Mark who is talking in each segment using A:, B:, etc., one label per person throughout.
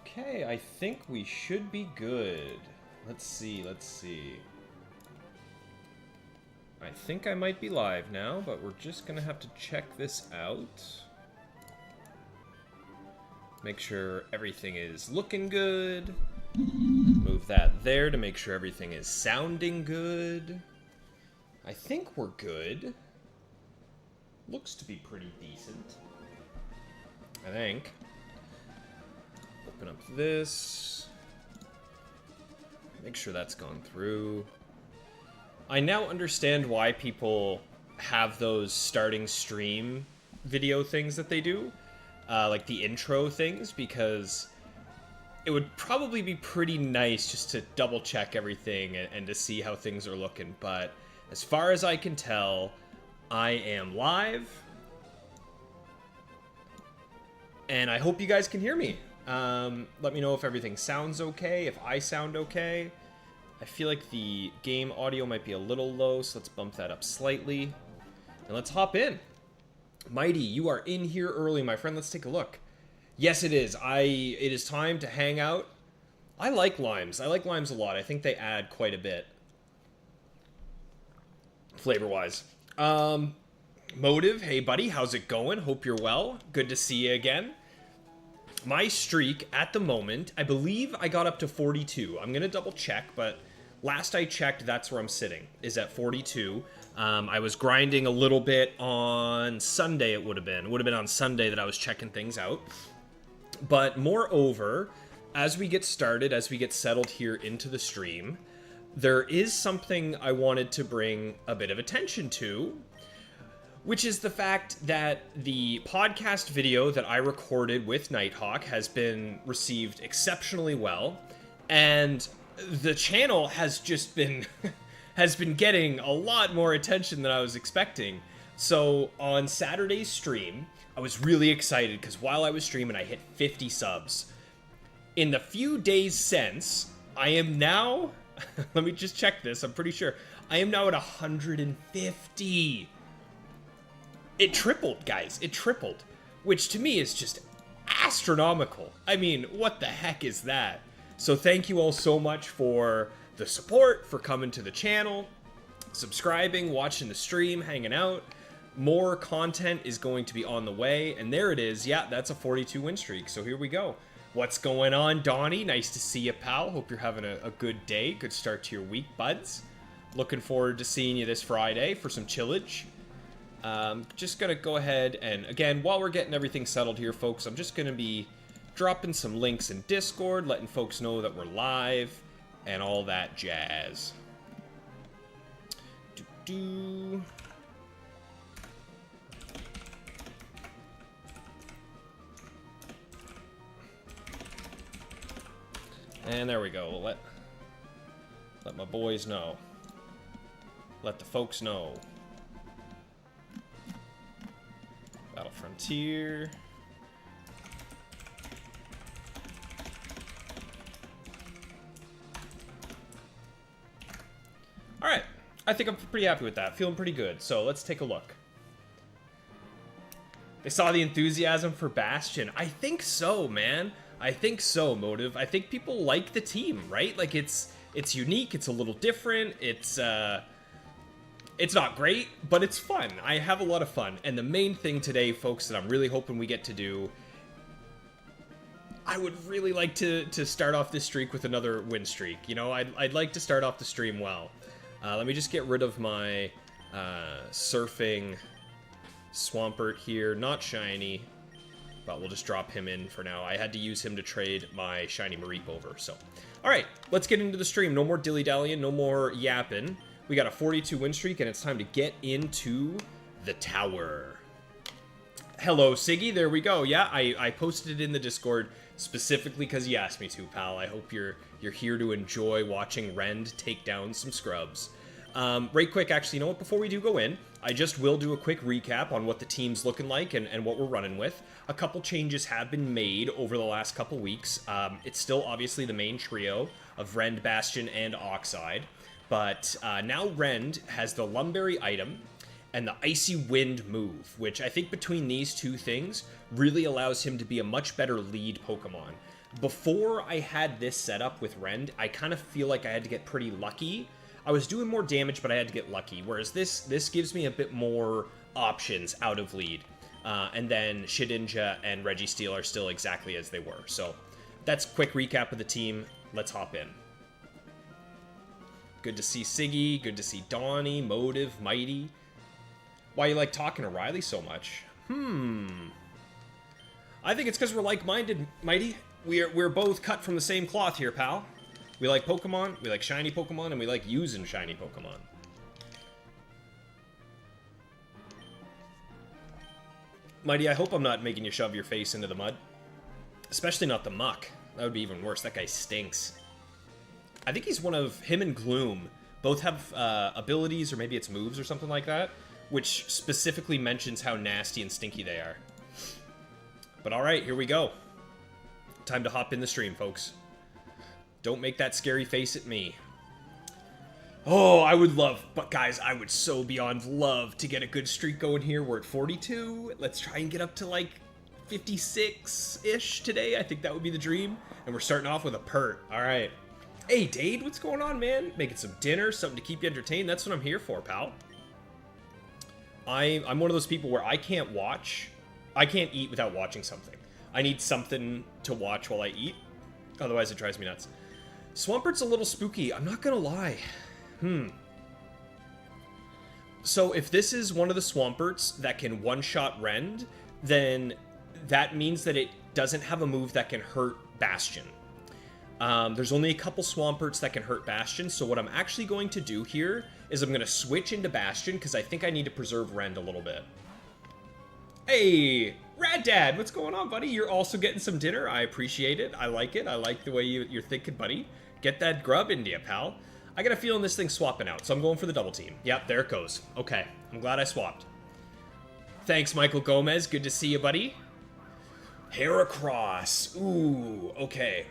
A: Okay, I think we should be good. Let's see. I think I might be live now, but we're just gonna have to check this out. Make sure everything is looking good. Move that there to make sure everything is sounding good. I think we're good. Looks to be pretty decent. I think. Open up this. Make sure that's gone through. I now understand why people have those starting stream video things that they do. Like the intro things, because it would probably be pretty nice just to double check everything and to see how things are looking. But as far as I can tell, I am live. And I hope you guys can hear me. Let me know if everything sounds okay, if I sound okay. I feel like the game audio might be a little low, so let's bump that up slightly. And let's hop in. Mighty, you are in here early, my friend. Let's take a look. Yes, it is. It is time to hang out. I like limes. I like limes a lot. I think they add quite a bit. Flavor-wise. Motive, hey buddy, how's it going? Hope you're well. Good to see you again. My streak at the moment, I believe I got up to 42. I'm going to double check, but last I checked, that's where I'm sitting, is at 42. I was grinding a little bit on Sunday, it would have been. It would have been on Sunday that I was checking things out. But moreover, as we get started, as we get settled here into the stream, there is something I wanted to bring a bit of attention to, which is the fact that the podcast video that I recorded with Nighthawk has been received exceptionally well, and the channel has just been has been getting a lot more attention than I was expecting. So on Saturday's stream, I was really excited because while I was streaming, I hit 50 subs. In the few days since, I am now, let me just check this, I'm pretty sure, I am now at 150. It tripled, guys. It tripled, which to me is just astronomical. I mean, what the heck is that? So thank you all so much for the support, for coming to the channel, subscribing, watching the stream, hanging out. More content is going to be on the way, and there it is. Yeah, that's a 42 win streak, so here we go. What's going on, Donnie? Nice to see you, pal. Hope you're having a good day. Good start to your week, buds. Looking forward to seeing you this Friday for some chillage. Just gonna go ahead and, again, while we're getting everything settled here, folks, I'm just gonna be dropping some links in Discord, letting folks know that we're live, and all that jazz. And there we go. Let my boys know. Let the folks know. Battle Frontier. Alright, I think I'm pretty happy with that. Feeling pretty good. So let's take a look. They saw the enthusiasm for Bastion. I think so, man. I think so, Motive. I think people like the team, right? Like, it's unique, it's a little different, it's not great, but it's fun. I have a lot of fun. And the main thing today, folks, that I'm really hoping we get to do, I would really like to start off this streak with another win streak. You know, I'd like to start off the stream well. Let me just get rid of my surfing Swampert here. Not shiny, but we'll just drop him in for now. I had to use him to trade my shiny Mareep over, so. All right, let's get into the stream. No more dilly-dallying, no more yapping. We got a 42 win streak, and it's time to get into the tower. Hello, Siggy. There we go. Yeah, I posted it in the Discord specifically because you asked me to, pal. I hope you're here to enjoy watching Rend take down some scrubs. Right quick, actually, you know what? Before we do go in, I just will do a quick recap on what the team's looking like and what we're running with. A couple changes have been made over the last couple weeks. It's still obviously the main trio of Rend, Bastion, and Oxide. But now Rend has the Lumberry item and the Icy Wind move, which I think between these two things really allows him to be a much better lead Pokemon. Before I had this setup with Rend, I kind of feel like I had to get pretty lucky. I was doing more damage, but I had to get lucky. Whereas this gives me a bit more options out of lead. And then Shedinja and Registeel are still exactly as they were. So that's a quick recap of the team. Let's hop in. Good to see Siggy. Good to see Donnie, Motive, Mighty. Why you like talking to Riley so much? I think it's because we're like-minded, Mighty. We're both cut from the same cloth here, pal. We like Pokemon, we like shiny Pokemon, and we like using shiny Pokemon. Mighty, I hope I'm not making you shove your face into the mud. Especially not the muck. That would be even worse. That guy stinks. I think he's one of... Him and Gloom both have abilities, or maybe it's moves or something like that, which specifically mentions how nasty and stinky they are. But alright, here we go. Time to hop in the stream, folks. Don't make that scary face at me. Oh, I would love... But guys, I would so beyond love to get a good streak going here. We're at 42. Let's try and get up to, like, 56-ish today. I think that would be the dream. And we're starting off with a pert. Alright. Hey, Dade, what's going on, man? Making some dinner, something to keep you entertained. That's what I'm here for, pal. I'm one of those people where I can't eat without watching something. I need something to watch while I eat. Otherwise, it drives me nuts. Swampert's a little spooky. I'm not gonna lie. So if this is one of the Swamperts that can one-shot Rend, then that means that it doesn't have a move that can hurt Bastion. There's only a couple Swamperts that can hurt Bastion, so what I'm actually going to do here is I'm going to switch into Bastion, because I think I need to preserve Rend a little bit. Hey, Rad Dad, what's going on, buddy? You're also getting some dinner. I appreciate it. I like it. I like the way you're thinking, buddy. Get that grub into you, pal. I got a feeling this thing's swapping out, so I'm going for the double team. Yep, there it goes. Okay, I'm glad I swapped. Thanks, Michael Gomez. Good to see you, buddy. Heracross. Ooh, okay.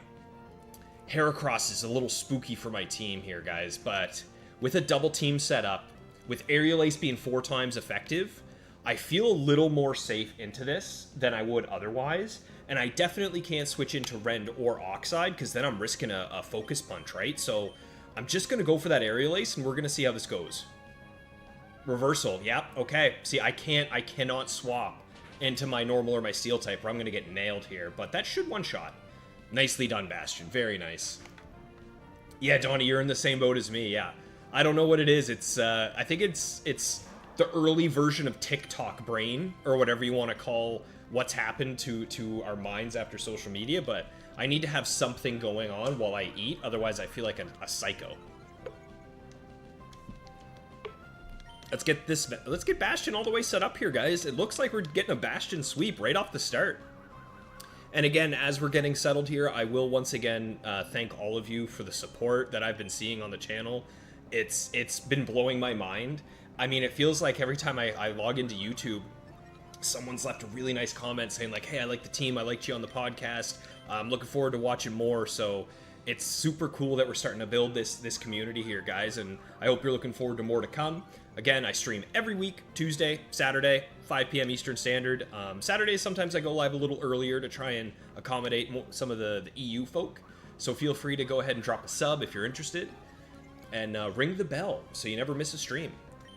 A: Heracross is a little spooky for my team here, guys, but with a double team setup, with Aerial Ace being 4 times effective, I feel a little more safe into this than I would otherwise, and I definitely can't switch into Rend or Oxide, because then I'm risking a Focus Punch, right? So I'm just going to go for that Aerial Ace, and we're going to see how this goes. Reversal, yep, okay. See, I cannot swap into my normal or my Steel type, or I'm going to get nailed here, but that should one-shot. Nicely done, Bastion. Very nice. Yeah, Donnie, you're in the same boat as me, yeah. I don't know what it is. It's, I think it's the early version of TikTok brain, or whatever you want to call what's happened to our minds after social media, but I need to have something going on while I eat, otherwise I feel like a psycho. Let's get Bastion all the way set up here, guys. It looks like we're getting a Bastion sweep right off the start. And again, as we're getting settled here, I will once again thank all of you for the support that I've been seeing on the channel. It's been blowing my mind. I mean, it feels like every time I log into YouTube, someone's left a really nice comment saying like, hey, I like the team, I liked you on the podcast, I'm looking forward to watching more. So it's super cool that we're starting to build this community here, guys, and I hope you're looking forward to more to come. Again, I stream every week, Tuesday, Saturday, 5 p.m. Eastern Standard. Saturdays, sometimes I go live a little earlier to try and accommodate some of the EU folk. So feel free to go ahead and drop a sub if you're interested. And ring the bell so you never miss a stream.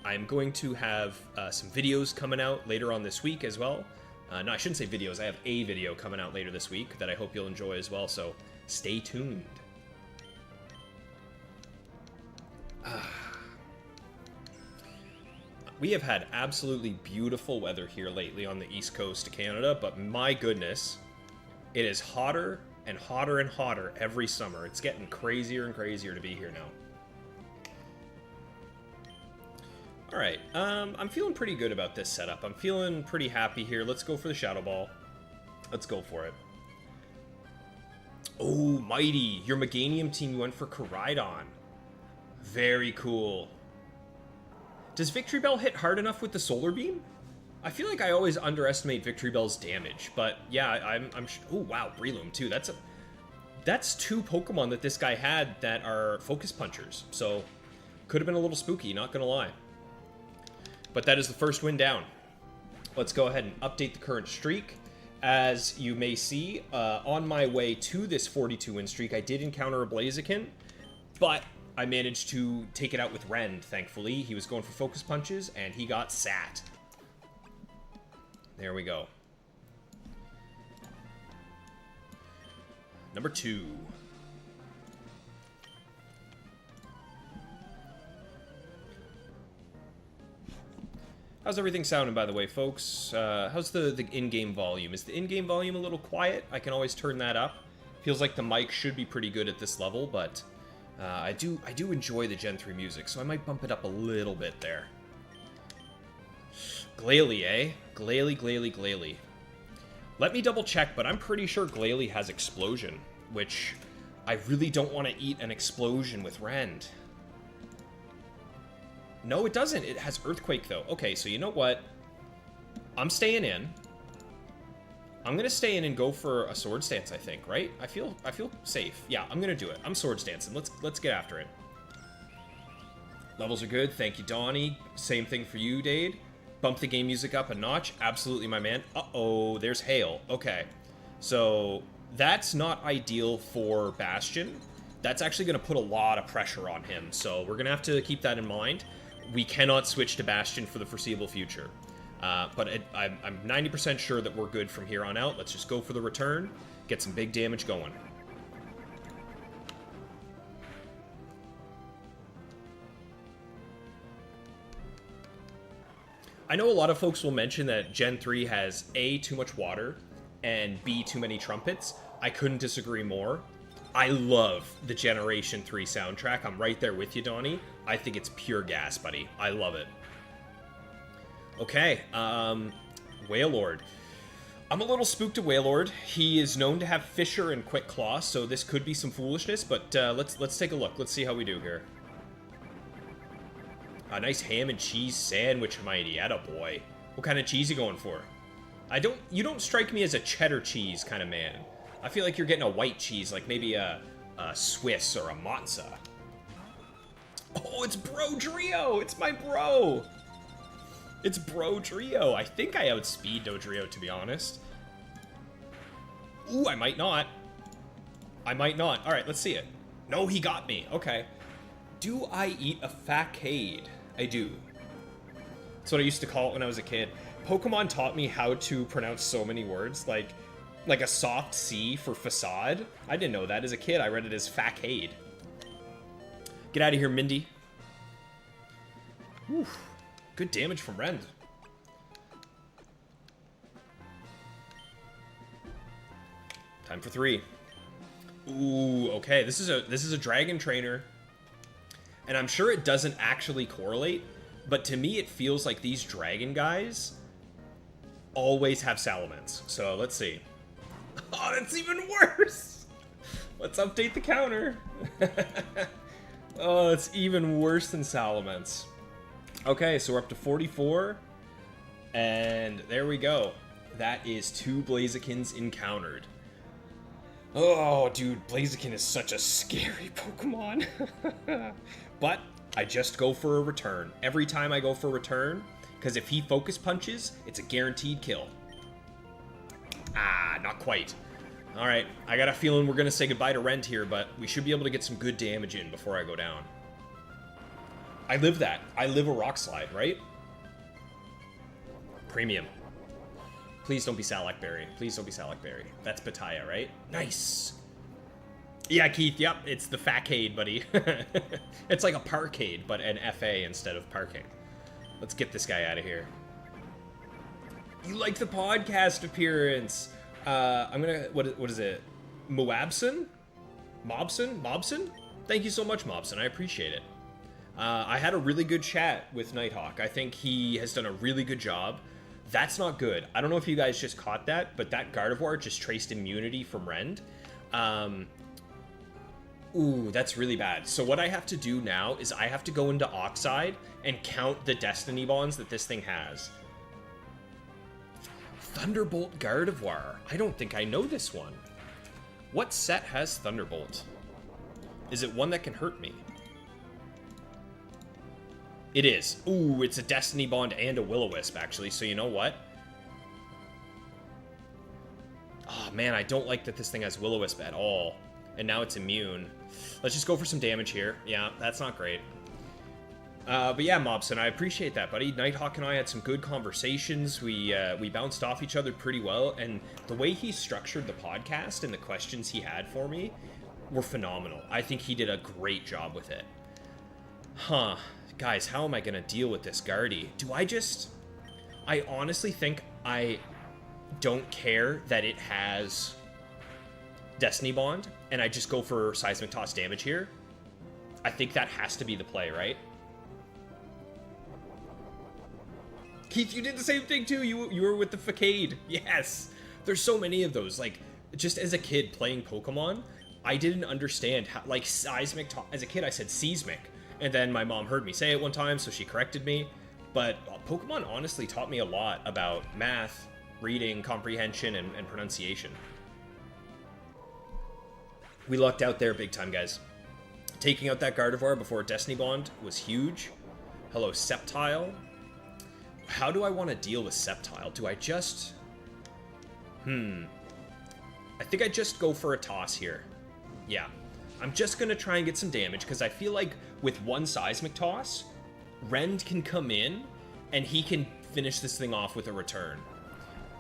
A: I'm going to have some videos coming out later on this week as well. No, I shouldn't say videos. I have a video coming out later this week that I hope you'll enjoy as well. So stay tuned. We have had absolutely beautiful weather here lately on the east coast of Canada, but my goodness, it is hotter and hotter and hotter every summer. It's getting crazier and crazier to be here now. Alright, I'm feeling pretty good about this setup. I'm feeling pretty happy here. Let's go for the Shadow Ball. Let's go for it. Oh, Mighty, your Meganium team went for Koraidon. Very cool. Does Victory Bell hit hard enough with the Solar Beam? I feel like I always underestimate Victory Bell's damage, but yeah, I'm oh wow, Breloom too. That's 2 Pokemon that this guy had that are Focus Punchers, so could have been a little spooky, not gonna lie. But that is the first win down. Let's go ahead and update the current streak. As you may see, on my way to this 42 win streak, I did encounter a Blaziken, but I managed to take it out with Rend, thankfully. He was going for focus punches, and he got sat. There we go. Number 2. How's everything sounding, by the way, folks? How's the in-game volume? Is the in-game volume a little quiet? I can always turn that up. Feels like the mic should be pretty good at this level, but I do enjoy the Gen 3 music, so I might bump it up a little bit there. Glalie, eh? Glalie. Let me double check, but I'm pretty sure Glalie has Explosion, which I really don't want to eat an Explosion with Rend. No, it doesn't. It has Earthquake, though. Okay, so you know what? I'm staying in. I'm gonna stay in and go for a Sword Stance, I think, right? I feel safe. Yeah, I'm gonna do it. I'm Sword Stancing. Let's get after it. Levels are good. Thank you, Donnie. Same thing for you, Dade. Bump the game music up a notch. Absolutely, my man. Uh-oh, there's Hail. Okay. So, that's not ideal for Bastion. That's actually gonna put a lot of pressure on him, so we're gonna have to keep that in mind. We cannot switch to Bastion for the foreseeable future. But I'm 90% sure that we're good from here on out. Let's just go for the return, get some big damage going. I know a lot of folks will mention that Gen 3 has A, too much water, and B, too many trumpets. I couldn't disagree more. I love the Generation 3 soundtrack. I'm right there with you, Donnie. I think it's pure gas, buddy. I love it. Okay, Wailord. I'm a little spooked at Wailord. He is known to have Fissure and Quick Claw, so this could be some foolishness, but let's take a look. Let's see how we do here. A nice ham and cheese sandwich, Mighty. Attaboy. What kind of cheese you going for? You don't strike me as a cheddar cheese kind of man. I feel like you're getting a white cheese, like maybe a Swiss or a Mozza. Oh, it's Bro Drio! It's my bro! It's Bro Drio. I think I outspeed Dodrio, to be honest. Ooh, I might not. Alright, let's see it. No, he got me. Okay. Do I eat a facade? I do. That's what I used to call it when I was a kid. Pokemon taught me how to pronounce so many words, like a soft C for facade. I didn't know that as a kid. I read it as facade. Get out of here, Mindy. Oof. Good damage from Rend. Time for 3. Ooh, okay. This is a dragon trainer. And I'm sure it doesn't actually correlate, but to me it feels like these dragon guys always have Salamence. So let's see. Oh, that's even worse! Let's update the counter. Oh, it's even worse than Salamence. Okay, so we're up to 44. And there we go. That is 2 Blazikens encountered. Oh, dude, Blaziken is such a scary Pokemon. But I just go for a return. Every time I go for a return, because if he focus punches, it's a guaranteed kill. Ah, not quite. Alright, I got a feeling we're going to say goodbye to Rend here, but we should be able to get some good damage in before I go down. I live that. I live a Rock Slide, right? Premium. Please don't be Salakberry. Please don't be Salakberry. That's Bataya, right? Nice! Yeah, Keith, yep, it's the Facade, buddy. It's like a Parkade, but an FA instead of Parkade. Let's get this guy out of here. You like the podcast appearance. I'm gonna, what is it? Moabson? Mobson? Thank you so much, Mobson. I appreciate it. I had a really good chat with Nighthawk. I think he has done a really good job. That's not good. I don't know if you guys just caught that, but that Gardevoir just traced immunity from Rend. Ooh, that's really bad. So what I have to do now is I have to go into Oxide and count the Destiny Bonds that this thing has. Thunderbolt Gardevoir. I don't think I know this one. What set has Thunderbolt? Is it one that can hurt me? It is. Ooh, it's a Destiny Bond and a Will-O-Wisp, actually. So you know what? man, I don't like that this thing has Will-O-Wisp at all. And now it's immune. Let's just go for some damage here. Yeah, that's not great. But yeah, Mobson, I appreciate that, buddy. Nighthawk and I had some good conversations. We bounced off each other pretty well, and the way he structured the podcast and the questions he had for me were phenomenal. I think he did a great job with it. Huh. Guys, how am I going to deal with this Guardy? I honestly think I don't care that it has Destiny Bond, and I just go for Seismic Toss damage here. I think that has to be the play, right? Keith, you did the same thing too. You were with the Facade. Yes. There's so many of those. Like, just as a kid playing Pokemon, I didn't understand how, like, Seismic Toss. As a kid, I said Seismic, and then my mom heard me say it one time, so she corrected me. But Pokemon honestly taught me a lot about math, reading, comprehension, and pronunciation. We lucked out there big time, guys. Taking out that Gardevoir before Destiny Bond was huge. Hello, Sceptile. How do I want to deal with Sceptile? Do I just... I think I just go for a toss here. Yeah. I'm just going to try and get some damage, because I feel like with one Seismic Toss, Rend can come in, and he can finish this thing off with a return.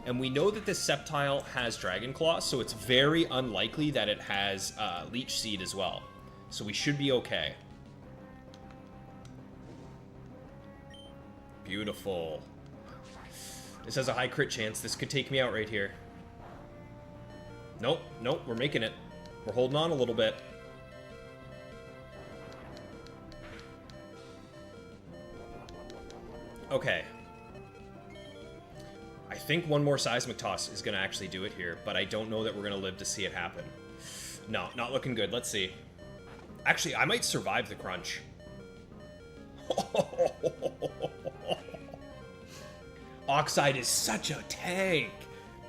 A: And we know that this Sceptile has Dragon Claw, so it's very unlikely that it has Leech Seed as well. So we should be okay. Beautiful. This has a high crit chance. This could take me out right here. Nope, nope, we're making it. We're holding on a little bit. Okay. I think one more Seismic Toss is going to actually do it here, but I don't know that we're going to live to see it happen. No, not looking good. Let's see. Actually, I might survive the crunch. Oxide is such a tank.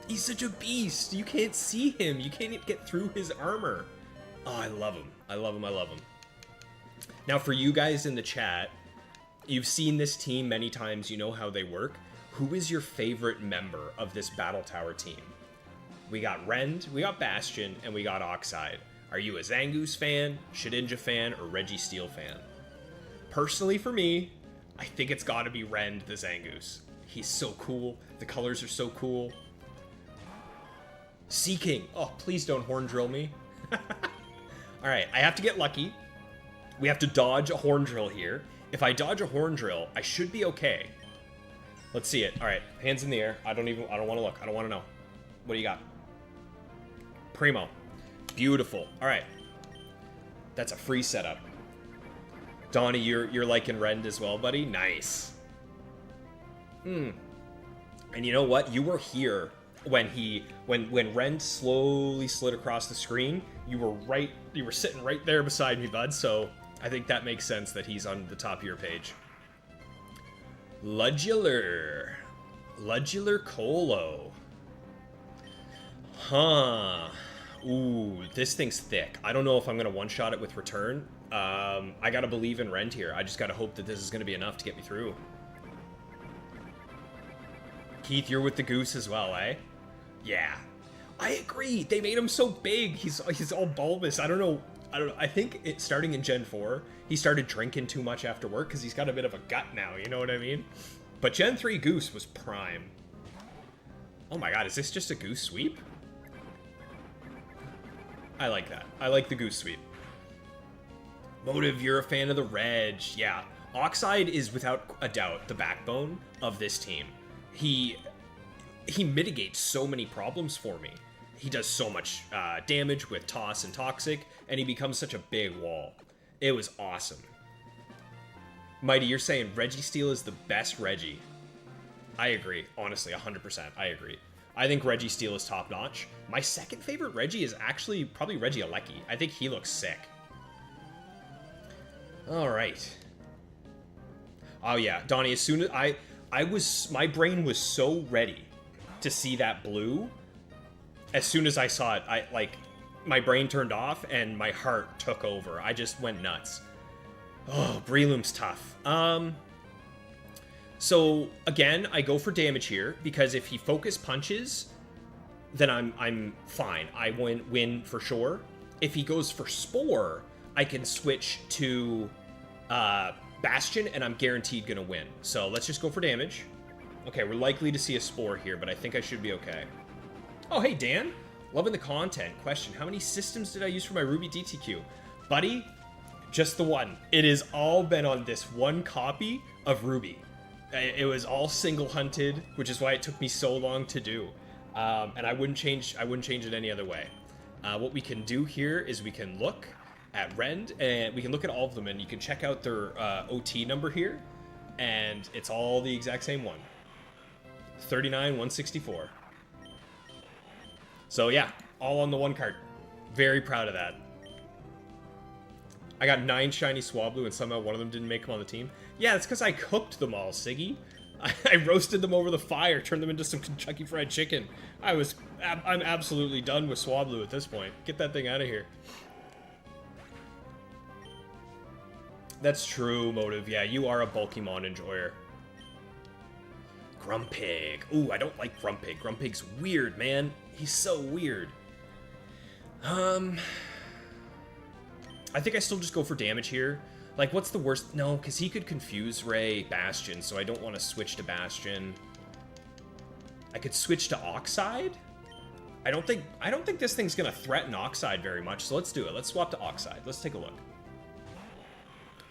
A: He's such a beast. You can't see him. You can't even get through his armor. Oh, I love him. I love him. I love him. Now, for you guys in the chat, you've seen this team many times. You know how they work. Who is your favorite member of this Battletower team? We got Rend, we got Bastion, and we got Oxide. Are you a Zangoose fan, Shedinja fan, or Registeel fan? Personally, for me, I think it's got to be Rend the Zangoose. He's so cool. The colors are so cool. Seeking. Oh, please don't Horn Drill me. All right, I have to get lucky. We have to dodge a Horn Drill here. If I dodge a Horn Drill, I should be okay. Let's see it. All right, hands in the air. I don't want to look. I don't want to know. What do you got? Primo. Beautiful. All right. That's a free setup. Donnie, you're liking Rend as well, buddy? Nice. And you know what? You were here when Rend slowly slid across the screen. You were sitting right there beside me, bud. So I think that makes sense that he's on the top of your page. Ludular Colo. Huh. Ooh, this thing's thick. I don't know if I'm going to one-shot it with return. I got to believe in Rend here. I just got to hope that this is going to be enough to get me through. Keith, you're with the Goose as well, eh? Yeah. I agree. They made him so big. He's all bulbous. I don't know. I think starting in Gen 4, he started drinking too much after work because he's got a bit of a gut now, you know what I mean? But Gen 3 Goose was prime. Oh my god, is this just a Goose sweep? I like that. I like the Goose sweep. Motive, you're a fan of the Reg. Yeah, Oxide is without a doubt the backbone of this team. He mitigates so many problems for me. He does so much damage with Toss and Toxic, and he becomes such a big wall. It was awesome. Mighty, you're saying Registeel is the best Reggie. I agree. Honestly, 100%. I agree. I think Registeel is top-notch. My second favorite Reggie is actually probably Regieleki. I think he looks sick. All right. Oh, yeah. Donnie, as soon as my brain was so ready to see that blue. As soon as I saw it, my brain turned off and my heart took over. I just went nuts. Oh, Breloom's tough. So, again, I go for damage here, because if he focus punches, then I'm fine. I win for sure. If he goes for Spore, I can switch to Bastion, and I'm guaranteed gonna win. So let's just go for damage. Okay, we're likely to see a Spore here, but I think I should be okay. Oh, hey, Dan. Loving the content. Question, how many systems did I use for my Ruby DTQ? Buddy, just the one. It has all been on this one copy of Ruby. It was all single hunted, which is why it took me so long to do. And I wouldn't change it any other way. What we can do here is we can look at Rend, and we can look at all of them, and you can check out their OT number here, and it's all the exact same one. 39,164. So yeah, all on the one card. Very proud of that. I got 9 shiny Swablu, and somehow one of them didn't make them on the team. Yeah, that's because I cooked them all, Siggy. I roasted them over the fire, turned them into some Kentucky Fried Chicken. I'm absolutely done with Swablu at this point. Get that thing out of here. That's true, Motive. Yeah, you are a Bulkymon enjoyer. Grumpig. Ooh, I don't like Grumpig. Grumpig's weird, man. He's so weird. I think I still just go for damage here. Like, what's the worst? No, because he could confuse Ray Bastion, so I don't want to switch to Bastion. I could switch to Oxide. I don't think this thing's gonna threaten Oxide very much, so let's do it. Let's swap to Oxide. Let's take a look.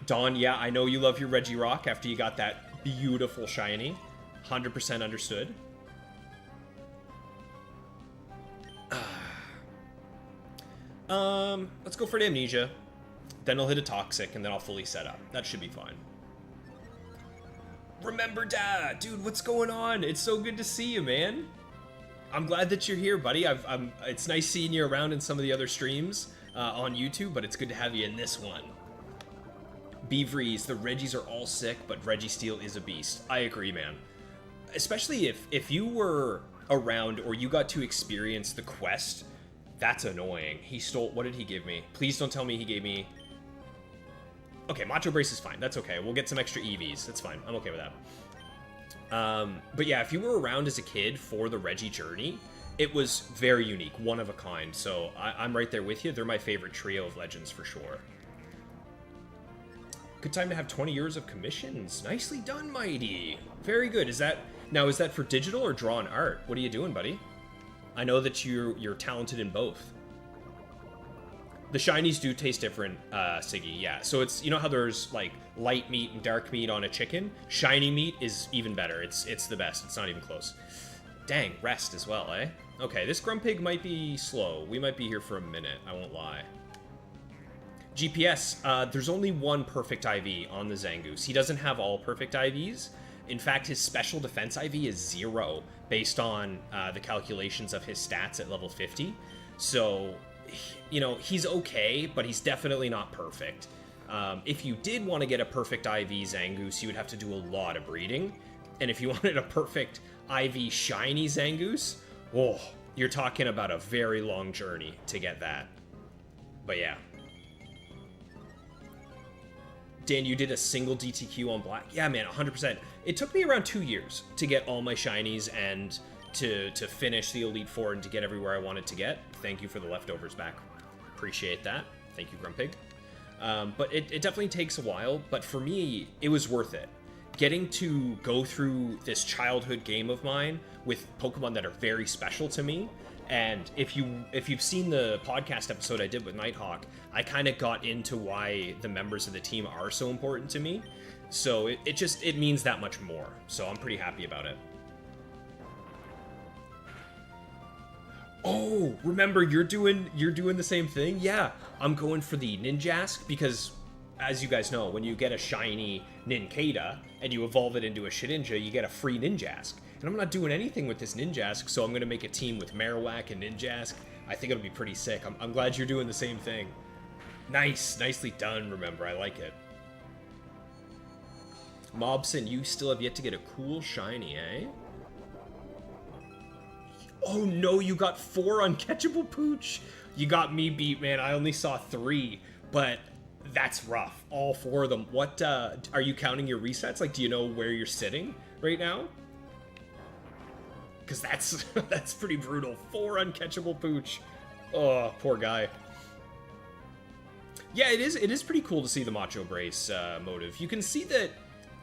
A: Dawn, yeah, I know you love your Regirock after you got that beautiful shiny. 100% understood. Let's go for an Amnesia. Then I'll hit a Toxic, and then I'll fully set up. That should be fine. Remember Dad! Dude, what's going on? It's so good to see you, man. I'm glad that you're here, buddy. It's nice seeing you around in some of the other streams on YouTube, but it's good to have you in this one. Beavries, the Regis are all sick, but Registeel is a beast. I agree, man. Especially if you were around or you got to experience the quest, that's annoying. He stole... What did he give me? Please don't tell me he gave me... Okay, Macho Brace is fine. That's okay. We'll get some extra EVs. That's fine. I'm okay with that. But yeah, if you were around as a kid for the Reggie journey, it was very unique. One of a kind. So I'm right there with you. They're my favorite trio of legends for sure. Good time to have 20 years of commissions. Nicely done, Mighty. Very good. Is that for digital or drawn art? What are you doing, buddy? I know that you're talented in both. The shinies do taste different, Siggy, yeah. So it's, you know how there's like light meat and dark meat on a chicken? Shiny meat is even better. It's the best. It's not even close. Dang, rest as well, eh? Okay, this Grumpig might be slow. We might be here for a minute, I won't lie. GPS, there's only one perfect IV on the Zangoose. He doesn't have all perfect IVs. In fact, his special defense IV is 0 based on the calculations of his stats at level 50. So, you know, he's okay, but he's definitely not perfect. If you did want to get a perfect IV Zangoose, you would have to do a lot of breeding. And if you wanted a perfect IV shiny Zangoose, oh, you're talking about a very long journey to get that. But yeah. Dan, you did a single DTQ on black? Yeah, man, 100%. It took me around 2 years to get all my shinies and to finish the Elite Four and to get everywhere I wanted to get. Thank you for the leftovers back. Appreciate that. Thank you, Grumpig. But it definitely takes a while, but for me, it was worth it. Getting to go through this childhood game of mine with Pokemon that are very special to me. And if you've seen the podcast episode I did with Nighthawk, I kind of got into why the members of the team are so important to me. So it means that much more. So I'm pretty happy about it. Oh, remember you're doing the same thing? Yeah, I'm going for the Ninjask because, as you guys know, when you get a shiny Nincada and you evolve it into a Shedinja, you get a free Ninjask. And I'm not doing anything with this Ninjask, so I'm going to make a team with Marowak and Ninjask. I think it'll be pretty sick. I'm glad you're doing the same thing. Nice. Nicely done, remember. I like it. Mobson, you still have yet to get a cool shiny, eh? Oh no, you got 4 uncatchable Pooch. You got me beat, man. I only saw 3, but that's rough. All 4 of them. What, are you counting your resets? Like, do you know where you're sitting right now? because that's that's pretty brutal. 4 uncatchable pooch. Oh, poor guy. Yeah, it is pretty cool to see the Macho Brace motive. You can see that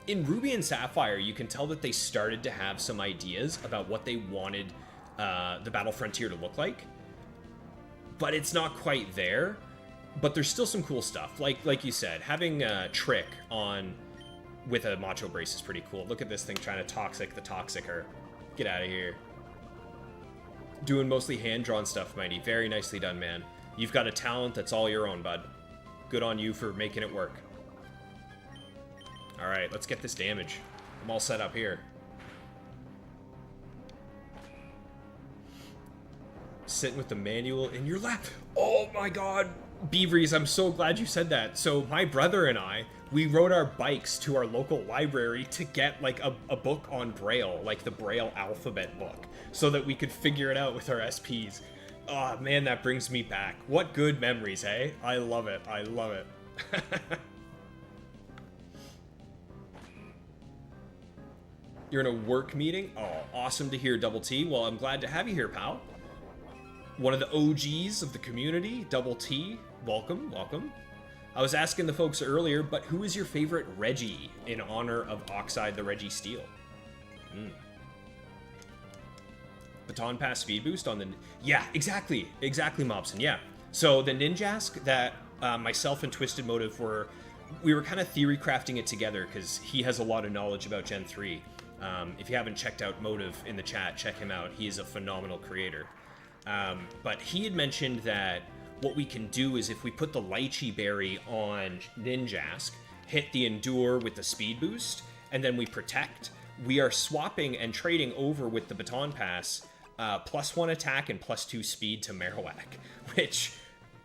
A: in Ruby and Sapphire, you can tell that they started to have some ideas about what they wanted the Battle Frontier to look like. But it's not quite there. But there's still some cool stuff. Like you said, having Trick on with a Macho Brace is pretty cool. Look at this thing trying to toxic the Toxicer. Get out of here. Doing mostly hand-drawn stuff, Mighty. Very nicely done, man. You've got a talent that's all your own, bud. Good on you for making it work. Alright, let's get this damage. I'm all set up here. Sitting with the manual in your lap. Oh my god! Beaveries, I'm so glad you said that. So my brother and I, we rode our bikes to our local library to get like a book on Braille, like the Braille alphabet book, so that we could figure it out with our SPs. Oh man, that brings me back. What good memories, hey? I love it. I love it. You're in a work meeting? Oh, awesome to hear, Double T. Well, I'm glad to have you here, pal. One of the OGs of the community, Double T. Welcome, welcome. I was asking the folks earlier, but who is your favorite Reggie in honor of Oxide the Registeel? Baton Pass speed boost on the... Yeah, exactly, Mobson, yeah. So the Ninjask that myself and Twisted Motive we were kind of theory crafting it together because he has a lot of knowledge about Gen 3. If you haven't checked out Motive in the chat, check him out. He is a phenomenal creator. But he had mentioned that what we can do is if we put the Lychee Berry on Ninjask, hit the Endure with the speed boost, and then we protect, we are swapping and trading over with the Baton Pass +1 attack and +2 speed to Marowak, which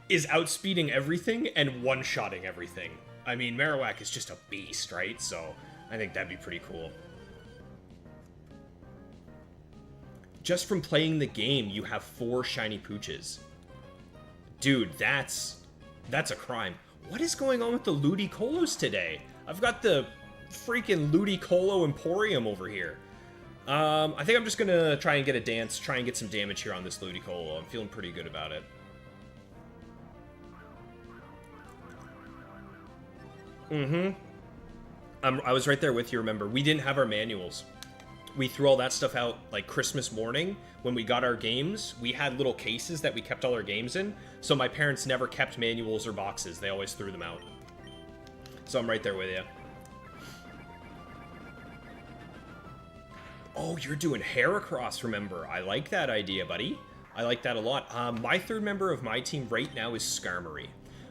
A: is outspeeding everything and one-shotting everything. I mean, Marowak is just a beast, right? So I think that'd be pretty cool. Just from playing the game, you have 4 shiny pooches. Dude, that's a crime. What is going on with the Ludicolo today? I've got the freaking Ludicolo Emporium over here. I think I'm just gonna try and get a dance, try and get some damage here on this Ludicolo. I'm feeling pretty good about it. I was right there with you, remember. We didn't have our manuals. We threw all that stuff out like Christmas morning when we got our games. We had little cases that we kept all our games in, so my parents never kept manuals or boxes. They always threw them out. So I'm right there with you. Oh, you're doing Heracross, remember. I like that idea, buddy. I like that a lot. My third member of my team right now is Skarmory.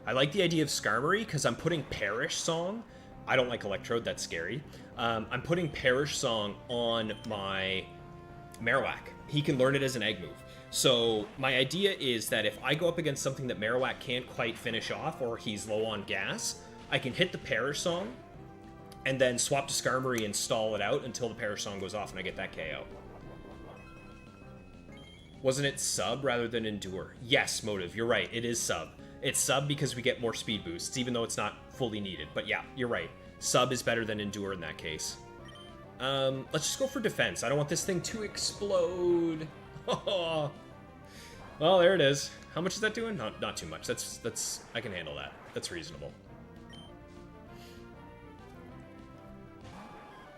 A: I like the idea of Skarmory because I'm putting Perish Song. I don't like Electrode, that's scary. I'm putting Perish Song on my Marowak. He can learn it as an egg move. So my idea is that if I go up against something that Marowak can't quite finish off or he's low on gas, I can hit the Perish Song and then swap to Skarmory and stall it out until the Perish Song goes off and I get that KO. Wasn't it sub rather than endure? Yes, Motive, you're right, it is sub. It's sub because we get more speed boosts, even though it's not fully needed. But yeah, you're right. Sub is better than endure in that case. Let's just go for defense. I don't want this thing to explode. Well, there it is. How much is that doing? Not too much. That's I can handle that. That's reasonable.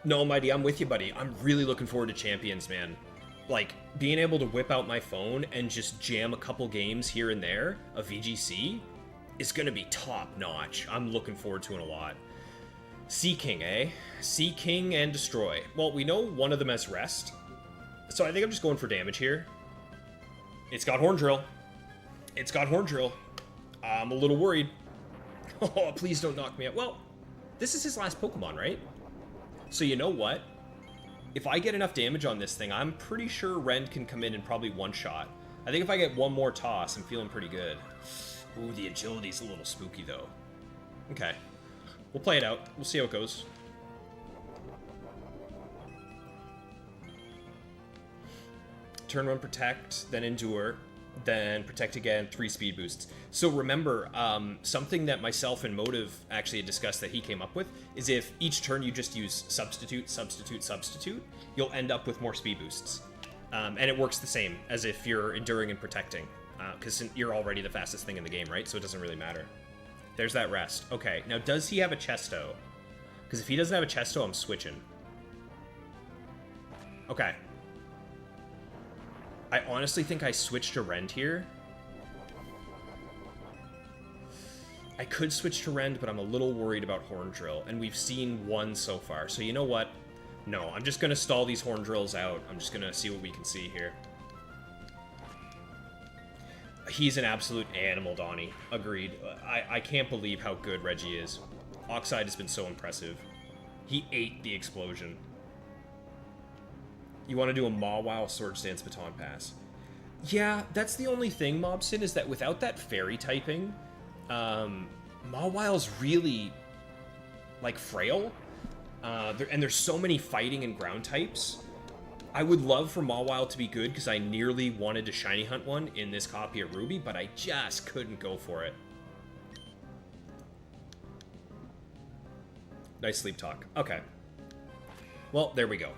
A: No, Mighty, I'm with you, buddy. I'm really looking forward to Champions, man. Like, being able to whip out my phone and just jam a couple games here and there of VGC is going to be top-notch. I'm looking forward to it a lot. Sea King, eh? Sea King and Destroy. Well, we know one of them has Rest, so I think I'm just going for damage here. It's got Horn Drill. It's got Horn Drill. I'm a little worried. Oh, please don't knock me out. Well, this is his last Pokemon, right? So you know what? If I get enough damage on this thing, I'm pretty sure Rend can come in and probably one-shot. I think if I get one more toss, I'm feeling pretty good. Ooh, the agility's a little spooky, though. Okay. We'll play it out. We'll see how it goes. Turn 1, Protect, then Endure, then Protect again, 3 speed boosts. So remember, something that myself and Motive actually had discussed that he came up with is if each turn you just use Substitute, Substitute, Substitute, you'll end up with more speed boosts. And it works the same as if you're enduring and protecting, because you're already the fastest thing in the game, right? So it doesn't really matter. There's that rest. Okay, now does he have a Chesto? Because if he doesn't have a Chesto, I'm switching. Okay. I honestly think I switched to Rend here. I could switch to Rend, but I'm a little worried about Horn Drill, and we've seen one so far. So you know what? No, I'm just going to stall these Horn Drills out. I'm just going to see what we can see here. He's an absolute animal, Donnie. Agreed. I can't believe how good Reggie is. Oxide has been so impressive. He ate the explosion. You want to do a Mawile Swords Dance Baton Pass. Yeah, that's the only thing, Mobson, is that without that fairy typing, Mawile's really, like, frail. And there's so many fighting and ground types. I would love for Mawile to be good, because I nearly wanted to shiny hunt one in this copy of Ruby, but I just couldn't go for it. Nice sleep talk. Okay. Well, there we go.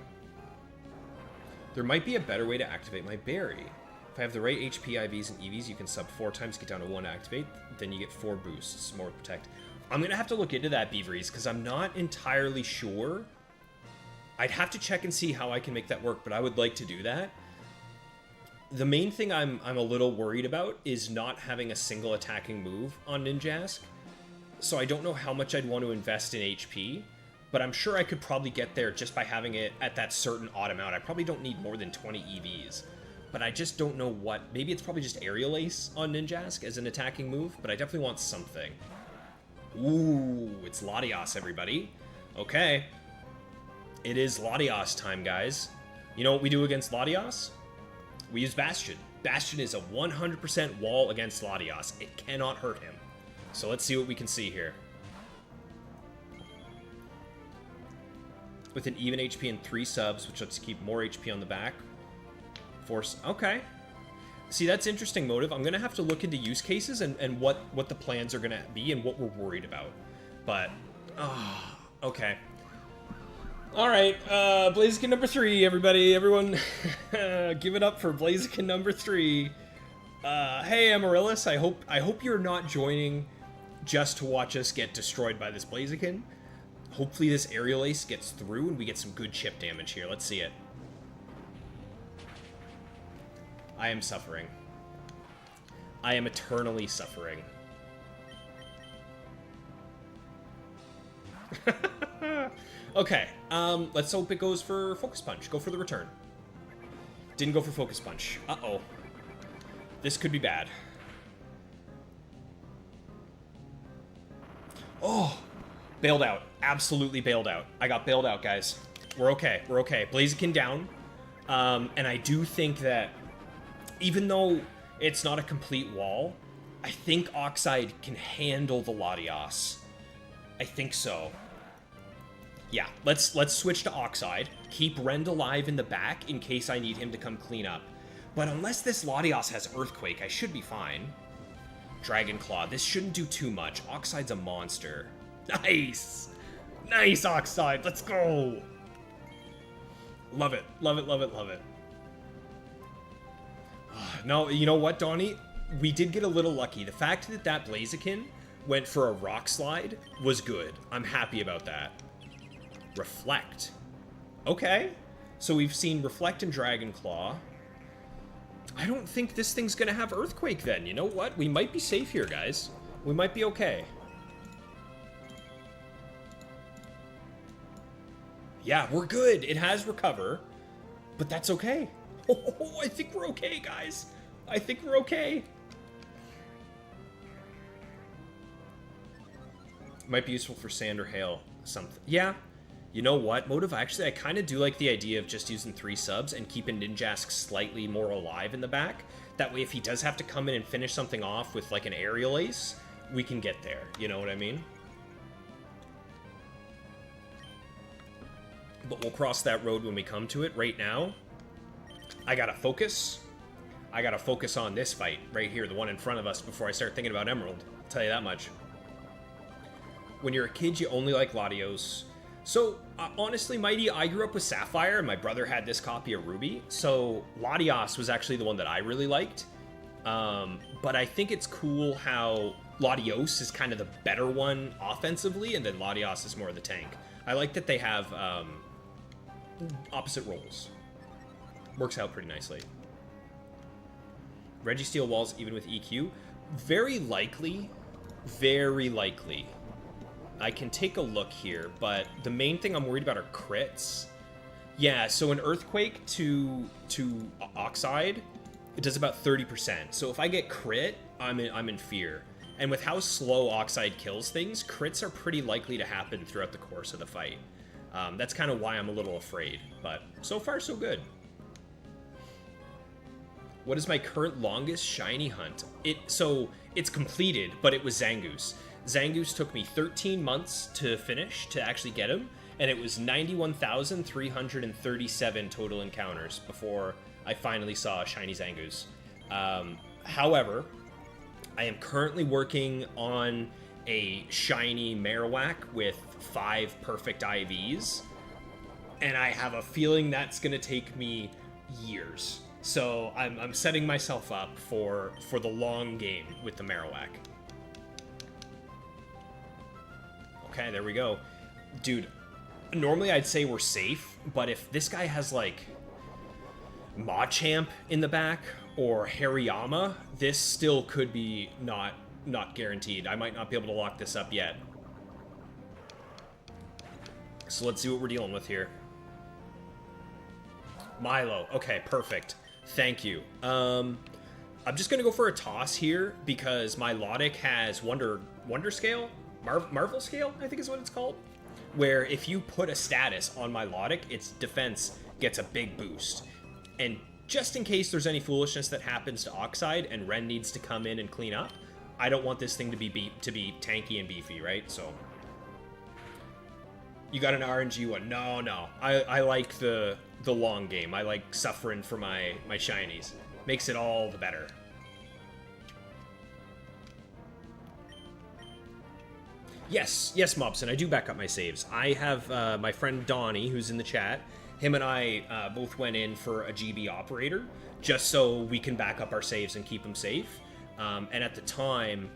A: There might be a better way to activate my berry. If I have the right HP, IVs, and EVs, you can sub 4 times, get down to 1 activate, then you get 4 boosts, more protect. I'm going to have to look into that, Beaveries, because I'm not entirely sure. I'd have to check and see how I can make that work, but I would like to do that. The main thing I'm a little worried about is not having a single attacking move on Ninjask. So I don't know how much I'd want to invest in HP, but I'm sure I could probably get there just by having it at that certain odd amount. I probably don't need more than 20 EVs, but I just don't know what. Maybe it's probably just Aerial Ace on Ninjask as an attacking move, but I definitely want something. Ooh, it's Latios, everybody. Okay. It is Latios time, guys. You know what we do against Latios? We use Bastion. Bastion is a 100% wall against Latios. It cannot hurt him. So let's see what we can see here. With an even HP and 3 subs, which lets you keep more HP on the back. Force. Okay. See, that's interesting, Motive. I'm going to have to look into use cases and what the plans are going to be and what we're worried about. But, okay. All right, Blaziken number 3, everybody. Everyone, give it up for Blaziken number 3. Hey, Amaryllis, I hope you're not joining just to watch us get destroyed by this Blaziken. Hopefully this Aerial Ace gets through and we get some good chip damage here. Let's see it. I am suffering. I am eternally suffering. Okay, let's hope it goes for Focus Punch. Go for the return. Didn't go for Focus Punch. Uh-oh. This could be bad. Oh, bailed out. Absolutely bailed out. I got bailed out, guys. We're okay. We're okay. Blaziken down. And I do think that even though it's not a complete wall, I think Oxide can handle the Latios. I think so. Yeah, let's switch to Oxide. Keep Rend alive in the back in case I need him to come clean up. But unless this Latios has Earthquake, I should be fine. Dragon Claw. This shouldn't do too much. Oxide's a monster. Nice! Nice, Oxide! Let's go! Love it. Love it, love it, love it. No, you know what, Donnie? We did get a little lucky. The fact that that Blaziken went for a Rock Slide was good. I'm happy about that. Reflect. Okay. So we've seen Reflect and Dragon Claw. I don't think this thing's gonna have Earthquake then. You know what? We might be safe here, guys. We might be okay. Yeah, we're good. It has Recover, but that's okay. Oh, I think we're okay, guys. I think we're okay. Might be useful for Sand or Hail. Something. Yeah. You know what, Motive? Actually, I kind of do like the idea of just using 3 subs and keeping Ninjask slightly more alive in the back. That way, if he does have to come in and finish something off with, like, an Aerial Ace, we can get there. You know what I mean? But we'll cross that road when we come to it. Right now, I gotta focus. I gotta focus on this fight right here, the one in front of us, before I start thinking about Emerald. I'll tell you that much. When you're a kid, you only like Latios. So, honestly, Mighty, I grew up with Sapphire, and my brother had this copy of Ruby. So, Latios was actually the one that I really liked. But I think it's cool how Latios is kind of the better one offensively, and then Latios is more of the tank. I like that they have opposite roles. Works out pretty nicely. Registeel walls even with EQ? Very likely. Very likely. I can take a look here, but the main thing I'm worried about are crits. Yeah, so an Earthquake to Oxide, it does about 30%. So if I get crit, I'm in fear. And with how slow Oxide kills things, crits are pretty likely to happen throughout the course of the fight. That's kind of why I'm a little afraid, but so far so good. What is my current longest shiny hunt? It's completed, but it was Zangoose. Zangoose took me 13 months to finish, to actually get him, and it was 91,337 total encounters before I finally saw a shiny Zangoose. However, I am currently working on a shiny Marowak with 5 perfect IVs, and I have a feeling that's going to take me years. So I'm setting myself up for the long game with the Marowak. Okay, there we go. Dude, normally I'd say we're safe, but if this guy has, like, Machamp in the back or Hariyama, this still could be not guaranteed. I might not be able to lock this up yet. So let's see what we're dealing with here. Milo. Okay, perfect. Thank you. I'm just gonna go for a toss here because my Lodic has Wonder Scale? Marvel Scale, I think is what it's called. Where if you put a status on my Lodic, its defense gets a big boost. And just in case there's any foolishness that happens to Oxide and Ren needs to come in and clean up, I don't want this thing to be tanky and beefy, right? So you got an RNG one. No. I like the long game. I like suffering for my shinies. Makes it all the better. Yes, Mobson, I do back up my saves. I have my friend Donnie, who's in the chat. Him and I both went in for a GB operator, just so we can back up our saves and keep them safe. And at the time,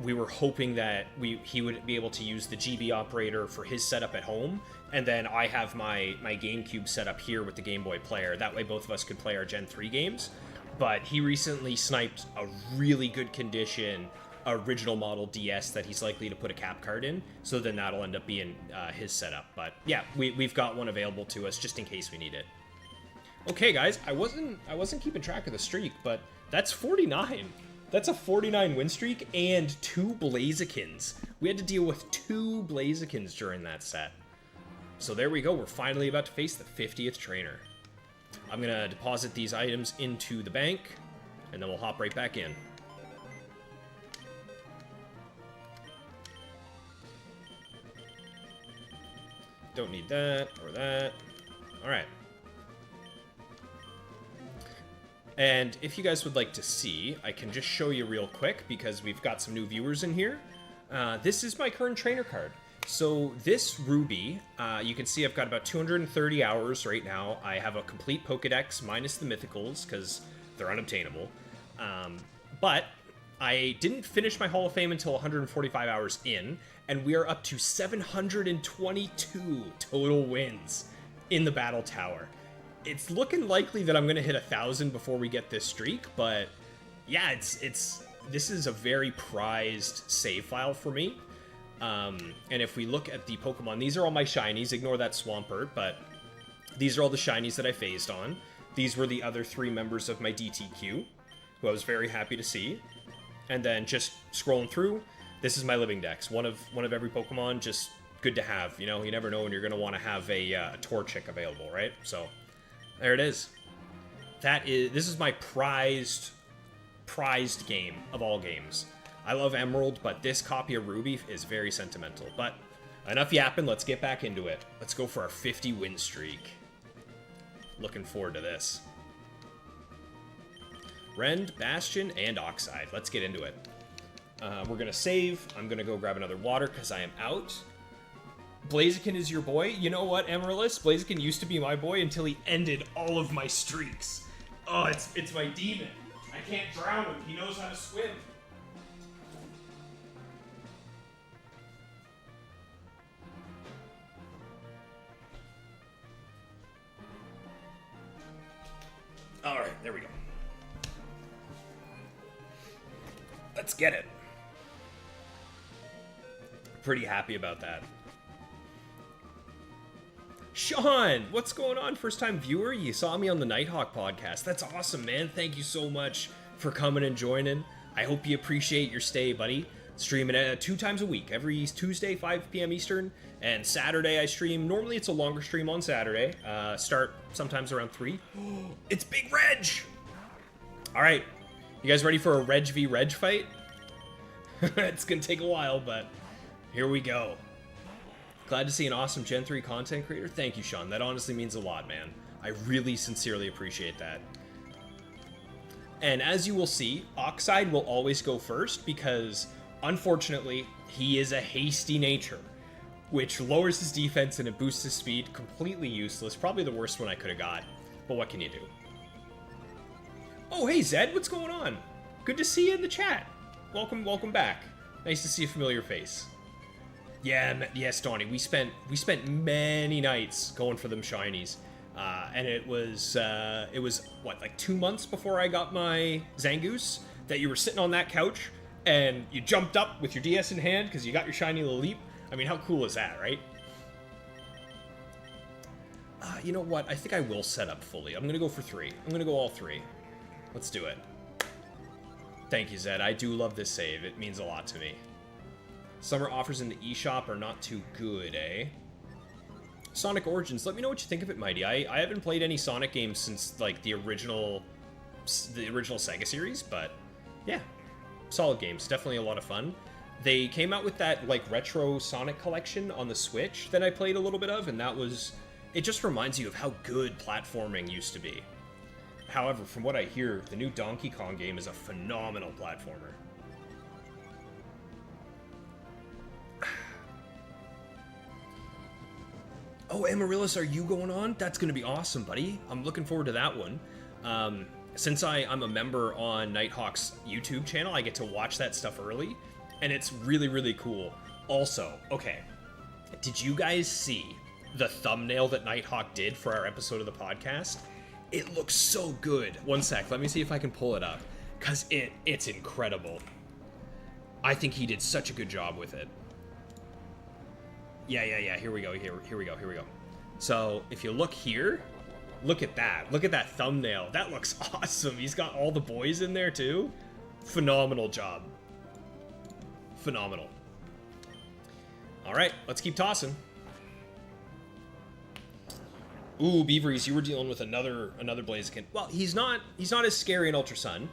A: we were hoping that he would be able to use the GB operator for his setup at home, and then I have my GameCube set up here with the Game Boy player. That way both of us could play our Gen 3 games. But he recently sniped a really good condition original model DS that he's likely to put a cap card in, so then that'll end up being his setup. But yeah, we've got one available to us just in case we need it. Okay, guys, I wasn't keeping track of the streak, but that's 49. That's a 49 win streak and 2 Blazikins. We had to deal with 2 Blazikins during that set. So there we go. We're finally about to face the 50th trainer. I'm going to deposit these items into the bank, and then we'll hop right back in. Don't need that or that. All right. And if you guys would like to see, I can just show you real quick because we've got some new viewers in here. This is my current trainer card. So this Ruby, you can see I've got about 230 hours right now. I have a complete Pokedex minus the mythicals because they're unobtainable. But I didn't finish my Hall of Fame until 145 hours in, and we are up to 722 total wins in the Battle Tower. It's looking likely that I'm going to hit 1,000 before we get this streak, but yeah, this is a very prized save file for me. And if we look at the Pokemon, these are all my shinies. Ignore that Swampert, but these are all the shinies that I phased on. These were the other 3 members of my DTQ, who I was very happy to see. And then just scrolling through, this is my living dex. One of every Pokemon, just good to have. You know, you never know when you're going to want to have a Torchic available, right? So there it is. This is my prized game of all games. I love Emerald, but this copy of Ruby is very sentimental. But enough yapping, let's get back into it. Let's go for our 50 win streak. Looking forward to this. Rend, Bastion, and Oxide. Let's get into it. We're going to save. I'm going to go grab another water because I am out. Blaziken is your boy? You know what, Amaryllis? Blaziken used to be my boy until he ended all of my streaks. Oh, it's my demon. I can't drown him. He knows how to swim. All right, there we go. Let's get it. Pretty happy about that. Sean, what's going on? First time viewer? You saw me on the Nighthawk podcast. That's awesome, man. Thank you so much for coming and joining. I hope you appreciate your stay, buddy. Streaming 2 times a week. Every Tuesday, 5 p.m. Eastern, and Saturday I stream. Normally it's a longer stream on Saturday. Start sometimes around 3. It's Big Reg! Alright, you guys ready for a Reg v Reg fight? It's gonna take a while, but here we go. Glad to see an awesome Gen 3 content creator. Thank you, Sean. That honestly means a lot, man. I really sincerely appreciate that. And as you will see, Oxide will always go first because, unfortunately, he is a hasty nature, which lowers his defense and it boosts his speed. Completely useless. Probably the worst one I could have got. But what can you do? Oh, hey, Zed. What's going on? Good to see you in the chat. Welcome back. Nice to see a familiar face. Yeah, yes, Donnie. We spent many nights going for them shinies, and it was what, like 2 months before I got my Zangoose that you were sitting on that couch and you jumped up with your DS in hand because you got your shiny Leap. I mean, how cool is that, right? You know what? I think I will set up fully. I'm gonna go for 3. I'm gonna go all 3. Let's do it. Thank you, Zed. I do love this save. It means a lot to me. Summer offers in the eShop are not too good, eh? Sonic Origins, let me know what you think of it, Mighty. I haven't played any Sonic games since, like, the original Sega series, but yeah, solid games. Definitely a lot of fun. They came out with that, like, retro Sonic collection on the Switch that I played a little bit of, and that was... It just reminds you of how good platforming used to be. However, from what I hear, the new Donkey Kong game is a phenomenal platformer. Oh, Amaryllis, are you going on? That's going to be awesome, buddy. I'm looking forward to that one. Since I'm a member on Nighthawk's YouTube channel, I get to watch that stuff early, and it's really, really cool. Also, okay, did you guys see the thumbnail that Nighthawk did for our episode of the podcast? It looks so good. One sec, let me see if I can pull it up, because it's incredible. I think he did such a good job with it. Yeah. Here we go. So, if you look here, look at that. Look at that thumbnail. That looks awesome. He's got all the boys in there, too. Phenomenal job. Phenomenal. All right, let's keep tossing. Ooh, Beaveries, you were dealing with another Blaziken. Well, he's not as scary in Ultra Sun.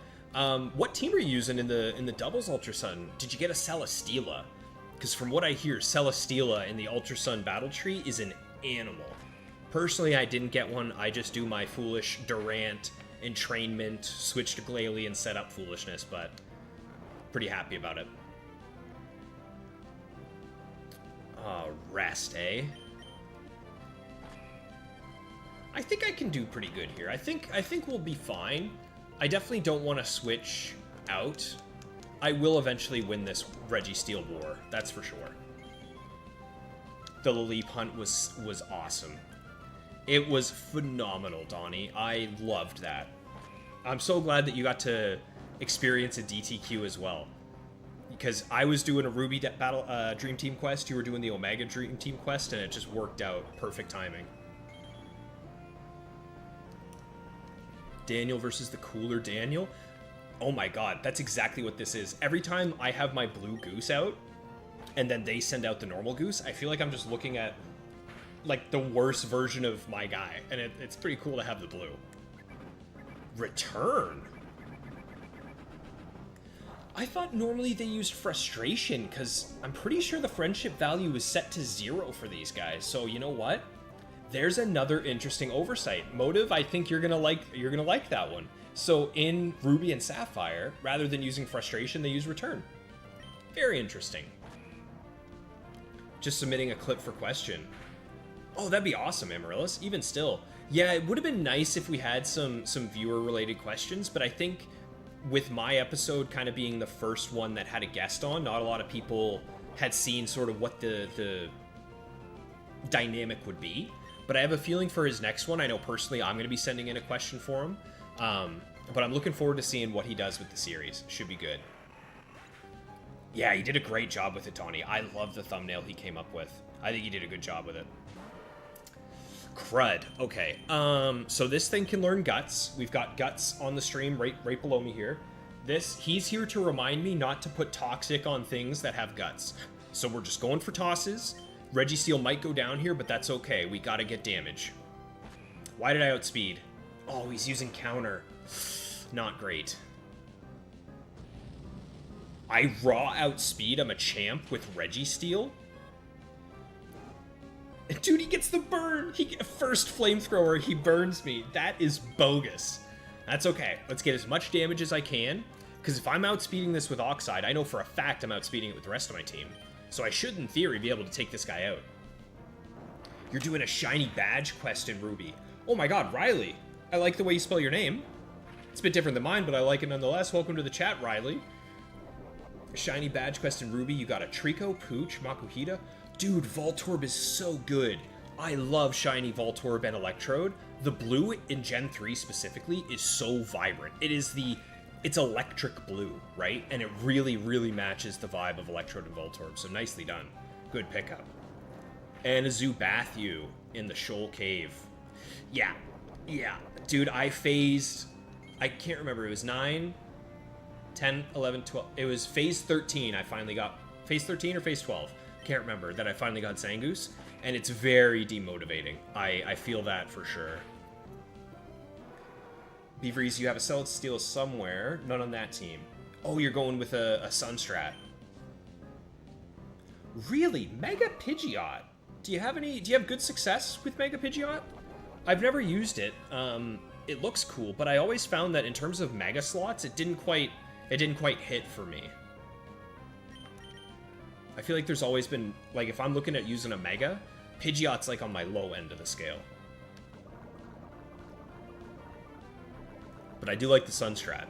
A: What team are you using in the doubles Ultra Sun? Did you get a Celesteela? Because from what I hear, Celesteela in the Ultra Sun battle tree is an animal. Personally, I didn't get one. I just do my foolish Durant entrainment, switch to Glalie, and set up foolishness, but pretty happy about it. Rest, eh? I think I can do pretty good here. I think we'll be fine. I definitely don't want to switch out. I will eventually win this Registeel war, that's for sure. The Leap hunt was awesome. It was phenomenal, Donnie. I loved that. I'm so glad that you got to experience a DTQ as well. Because I was doing a Ruby Dream Team quest, you were doing the Omega Dream Team quest, and it just worked out. Perfect timing. Daniel versus the cooler Daniel. Oh my god, that's exactly what this is. Every time I have my blue goose out, and then they send out the normal goose, I feel like I'm just looking at, like, the worst version of my guy. And it's pretty cool to have the blue. Return? I thought normally they used frustration, because I'm pretty sure the friendship value is set to 0 for these guys. So, you know what? There's another interesting oversight. Motive, I think you're gonna like that one. So in Ruby and Sapphire, rather than using frustration, they use return. Very interesting. Just submitting a clip for question. Oh, that'd be awesome, Amaryllis. Even still. Yeah, it would have been nice if we had some viewer-related questions, but I think with my episode kind of being the first one that had a guest on, not a lot of people had seen sort of what the dynamic would be. But I have a feeling for his next one. I know personally I'm going to be sending in a question for him. But I'm looking forward to seeing what he does with the series. Should be good. Yeah, he did a great job with it, Donnie. I love the thumbnail he came up with. I think he did a good job with it. Crud. Okay. So this thing can learn guts. We've got guts on the stream right below me here. He's here to remind me not to put toxic on things that have guts. So we're just going for tosses. Registeel might go down here, but that's okay. We gotta get damage. Why did I outspeed? Oh, he's using counter. Not great. I raw outspeed. I'm a champ with Registeel. Dude, he gets the burn. First flamethrower, he burns me. That is bogus. That's okay. Let's get as much damage as I can. Because if I'm outspeeding this with Oxide, I know for a fact I'm outspeeding it with the rest of my team. So I should, in theory, be able to take this guy out. You're doing a shiny badge quest in Ruby. Oh my god, Riley. I like the way you spell your name. It's a bit different than mine, but I like it nonetheless. Welcome to the chat, Riley. Shiny badge quest in Ruby. You got a Trico, Pooch, Makuhita. Dude, Voltorb is so good. I love shiny Voltorb and Electrode. The blue in Gen 3 specifically is so vibrant. It's electric blue, right? And it really, really matches the vibe of Electrode and Voltorb, so nicely done. Good pickup. And a Zubathu in the Shoal Cave. Yeah. Dude, I can't remember, it was 9, 10, 11, 12. It was phase 13 I finally got. Phase 13 or phase 12? Can't remember, that I finally got Zangoose. And it's very demotivating. I feel that for sure. Beaveries, you have a Celestial somewhere. None on that team. Oh, you're going with a Sunstrat. Really? Mega Pidgeot? Do you have good success with Mega Pidgeot? I've never used it. It looks cool, but I always found that in terms of Mega slots, it didn't quite hit for me. I feel like there's always been, like, if I'm looking at using a Mega, Pidgeot's like on my low end of the scale. But I do like the Sunstrat.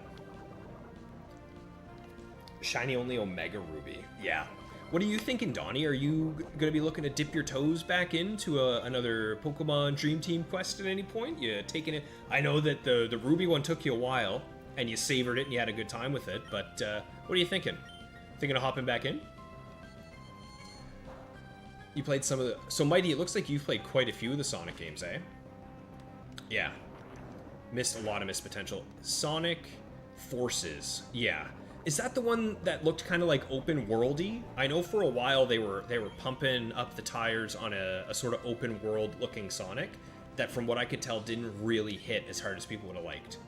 A: Shiny only Omega Ruby. Yeah. What are you thinking, Donnie? Are you going to be looking to dip your toes back into another Pokemon Dream Team quest at any point? You taking it? I know that the Ruby one took you a while, and you savored it and you had a good time with it, but what are you thinking? Thinking of hopping back in? You played some of the... So, Mighty, it looks like you've played quite a few of the Sonic games, eh? Yeah. Missed a lot of missed potential. Sonic Forces. Yeah. Is that the one that looked kind of like open worldy? I know for a while they were pumping up the tires on a sort of open world looking Sonic that, from what I could tell, didn't really hit as hard as people would have liked.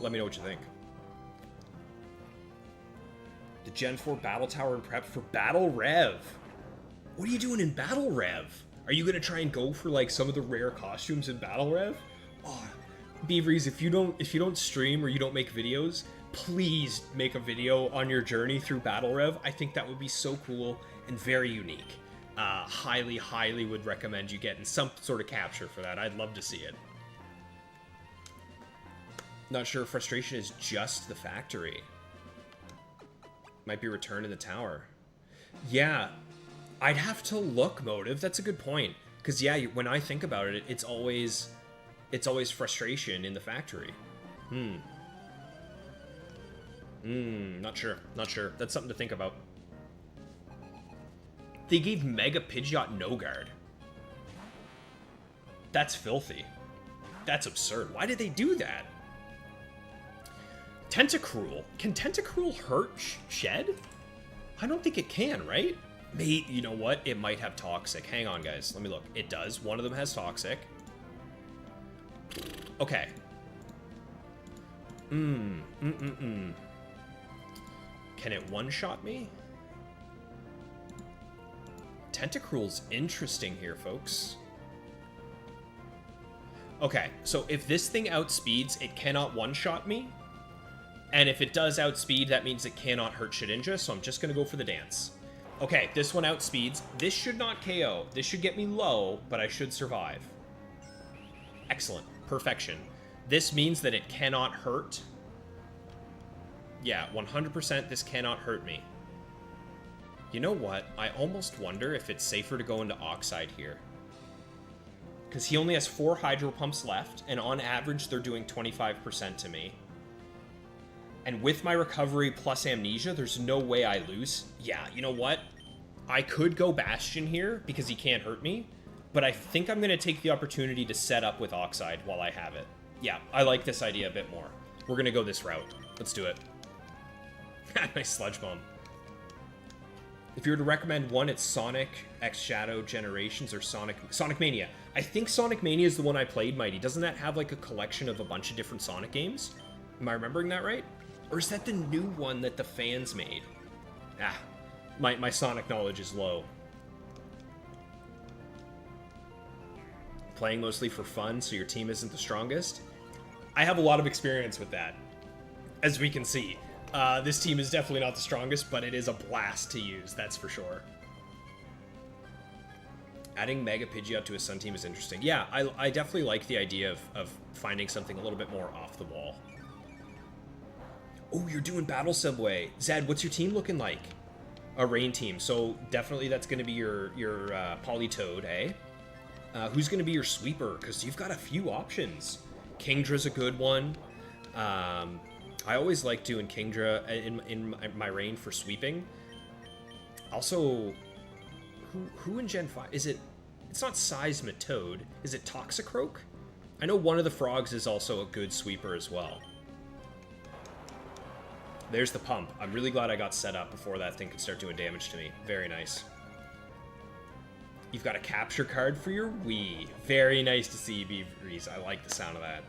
A: Let me know what you think. The Gen 4 Battletower and prep for Battle Rev. What are you doing in Battle Rev? Are you gonna try and go for like some of the rare costumes in Battle Rev? Oh, Beaveries, if you don't stream or you don't make videos, please make a video on your journey through Battle Rev. I think that would be so cool and very unique. Highly would recommend you getting some sort of capture for that. I'd love to see it. Not sure if frustration is just the factory. Might be return in the tower. Yeah, I'd have to look, Motive. That's a good point. Because, yeah, when I think about it, it's always frustration in the factory. Not sure. That's something to think about. They gave Mega Pidgeot no guard. That's filthy. That's absurd. Why did they do that? Tentacruel. Can Tentacruel hurt Shed? I don't think it can, right? Mate, you know what? It might have Toxic. Hang on, guys. Let me look. It does. One of them has Toxic. Okay. Can it one-shot me? Tentacruel's interesting here, folks. Okay, so if this thing outspeeds, it cannot one-shot me. And if it does outspeed, that means it cannot hurt Shedinja, so I'm just going to go for the dance. Okay, this one outspeeds. This should not KO. This should get me low, but I should survive. Excellent. Perfection. This means that it cannot hurt. Yeah, 100% this cannot hurt me. You know what? I almost wonder if it's safer to go into Oxide here. Because he only has 4 Hydro Pumps left, and on average, they're doing 25% to me. And with my recovery plus Amnesia, there's no way I lose. Yeah, you know what? I could go Bastion here, because he can't hurt me. But I think I'm going to take the opportunity to set up with Oxide while I have it. Yeah, I like this idea a bit more. We're going to go this route. Let's do it. Nice Sludge Bomb. If you were to recommend one, it's Sonic X Shadow Generations or Sonic Mania. I think Sonic Mania is the one I played, Mighty. Doesn't that have like a collection of a bunch of different Sonic games? Am I remembering that right? Or is that the new one that the fans made? Ah, my Sonic knowledge is low. Playing mostly for fun, so your team isn't the strongest? I have a lot of experience with that, as we can see. This team is definitely not the strongest, but it is a blast to use, that's for sure. Adding Mega Pidgeot to a Sun team is interesting. Yeah, I definitely like the idea of finding something a little bit more off the wall. Oh, you're doing Battle Subway. Zed, what's your team looking like? A rain team, so definitely that's going to be your Politoed, eh? Who's going to be your sweeper? Because you've got a few options. Kingdra's a good one. I always like doing Kingdra in my rain for sweeping. Also, who in Gen 5? Is it... It's not Seismitoad. Is it Toxicroak? I know one of the frogs is also a good sweeper as well. There's the pump. I'm really glad I got set up before that thing could start doing damage to me. Very nice. You've got a capture card for your Wii. Very nice to see, Beaveries. I like the sound of that.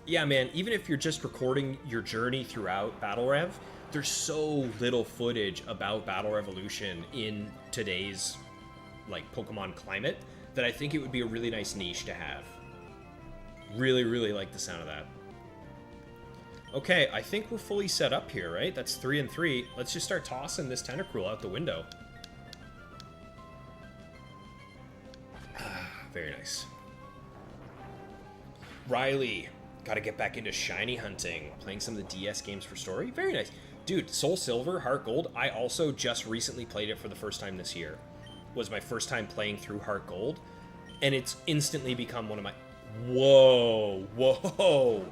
A: Yeah, man, even if you're just recording your journey throughout Battle Rev, there's so little footage about Battle Revolution in today's, like, Pokemon climate that I think it would be a really nice niche to have. Really, really like the sound of that. Okay, I think we're fully set up here, right? That's 3 and 3. Let's just start tossing this Tentacruel out the window. Very nice. Riley, gotta get back into shiny hunting. Playing some of the DS games for story. Very nice. Dude, Soul Silver, Heart Gold, I also just recently played it for the first time this year. Was my first time playing through Heart Gold. And it's instantly become one of my... Whoa, whoa.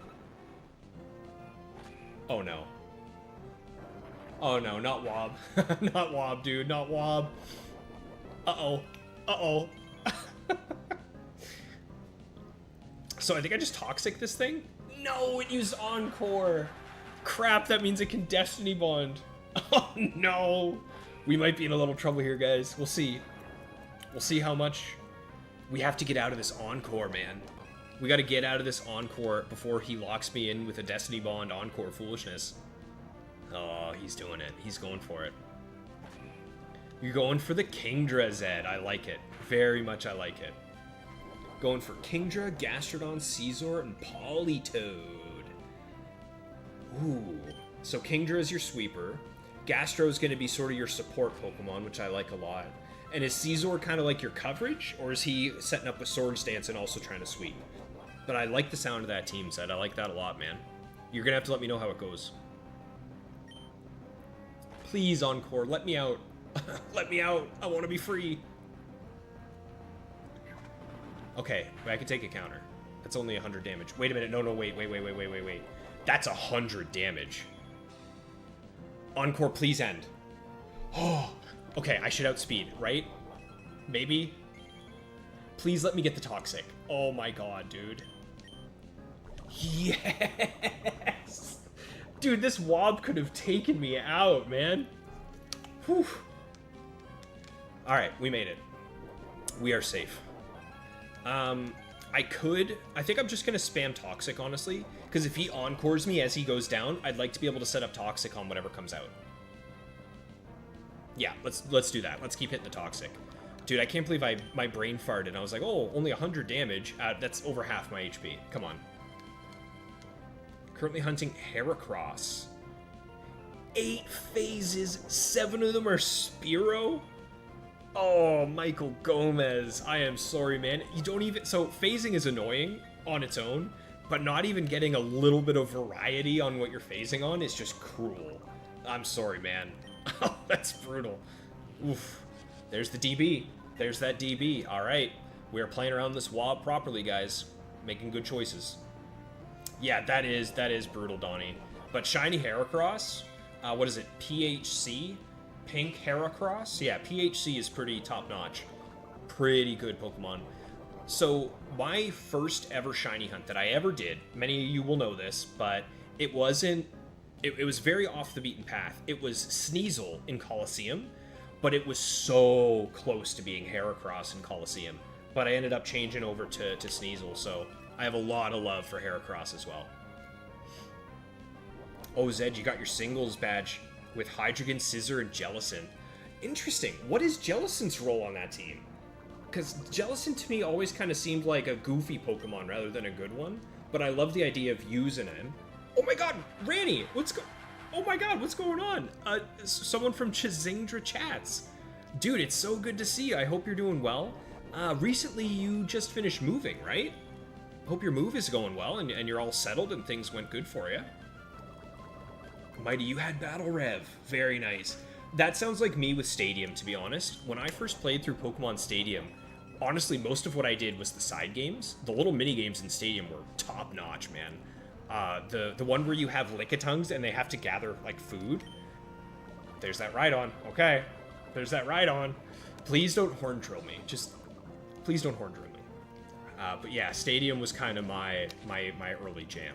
A: Oh no. Oh no, not Wob. Not Wob, dude, not Wob. Uh-oh. Uh-oh. So I think I just Toxic this thing? No, it used Encore. Crap, that means it can Destiny Bond. Oh no. We might be in a little trouble here, guys. We'll see. We'll see how much we have to get out of this Encore, man. We gotta get out of this Encore before he locks me in with a Destiny Bond Encore foolishness. Oh, he's doing it. He's going for it. You're going for the Kingdra, Zed. I like it. Very much I like it. Going for Kingdra, Gastrodon, Caesar, and Politoed. Ooh. So Kingdra is your sweeper. Gastro is going to be sort of your support Pokemon, which I like a lot. And is Caesar kind of like your coverage? Or is he setting up with Swords Dance and also trying to sweep? But I like the sound of that team set. I like that a lot, man. You're going to have to let me know how it goes. Please, Encore, let me out. Let me out. I want to be free. Okay, I can take a counter. That's only 100 damage. Wait a minute. No, wait. That's 100 damage. Encore, please end. Oh, okay, I should outspeed, right? Maybe? Please let me get the Toxic. Oh my god, dude. Yes! Dude, this Wob could have taken me out, man. Whew. Alright, we made it. We are safe. I think I'm just gonna spam Toxic, honestly, because if he Encores me as he goes down, I'd like to be able to set up Toxic on whatever comes out. Yeah, let's do that. Let's keep hitting the Toxic. Dude, I can't believe my brain farted. I was like, oh, only 100 damage. That's over half my HP. Come on. Currently hunting Heracross. 8 phases, 7 of them are Spearow? Oh, Michael Gomez. I am sorry, man. You don't even... So, phasing is annoying on its own, but not even getting a little bit of variety on what you're phasing on is just cruel. I'm sorry, man. Oh, that's brutal. Oof. There's the DB. There's that DB. All right. We are playing around this WOB properly, guys. Making good choices. Yeah, that is brutal, Donnie. But Shiny Heracross, what is it? PHC? Pink Heracross? Yeah, PHC is pretty top-notch. Pretty good Pokemon. So, my first ever shiny hunt that I ever did, many of you will know this, but it wasn't... It was very off the beaten path. It was Sneasel in Colosseum, but it was so close to being Heracross in Colosseum. But I ended up changing over to Sneasel, so I have a lot of love for Heracross as well. Oh, Zed, you got your singles badge with Hydreigon, Scizor, and Jellicent. Interesting. What is Jellicent's role on that team? Because Jellicent to me always kind of seemed like a goofy Pokemon rather than a good one, but I love the idea of using him. Oh my god, Ranny! Oh my god, what's going on? Someone from Shedinja chats. Dude, it's so good to see you. I hope you're doing well. Recently you just finished moving, right? Hope your move is going well and you're all settled and things went good for you. Mighty, you had Battle Rev. Very nice. That sounds like me with Stadium, to be honest. When I first played through Pokemon Stadium, honestly, most of what I did was the side games. The little mini games in Stadium were top-notch, man. The one where you have Lickitungs and they have to gather, like, food. There's that Rhydon. Okay. There's that Rhydon. Please don't horn drill me. Just, please don't horn drill me. But yeah, Stadium was kind of my early jam.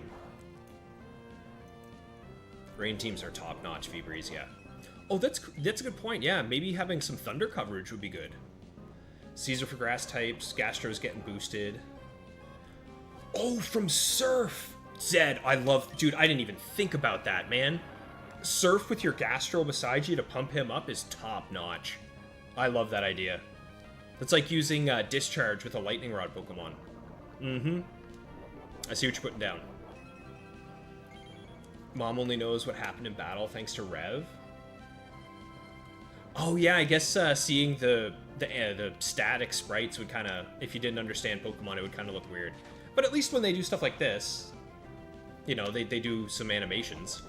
A: Rain teams are top-notch, Feebreeze, yeah. Oh, that's a good point. Yeah, maybe having some Thunder coverage would be good. Caesar for grass types. Gastro's getting boosted. Oh, from Surf! Zed, I love... Dude, I didn't even think about that, man. Surf with your Gastro beside you to pump him up is top-notch. I love that idea. It's like using Discharge with a Lightning Rod Pokemon. Mm-hmm. I see what you're putting down. Mom only knows what happened in battle thanks to Rev. Oh yeah, I guess seeing the static sprites would kind of, if you didn't understand Pokemon, it would kind of look weird. But at least when they do stuff like this, you know, they do some animations.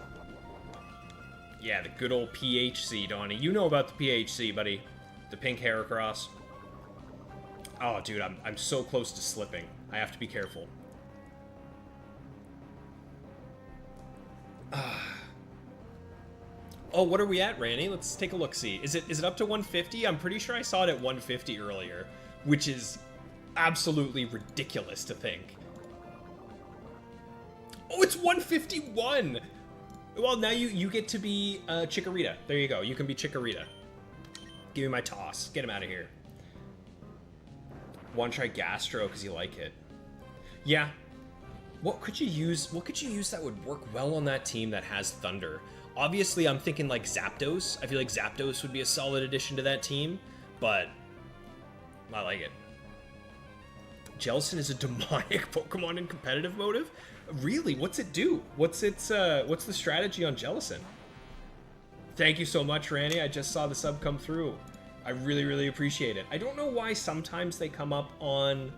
A: Yeah, the good old PHC, Donnie. You know about the PHC, buddy. The pink Heracross. Oh, dude, I'm so close to slipping. I have to be careful. Oh, what are we at, Randy? Let's take a look-see. Is it up to 150? I'm pretty sure I saw it at 150 earlier, which is absolutely ridiculous to think. Oh, it's 151! Well, now you get to be Chikorita. There you go. You can be Chikorita. Give me my toss. Get him out of here. One try Gastro because you like it. Yeah. What could you use that would work well on that team that has Thunder? Obviously, I'm thinking like Zapdos. I feel like Zapdos would be a solid addition to that team, but I like it. Jellicent is a demonic Pokemon in competitive motive? Really? What's it do? What's the strategy on Jellicent? Thank you so much, Randy. I just saw the sub come through. I really, really appreciate it. I don't know why sometimes they come up on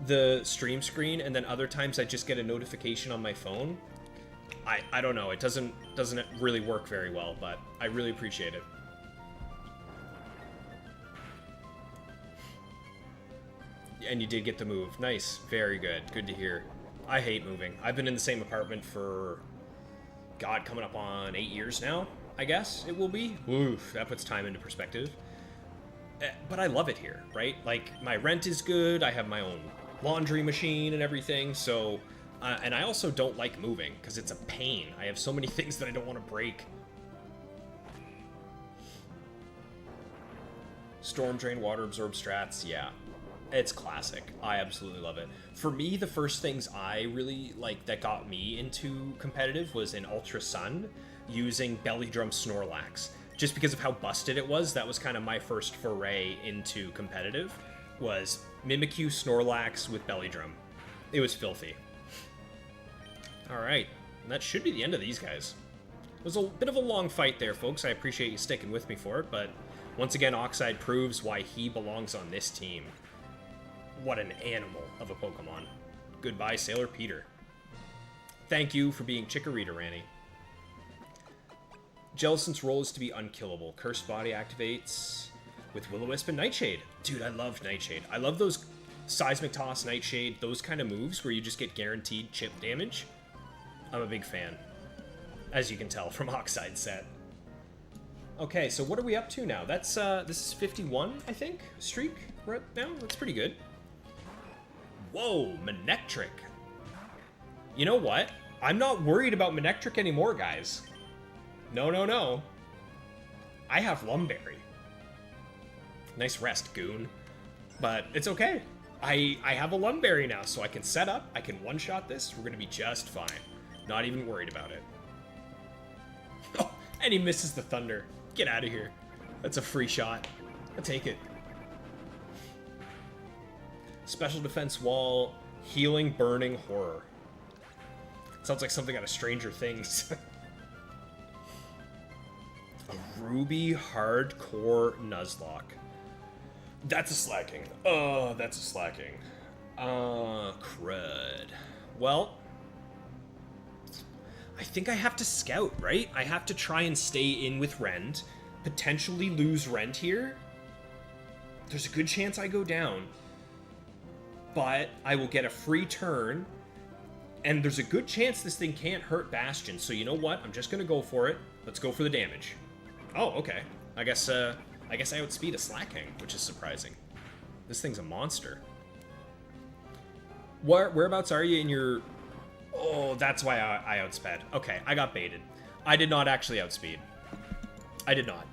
A: the stream screen and then other times I just get a notification on my phone. I don't know. It doesn't really work very well, but I really appreciate it. And you did get the move. Nice. Very good. Good to hear. I hate moving. I've been in the same apartment for, God, coming up on 8 years now, I guess it will be. Oof, that puts time into perspective. But I love it here, right? Like, my rent is good. I have my own laundry machine and everything, so... and I also don't like moving, because it's a pain. I have so many things that I don't want to break. Storm Drain, Water Absorb strats, yeah. It's classic. I absolutely love it. For me, the first things I really, like, that got me into competitive was in Ultra Sun, using Belly Drum Snorlax. Just because of how busted it was, that was kind of my first foray into competitive, was Mimikyu Snorlax with Belly Drum. It was filthy. Alright, that should be the end of these guys. It was a bit of a long fight there, folks. I appreciate you sticking with me for it, but once again, Oxide proves why he belongs on this team. What an animal of a Pokemon. Goodbye, Sailor Peter. Thank you for being Chikorita, Ranny. Jellicent's role is to be unkillable. Cursed Body activates with Will-O-Wisp and Nightshade. Dude, I love Nightshade. I love those Seismic Toss, Nightshade, those kind of moves where you just get guaranteed chip damage. I'm a big fan, as you can tell from Oxide set. Okay, so what are we up to now? That's, this is 51, I think, streak right now? That's pretty good. Whoa, Manectric. You know what? I'm not worried about Manectric anymore, guys. No, no, no. I have Lumberry. Nice rest, goon. But it's okay. I have a Lumberry now, so I can set up, I can one-shot this, we're gonna be just fine. Not even worried about it. Oh, and he misses the Thunder. Get out of here. That's a free shot. I'll take it. Special Defense Wall, Healing, Burning, Horror. Sounds like something out of Stranger Things. A Ruby Hardcore Nuzlocke. That's a slacking. Oh, that's a slacking. Crud. Well, I think I have to scout, right? I have to try and stay in with Rend, potentially lose Rend here. There's a good chance I go down, but I will get a free turn, and there's a good chance this thing can't hurt Bastion, so you know what? I'm just gonna go for it. Let's go for the damage. Oh, okay. I guess I outspeed a Slacking, which is surprising. This thing's a monster. Whereabouts are you in your... Oh, that's why I outsped. Okay, I got baited. I did not actually outspeed. I did not.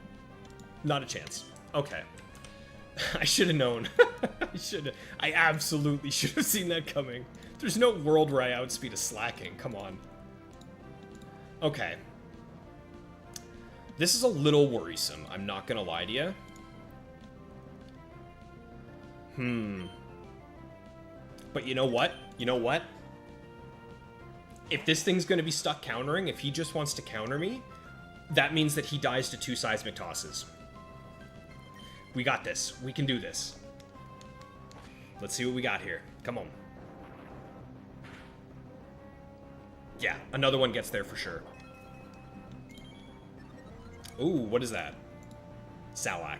A: Not a chance. Okay. I should have known. I absolutely should have seen that coming. There's no world where I outspeed a Slacking. Come on. Okay. This is a little worrisome. I'm not gonna lie to you. But you know what? You know what? If this thing's gonna be stuck countering, if he just wants to counter me, that means that he dies to 2 Seismic Tosses. We got this. We can do this. Let's see what we got here. Come on. Yeah, another one gets there for sure. Ooh, what is that? Salak.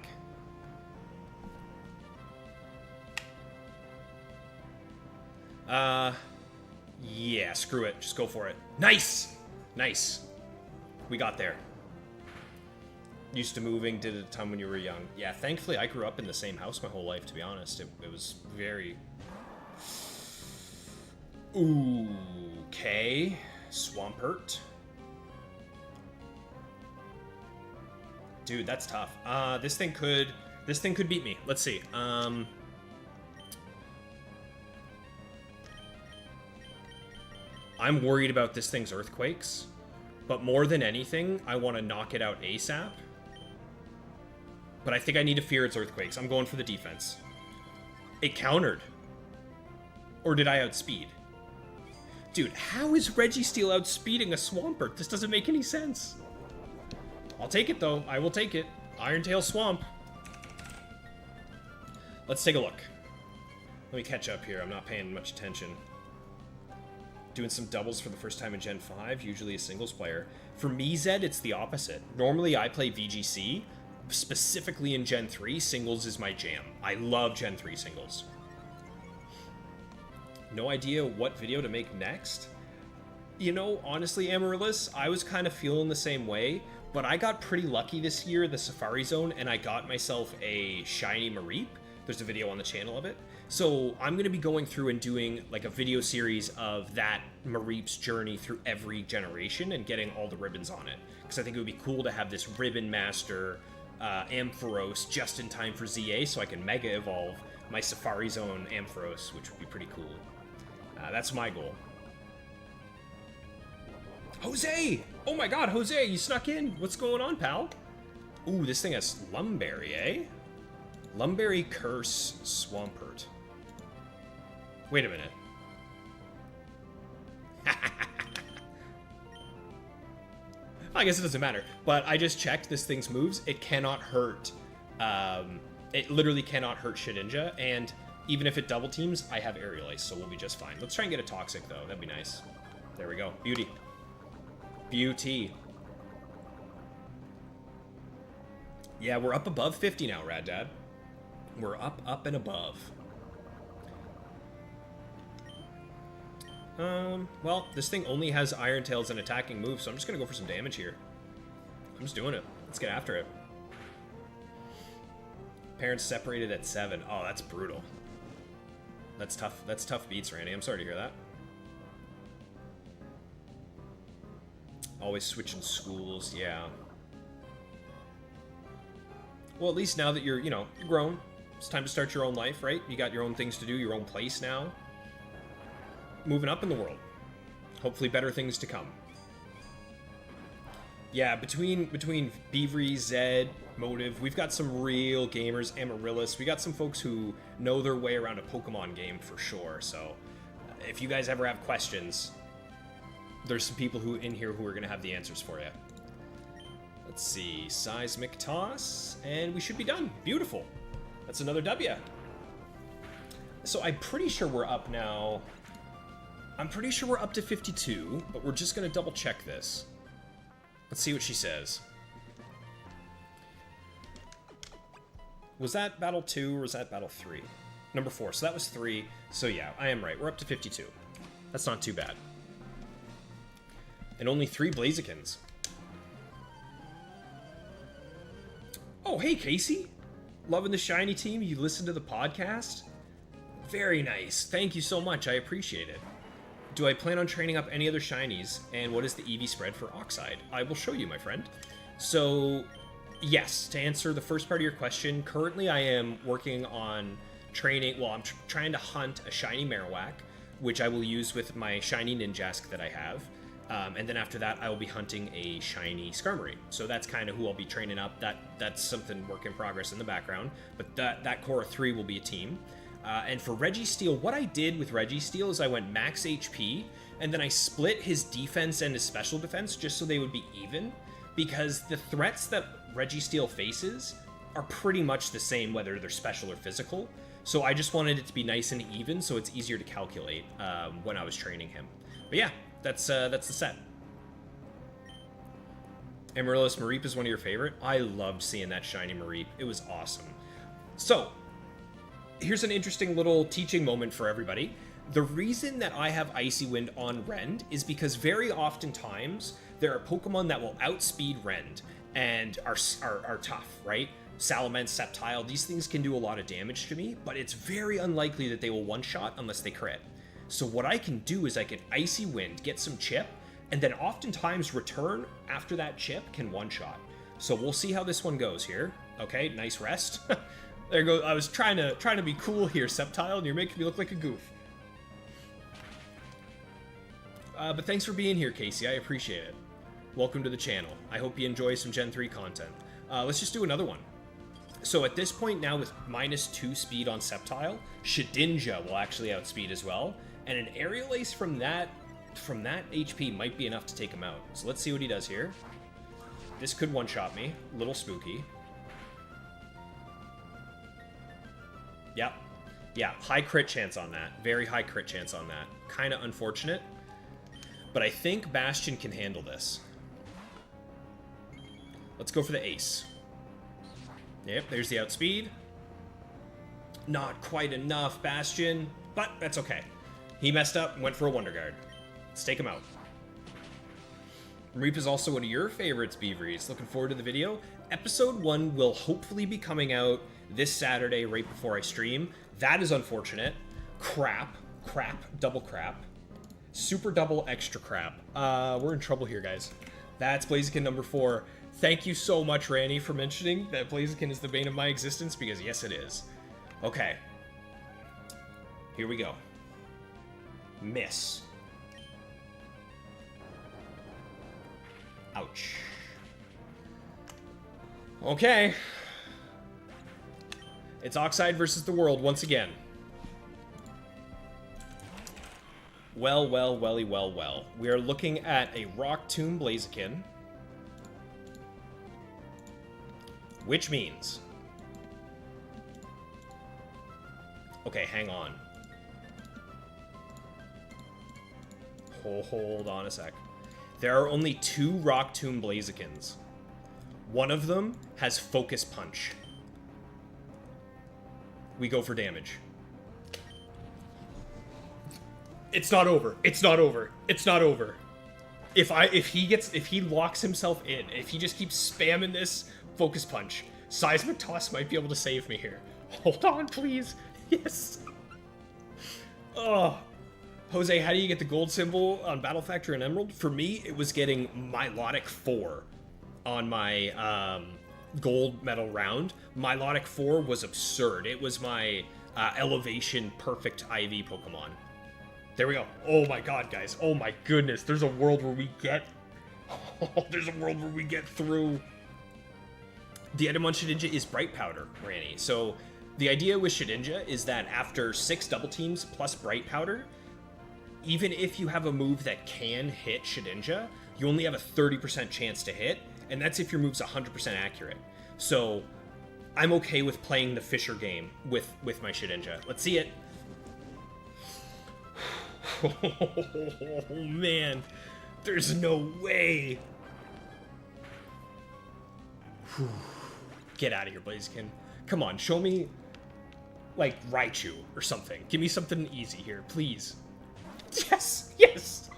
A: Yeah, screw it. Just go for it. Nice! Nice. We got there. Used to moving, did it a ton when you were young. Yeah, thankfully I grew up in the same house my whole life, to be honest. It was very... Ooh, okay. Swampert. Dude, that's tough. This thing could beat me. Let's see. I'm worried about this thing's Earthquakes, but more than anything, I want to knock it out ASAP. But I think I need to fear its Earthquakes. I'm going for the defense. It countered. Or did I outspeed? Dude, how is Registeel outspeeding a Swampert? This doesn't make any sense. I'll take it, though. I will take it. Iron Tail Swamp. Let's take a look. Let me catch up here. I'm not paying much attention. Doing some doubles for the first time in Gen 5, usually a singles player. For me, Zed, it's the opposite. Normally, I play VGC. Specifically in Gen 3, singles is my jam. I love Gen 3 singles. No idea what video to make next? You know, honestly, Amaryllis, I was kind of feeling the same way, but I got pretty lucky this year, the Safari Zone, and I got myself a shiny Mareep. There's a video on the channel of it. So I'm going to be going through and doing like a video series of that Mareep's journey through every generation and getting all the ribbons on it. Because I think it would be cool to have this Ribbon Master Ampharos just in time for ZA so I can Mega Evolve my Safari Zone Ampharos, which would be pretty cool. That's my goal. Jose! Oh my god, Jose, you snuck in. What's going on, pal? Ooh, this thing has Lumberry, eh? Lumberry Curse Swampert. Wait a minute. I guess it doesn't matter. But I just checked this thing's moves. It cannot hurt. It literally cannot hurt Shedinja. And even if it double teams, I have Aerial Ace, so we'll be just fine. Let's try and get a Toxic, though. That'd be nice. There we go. Beauty. Beauty. Yeah, we're up above 50 now, Rad Dad. We're up, and above. Well, this thing only has Iron Tails and attacking moves, so I'm just gonna go for some damage here. I'm just doing it. Let's get after it. Parents separated at 7. Oh, that's brutal. That's tough. That's tough beats, Randy. I'm sorry to hear that. Always switching schools, yeah. Well, at least now that you're, you know, grown, it's time to start your own life, right? You got your own things to do, your own place now. Moving up in the world. Hopefully better things to come. Yeah, between Beavery, Zed, Motive, we've got some real gamers, Amaryllis. We got some folks who know their way around a Pokemon game for sure. So if you guys ever have questions, there's some people who in here who are going to have the answers for you. Let's see, Seismic Toss, and we should be done. Beautiful. That's another W. So I'm pretty sure we're up now. I'm pretty sure we're up to 52, but we're just going to double check this. Let's see what she says. Was that battle 2 or was that battle 3? Number 4, so that was 3. So yeah, I am right. We're up to 52. That's not too bad. And only 3 Blazikins. Oh, hey, Casey. Loving the shiny team. You listen to the podcast? Very nice. Thank you so much. I appreciate it. Do I plan on training up any other shinies? And what is the EV spread for Oxide? I will show you, my friend. So, yes, to answer the first part of your question, currently I am working on training, well, I'm trying to hunt a shiny Marowak, which I will use with my shiny Ninjask that I have. And then after that, I will be hunting a shiny Skarmory. So that's kind of who I'll be training up. That's something work in progress in the background. But that core of 3 will be a team. And for Registeel, what I did with Registeel is I went max HP, and then I split his defense and his special defense just so they would be even, because the threats that Registeel faces are pretty much the same whether they're special or physical. So I just wanted it to be nice and even so it's easier to calculate when I was training him. But yeah, that's the set. Amaryllis Mareep is one of your favorite? I loved seeing that shiny Mareep. It was awesome. So, here's an interesting little teaching moment for everybody. The reason that I have Icy Wind on Rend is because very oftentimes there are Pokemon that will outspeed Rend and are tough, right? Salamence, Sceptile, these things can do a lot of damage to me, but it's very unlikely that they will one-shot unless they crit. So what I can do is I can Icy Wind, get some chip, and then oftentimes return after that chip can one-shot. So we'll see how this one goes here. Okay, nice rest. There goes. I was trying to be cool here, Sceptile, and you're making me look like a goof. But thanks for being here, Casey. I appreciate it. Welcome to the channel. I hope you enjoy some Gen 3 content. Let's just do another one. So at this point now with -2 speed on Sceptile, Shedinja will actually outspeed as well, and an Aerial Ace from that HP might be enough to take him out. So let's see what he does here. This could one-shot me. A little spooky. Yep. Yeah, high crit chance on that. Very high crit chance on that. Kind of unfortunate. But I think Bastion can handle this. Let's go for the ace. Yep, there's the outspeed. Not quite enough, Bastion. But that's okay. He messed up and went for a Wonder Guard. Let's take him out. Reap is also one of your favorites, Beaveries. Looking forward to the video. Episode 1 will hopefully be coming out this Saturday right before I stream. That is unfortunate. Crap, double crap. Super double extra crap. We're in trouble here, guys. That's Blaziken number 4. Thank you so much, Randy, for mentioning that Blaziken is the bane of my existence, because yes, it is. Okay. Here we go. Miss. Ouch. Okay. It's Oxide versus the world once again. Well. We are looking at a Rock Tomb Blaziken. Which means... Okay, hang on. Hold on a sec. There are only 2 Rock Tomb Blazikins. One of them has Focus Punch. We go for damage. It's not over. It's not over. It's not over. If he locks himself in, if he just keeps spamming this Focus Punch, Seismic Toss might be able to save me here. Hold on, please. Yes. Oh. Jose, how do you get the gold symbol on Battle Factory and Emerald? For me, it was getting Milotic 4 on my gold medal round. Milotic 4 was absurd. It was my elevation perfect IV Pokemon. There we go. Oh my god, guys. Oh my goodness. There's a world where we get... Oh, there's a world where we get through. The item on Shedinja is Bright Powder, Ranny. So the idea with Shedinja is that after 6 double teams plus Bright Powder, even if you have a move that can hit Shedinja, you only have a 30% chance to hit, and that's if your move's 100% accurate. So I'm okay with playing the Fisher game with my Shedinja. Let's see it. Oh, man. There's no way. Whew. Get out of here, Blaziken. Come on, show me, like, Raichu or something. Give me something easy here, please. Yes! Yes!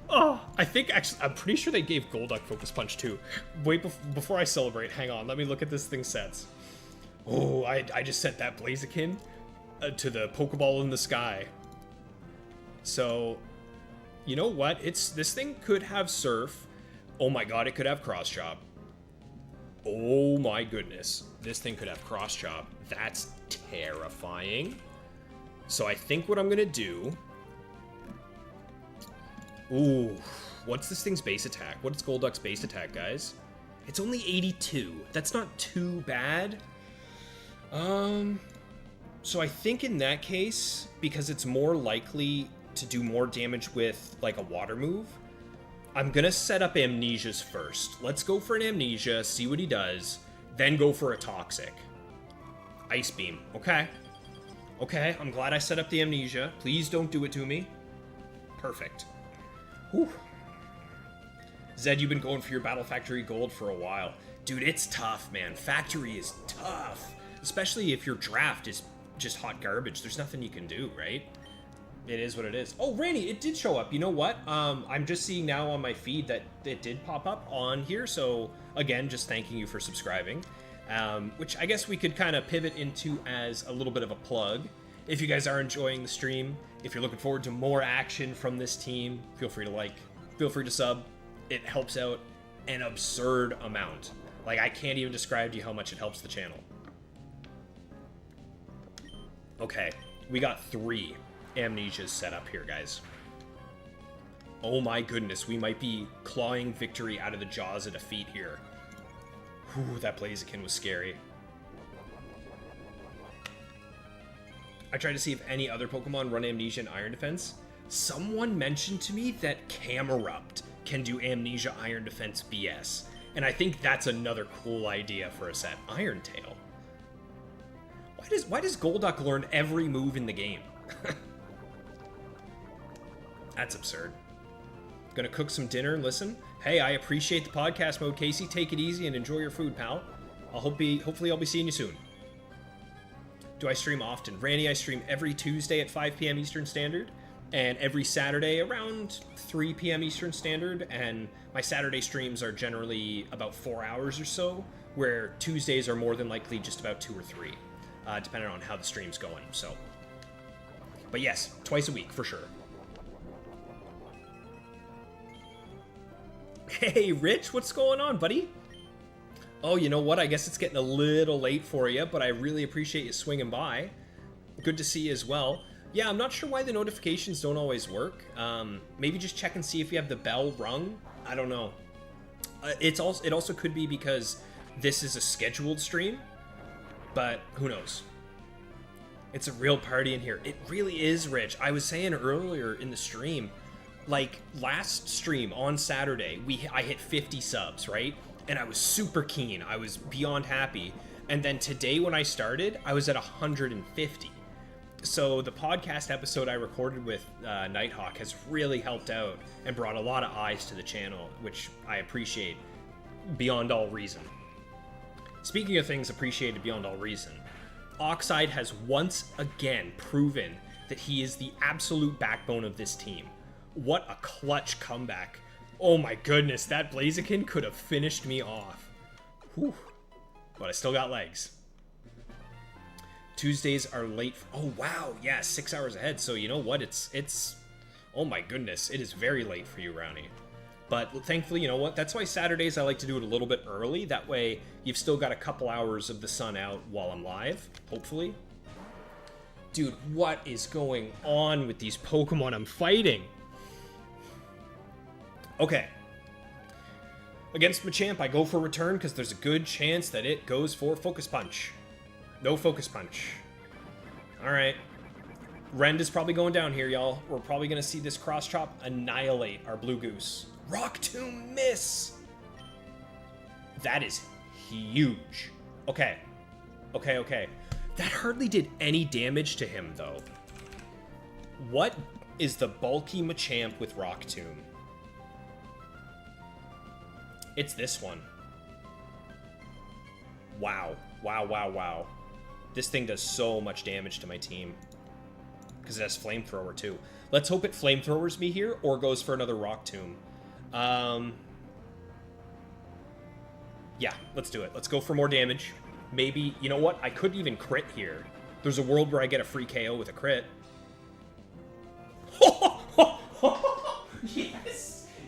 A: Oh, I think, actually, I'm pretty sure they gave Golduck Focus Punch, too. Wait, before I celebrate, hang on. Let me look at this thing's sets. Oh, I just set that Blaziken to the Pokeball in the sky. So, you know what? This thing could have Surf. Oh my god, it could have Cross Chop. Oh my goodness. This thing could have Cross Chop. That's terrifying. So I think what I'm gonna do... Ooh, what's this thing's base attack? What is Golduck's base attack, guys? It's only 82. That's not too bad. So I think in that case, because it's more likely to do more damage with, like, a water move, I'm gonna set up Amnesia's first. Let's go for an Amnesia, see what he does, then go for a Toxic. Ice Beam. Okay. Okay, I'm glad I set up the Amnesia. Please don't do it to me. Perfect. Whew. Zed, you've been going for your Battle Factory Gold for a while. Dude, it's tough, man. Factory is tough. Especially if your draft is just hot garbage. There's nothing you can do, right? It is what it is. Oh, Randy, it did show up. You know what? I'm just seeing now on my feed that it did pop up on here. So, again, just thanking you for subscribing. Which I guess we could kind of pivot into as a little bit of a plug. If you guys are enjoying the stream, if you're looking forward to more action from this team, feel free to like, feel free to sub. It helps out an absurd amount. Like, I can't even describe to you how much it helps the channel. Okay, we got 3 Amnesias set up here, guys. Oh my goodness, we might be clawing victory out of the jaws of defeat here. Whew, that Blaziken was scary. I tried to see if any other Pokemon run Amnesia and Iron Defense. Someone mentioned to me that Camerupt can do Amnesia Iron Defense BS. And I think that's another cool idea for a set. Iron Tail. Why does Golduck learn every move in the game? That's absurd. Gonna cook some dinner and listen. Hey, I appreciate the podcast mode, Casey. Take it easy and enjoy your food, pal. Hopefully I'll be seeing you soon. Do I stream often? Randy, I stream every Tuesday at 5 p.m. Eastern Standard, and every Saturday around 3 p.m. Eastern Standard, and my Saturday streams are generally about 4 hours or so, where Tuesdays are more than likely just about 2 or 3, depending on how the stream's going, so. But yes, twice a week, for sure. Hey, Rich, what's going on, buddy? Oh, you know what? I guess it's getting a little late for you, but I really appreciate you swinging by. Good to see you as well. Yeah, I'm not sure why the notifications don't always work. Maybe just check and see if you have the bell rung. I don't know. It also could be because this is a scheduled stream, but who knows? It's a real party in here. It really is, Rich. I was saying earlier in the stream, like last stream on Saturday, I hit 50 subs, right? and I was super keen. I was beyond happy. And then today when I started, I was at 150. So the podcast episode I recorded with Nighthawk has really helped out and brought a lot of eyes to the channel, which I appreciate beyond all reason. Speaking of things appreciated beyond all reason, Oxide has once again proven that he is the absolute backbone of this team. What a clutch comeback. Oh my goodness, that Blaziken could have finished me off. Whew. But I still got legs. Tuesdays are late. Oh wow, yeah, 6 hours ahead. So you know what? It's oh my goodness, it is very late for you, Rowney. But thankfully, you know what? That's why Saturdays I like to do it a little bit early. That way you've still got a couple hours of the sun out while I'm live, hopefully. Dude, what is going on with these Pokemon I'm fighting? Okay. Against Machamp, I go for return because there's a good chance that it goes for Focus Punch. No Focus Punch. Alright. Rend is probably going down here, y'all. We're probably going to see this Cross Chop annihilate our Blue Goose. Rock Tomb miss! That is huge. Okay. Okay. That hardly did any damage to him, though. What is the bulky Machamp with Rock Tomb? It's this one. Wow. Wow. This thing does so much damage to my team. Because it has Flamethrower, too. Let's hope it Flamethrowers me here, or goes for another Rock Tomb. Yeah, let's do it. Let's go for more damage. Maybe, you know what? I could even crit here. There's a world where I get a free KO with a crit.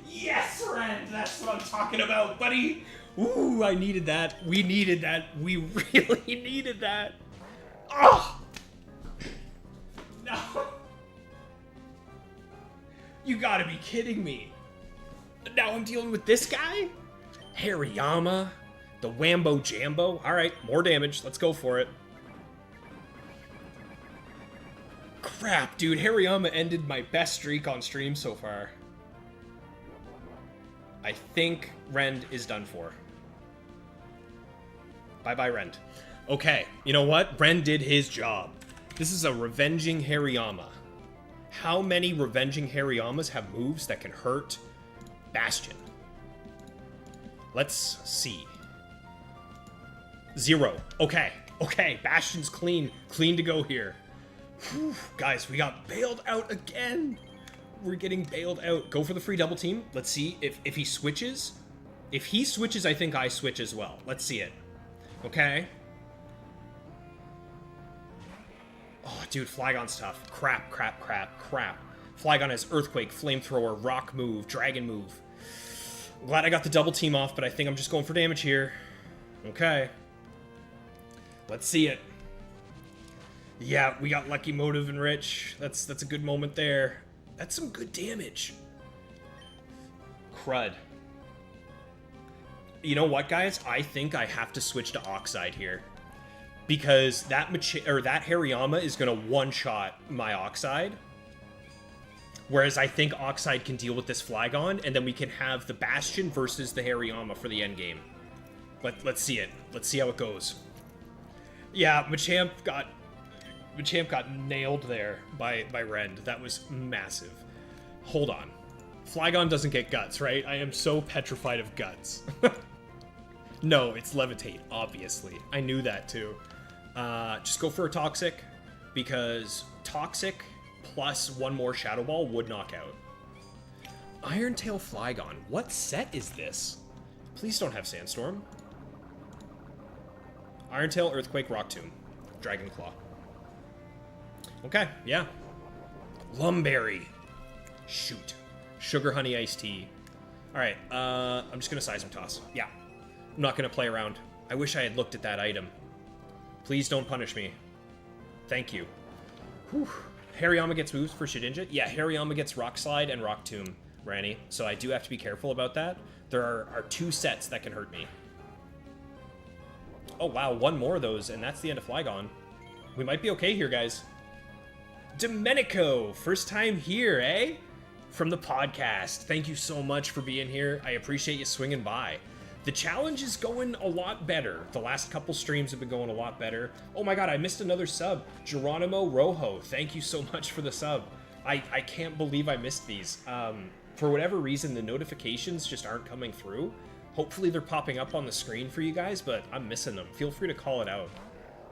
A: Yes, Rend! That's what I'm talking about, buddy! Ooh, I needed that. We needed that. We really needed that. Oh! No. You gotta be kidding me. Now I'm dealing with this guy? Hariyama? The Wambo Jambo? Alright, more damage. Let's go for it. Crap, dude. Hariyama ended my best streak on stream so far. I think Rend is done for. Bye-bye, Rend. Okay, you know what? Rend did his job. This is a Revenging Hariyama. How many Revenging Hariyamas have moves that can hurt Bastion? Let's see. 0. Okay. Bastion's clean. Clean to go here. Whew, guys, we got bailed out again. We're getting bailed out. Go for the free double team. Let's see if he switches. If he switches, I think I switch as well. Let's see it. Okay. Oh, dude, Flygon's tough. Crap. Flygon has Earthquake, Flamethrower, Rock move, Dragon move. I'm glad I got the double team off, but I think I'm just going for damage here. Okay. Let's see it. Yeah, we got Lucky Motive and Rich. That's a good moment there. That's some good damage. Crud. You know what, guys? I think I have to switch to Oxide here. Because that Hariyama is going to one-shot my Oxide. Whereas I think Oxide can deal with this Flygon, and then we can have the Bastion versus the Hariyama for the endgame. Let's see it. Let's see how it goes. Yeah, Machamp got nailed there by Rend. That was massive. Hold on. Flygon doesn't get guts, right? I am so petrified of guts. No, it's Levitate, obviously. I knew that too. Just go for a Toxic, because Toxic plus one more Shadow Ball would knock out. Iron Tail Flygon. What set is this? Please don't have Sandstorm. Iron Tail, Earthquake, Rock Tomb. Dragon Claw. Okay, yeah. Lumberry. Shoot. Sugar Honey Iced Tea. Alright, I'm just gonna Seism Toss. Yeah. I'm not gonna play around. I wish I had looked at that item. Please don't punish me. Thank you. Whew. Hariyama gets moves for Shedinja? Yeah, Hariyama gets Rock Slide and Rock Tomb, Ranny. So I do have to be careful about that. There are two sets that can hurt me. Oh, wow, one more of those, and that's the end of Flygon. We might be okay here, guys. Domenico, first time here, eh? From the podcast. Thank you so much for being here. I appreciate you swinging by. The challenge is going a lot better. The last couple streams have been going a lot better. Oh my god, I missed another sub. Geronimo Rojo, thank you so much for the sub. I can't believe I missed these. For whatever reason, the notifications just aren't coming through. Hopefully they're popping up on the screen for you guys, but I'm missing them. Feel free to call it out.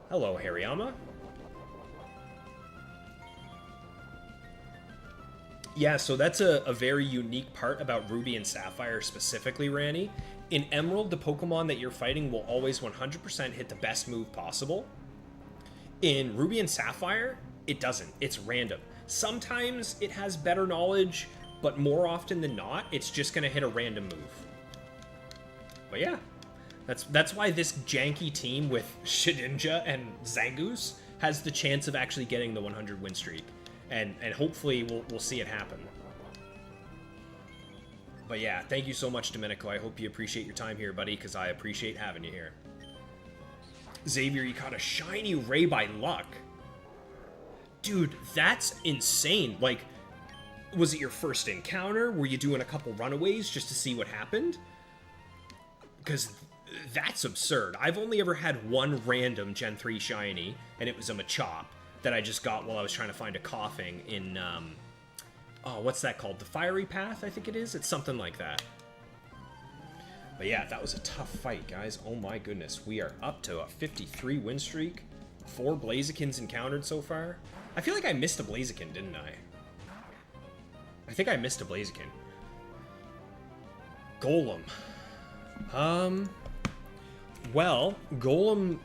A: Hello, Hariyama. Yeah, so that's a very unique part about Ruby and Sapphire specifically, Ranny. In Emerald, the Pokemon that you're fighting will always 100% hit the best move possible. In Ruby and Sapphire, it doesn't. It's random. Sometimes it has better knowledge, but more often than not, it's just going to hit a random move. But yeah, that's why this janky team with Shedinja and Zangoose has the chance of actually getting the 100 win streak. And hopefully we'll see it happen. But yeah, thank you so much, Domenico. I hope you appreciate your time here, buddy, because I appreciate having you here. Xavier, you caught a shiny Ray by luck. Dude, that's insane. Like, was it your first encounter? Were you doing a couple runaways just to see what happened? Because that's absurd. I've only ever had one random Gen 3 shiny, and it was a Machop that I just got while I was trying to find a Coughing in, oh, what's that called? The Fiery Path, I think it is? It's something like that. But yeah, that was a tough fight, guys. Oh my goodness. We are up to a 53 win streak. 4 Blazikins encountered so far. I feel like I missed a Blaziken, didn't I? I think I missed a Blaziken. Golem. Well, Golem.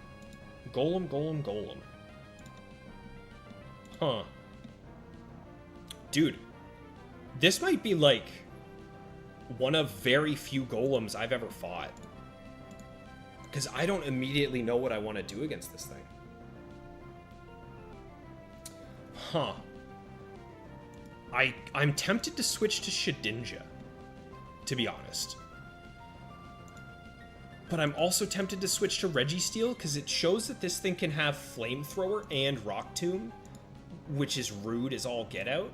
A: Huh. Dude. This might be, like, one of very few Golems I've ever fought. Because I don't immediately know what I want to do against this thing. Huh. I'm tempted to switch to Shedinja, to be honest. But I'm also tempted to switch to Registeel, because it shows that this thing can have Flamethrower and Rock Tomb, which is rude as all get out.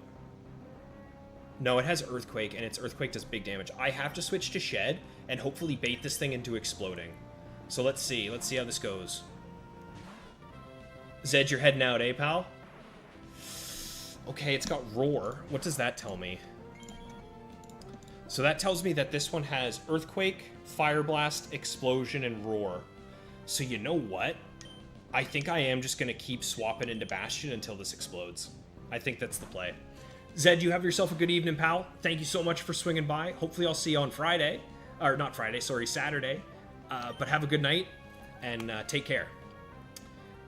A: No, it has Earthquake, and its Earthquake does big damage. I have to switch to Shed, and hopefully bait this thing into exploding. So let's see. Let's see how this goes. Zed, you're heading out, eh, pal? Okay, it's got Roar. What does that tell me? So that tells me that this one has Earthquake, Fire Blast, Explosion, and Roar. So you know what? I think I am just going to keep swapping into Bastion until this explodes. I think that's the play. Zed, you have yourself a good evening, pal. Thank you so much for swinging by. Hopefully I'll see you on Friday. Or not Friday, sorry, Saturday. But have a good night, and take care.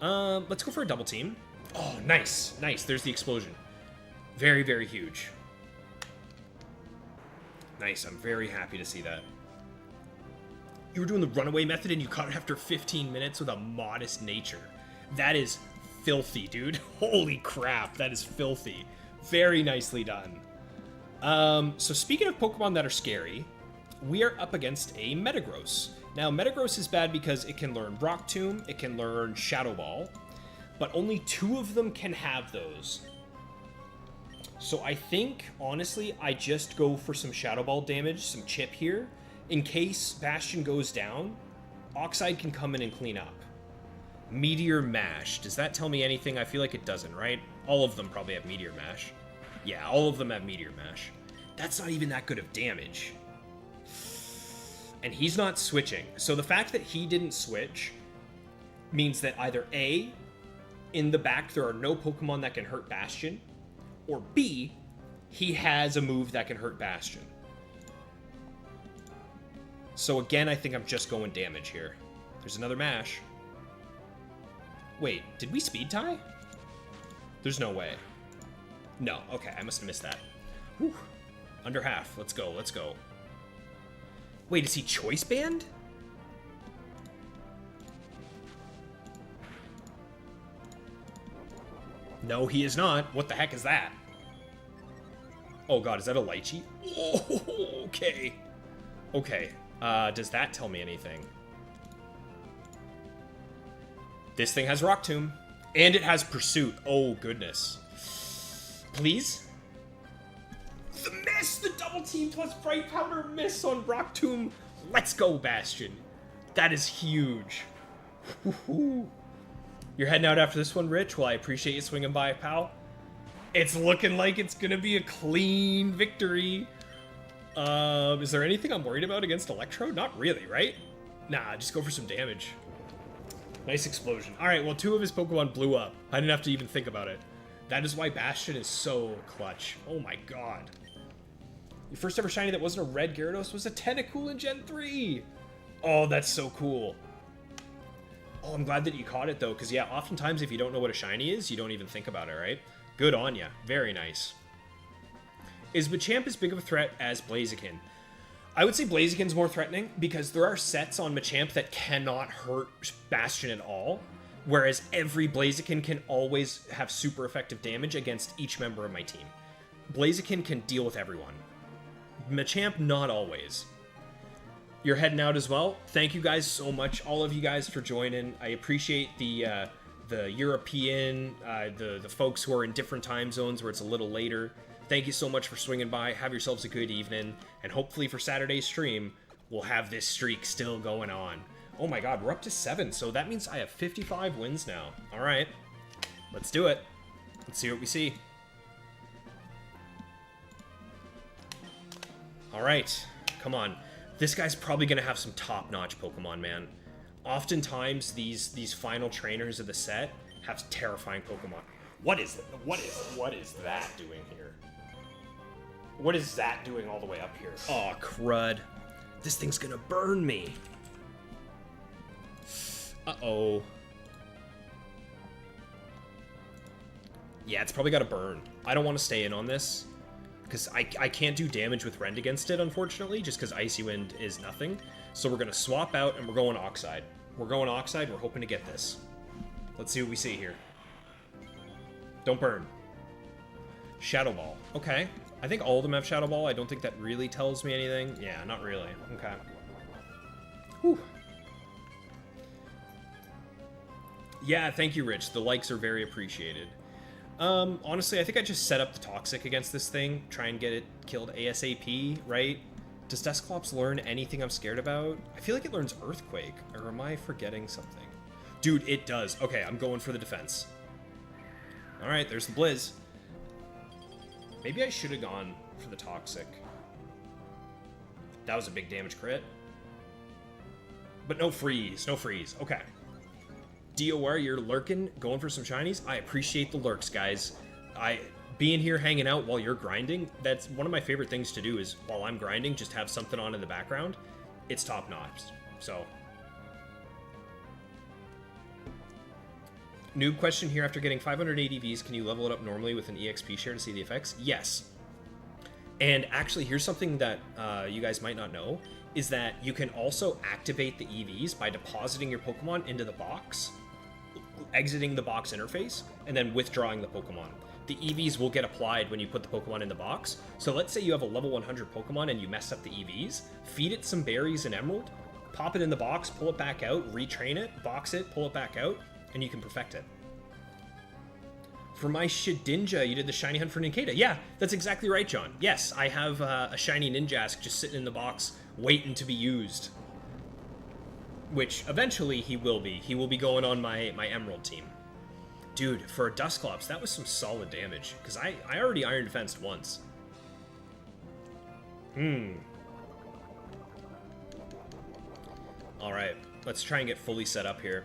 A: Let's go for a double team. Oh, nice. Nice. There's the explosion. Very, very huge. Nice. I'm very happy to see that. You were doing the runaway method and you caught it after 15 minutes with a modest nature. That is filthy, dude. Holy crap. That is filthy. Very nicely done. So speaking of Pokemon that are scary, we are up against a Metagross. Now, Metagross is bad because it can learn Rock Tomb, it can learn Shadow Ball, but only 2 of them can have those. So I think, honestly, I just go for some Shadow Ball damage, some chip here. In case Bastion goes down, Oxide can come in and clean up. Meteor Mash. Does that tell me anything? I feel like it doesn't, right? All of them probably have Meteor Mash. Yeah, all of them have Meteor Mash. That's not even that good of damage. And he's not switching. So the fact that he didn't switch means that either A, in the back there are no Pokemon that can hurt Bastion, or B, he has a move that can hurt Bastion. So again, I think I'm just going damage here. There's another Mash. Wait, did we speed tie? There's no way. No, okay, I must have missed that. Whew. Under half. Let's go, let's go. Wait, is he choice banned? No, he is not. What the heck is that? Oh god, is that a Lychee? Oh, okay. Okay, does that tell me anything? This thing has Rock Tomb. And it has Pursuit. Oh, goodness. Please? The miss! The double team plus Bright Powder miss on Rock Tomb. Let's go, Bastion. That is huge. You're heading out after this one, Rich? Well, I appreciate you swinging by, pal. It's looking like it's going to be a clean victory. Is there anything I'm worried about against Electro? Not really, right? Nah, just go for some damage. Nice explosion. Alright, well, 2 of his Pokemon blew up. I didn't have to even think about it. That is why Bastion is so clutch. Oh my god. Your first ever shiny that wasn't a red Gyarados was a Tentacool in Gen 3! Oh, that's so cool. Oh, I'm glad that you caught it, though, because, yeah, oftentimes if you don't know what a shiny is, you don't even think about it, right? Good on ya. Very nice. Is Machamp as big of a threat as Blaziken? I would say Blaziken's more threatening, because there are sets on Machamp that cannot hurt Bastion at all, whereas every Blaziken can always have super effective damage against each member of my team. Blaziken can deal with everyone. Machamp, not always. You're heading out as well. Thank you guys so much, all of you guys, for joining. I appreciate the European, the folks who are in different time zones where it's a little later. Thank you so much for swinging by. Have yourselves a good evening, and hopefully for Saturday's stream, we'll have this streak still going on. Oh my god, we're up to 7, so that means I have 55 wins now. All right, let's do it. Let's see what we see. All right, come on. This guy's probably going to have some top-notch Pokemon, man. Oftentimes, these final trainers of the set have terrifying Pokemon. What is that doing here? What is that doing all the way up here? Oh, crud. This thing's going to burn me. Uh-oh. Yeah, it's probably got to burn. I don't want to stay in on this, because I can't do damage with Rend against it, unfortunately, just because Icy Wind is nothing. So we're going to swap out, and we're going Oxide. We're going Oxide. We're hoping to get this. Let's see what we see here. Don't burn. Shadow Ball. Okay. I think all of them have Shadow Ball. I don't think that really tells me anything. Yeah, not really. Okay. Whew. Yeah, thank you, Rich. The likes are very appreciated. Honestly, I think I just set up the Toxic against this thing, try and get it killed ASAP, right? Does Dusclops learn anything I'm scared about? I feel like it learns Earthquake, or am I forgetting something? Dude, it does. Okay, I'm going for the defense. Alright, there's the Blizz. Maybe I should have gone for the Toxic. That was a big damage crit. But no freeze, no freeze. Okay. DOR, you're lurking, going for some shinies. I appreciate the lurks, guys. Being here hanging out while you're grinding, that's one of my favorite things to do, is while I'm grinding, just have something on in the background. It's top notch. So. Noob question here, after getting 500 ADVs, can you level it up normally with an EXP share to see the effects? Yes. And actually, here's something that you guys might not know, is that you can also activate the EVs by depositing your Pokemon into the box, exiting the box interface, and then withdrawing the Pokemon. The EVs will get applied when you put the Pokemon in the box. So let's say you have a level 100 Pokemon and you mess up the EVs, feed it some berries and emerald, pop it in the box, pull it back out, retrain it, box it, pull it back out, and you can perfect it. For my Shedinja, you did the shiny hunt for Nincada. Yeah, that's exactly right, John. Yes, I have a shiny Ninjask just sitting in the box, waiting to be used. Which, eventually, he will be. He will be going on my Emerald team. Dude, for a Dusclops, that was some solid damage. Because I already Iron Defensed once. Alright, let's try and get fully set up here.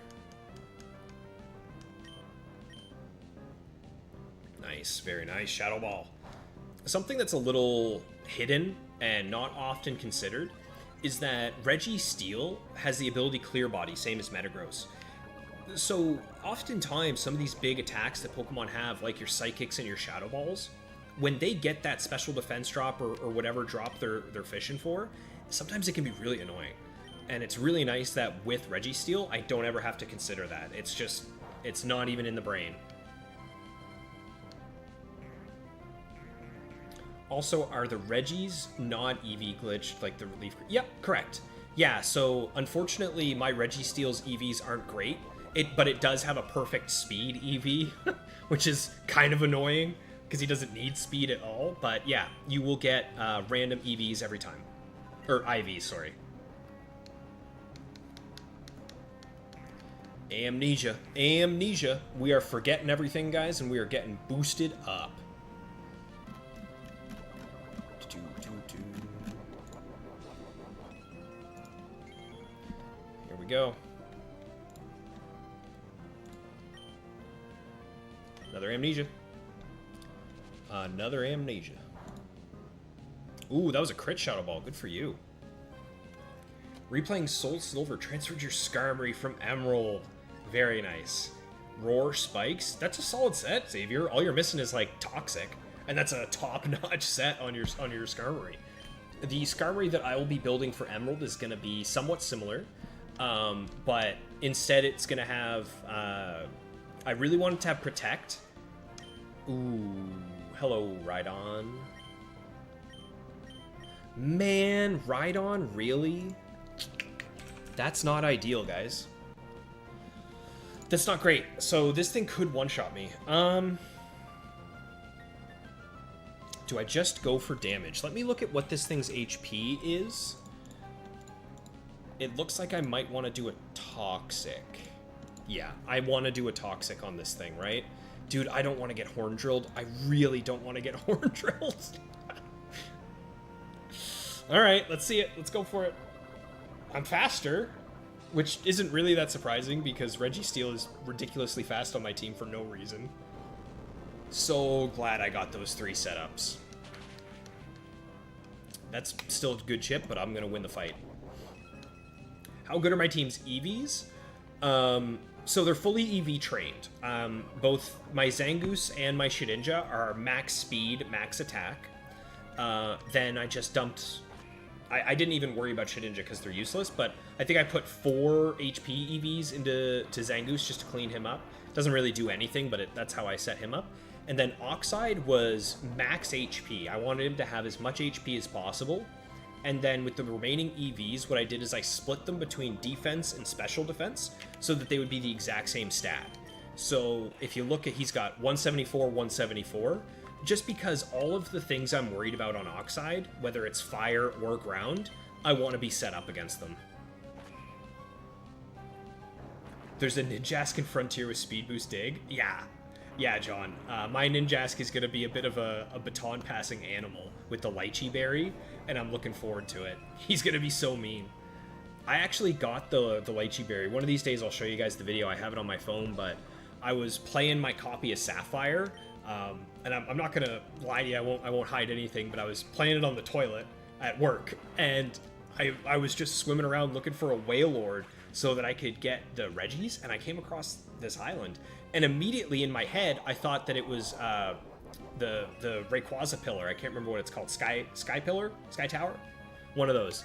A: Nice, very nice. Shadow Ball. Something that's a little hidden and not often considered is that Registeel has the ability Clear Body, same as Metagross. So, oftentimes, some of these big attacks that Pokemon have, like your Psychics and your Shadow Balls, when they get that special defense drop or whatever drop they're fishing for, sometimes it can be really annoying. And it's really nice that with Registeel, I don't ever have to consider that. It's just, it's not even in the brain. Also, are the Regis not EV glitched like the Relief? Yep, correct. Yeah, so unfortunately, my Registeel's EVs aren't great, but it does have a perfect speed EV, which is kind of annoying because he doesn't need speed at all. But yeah, you will get random EVs every time. Or IVs, sorry. Amnesia. Amnesia. We are forgetting everything, guys, and we are getting boosted up. Here we go. Another amnesia. Another amnesia. Ooh, that was a crit Shadow Ball. Good for you. Replaying Soul Silver transferred your Skarmory from Emerald. Very nice. Roar Spikes. That's a solid set, Xavier. All you're missing is like Toxic, and that's a top-notch set on your Skarmory. The Skarmory that I will be building for Emerald is going to be somewhat similar, but instead it's going to have. I really wanted to have Protect. Ooh, hello, Rhydon. Man, Rhydon, really? That's not ideal, guys. That's not great. So this thing could one-shot me. Do I just go for damage? Let me look at what this thing's HP is. It looks like I might want to do a Toxic. Yeah, I want to do a Toxic on this thing, right? Dude, I don't want to get Horn Drilled. I really don't want to get Horn Drilled. Alright, let's see it. Let's go for it. I'm faster, which isn't really that surprising because Registeel is ridiculously fast on my team for no reason. So glad I got those 3 setups. That's still a good chip, but I'm going to win the fight. How good are my team's EVs? So they're fully EV trained. Both my Zangoose and my Shedinja are max speed, max attack. Then I just dumped... I didn't even worry about Shedinja because they're useless, but I think I put 4 HP EVs into Zangoose just to clean him up. Doesn't really do anything, but that's how I set him up. And then Oxide was max HP. I wanted him to have as much HP as possible. And then with the remaining EVs, what I did is I split them between defense and special defense so that they would be the exact same stat. So if you look at, he's got 174, 174. Just because all of the things I'm worried about on Oxide, whether it's fire or ground, I want to be set up against them. There's a Ninjask in Frontier with Speed Boost Dig? Yeah, John. My Ninjask is going to be a bit of a baton passing animal with the Lychee Berry, and I'm looking forward to it. He's going to be so mean. I actually got the Lychee Berry. One of these days I'll show you guys the video. I have it on my phone, but I was playing my copy of Sapphire, and I'm not gonna lie to you, I won't hide anything, but I was playing it on the toilet at work, and I was just swimming around looking for a Wailord so that I could get the Reggies, and I came across this island, and immediately in my head I thought that it was the Rayquaza Pillar. I can't remember what it's called. Sky Pillar? Sky Tower? One of those.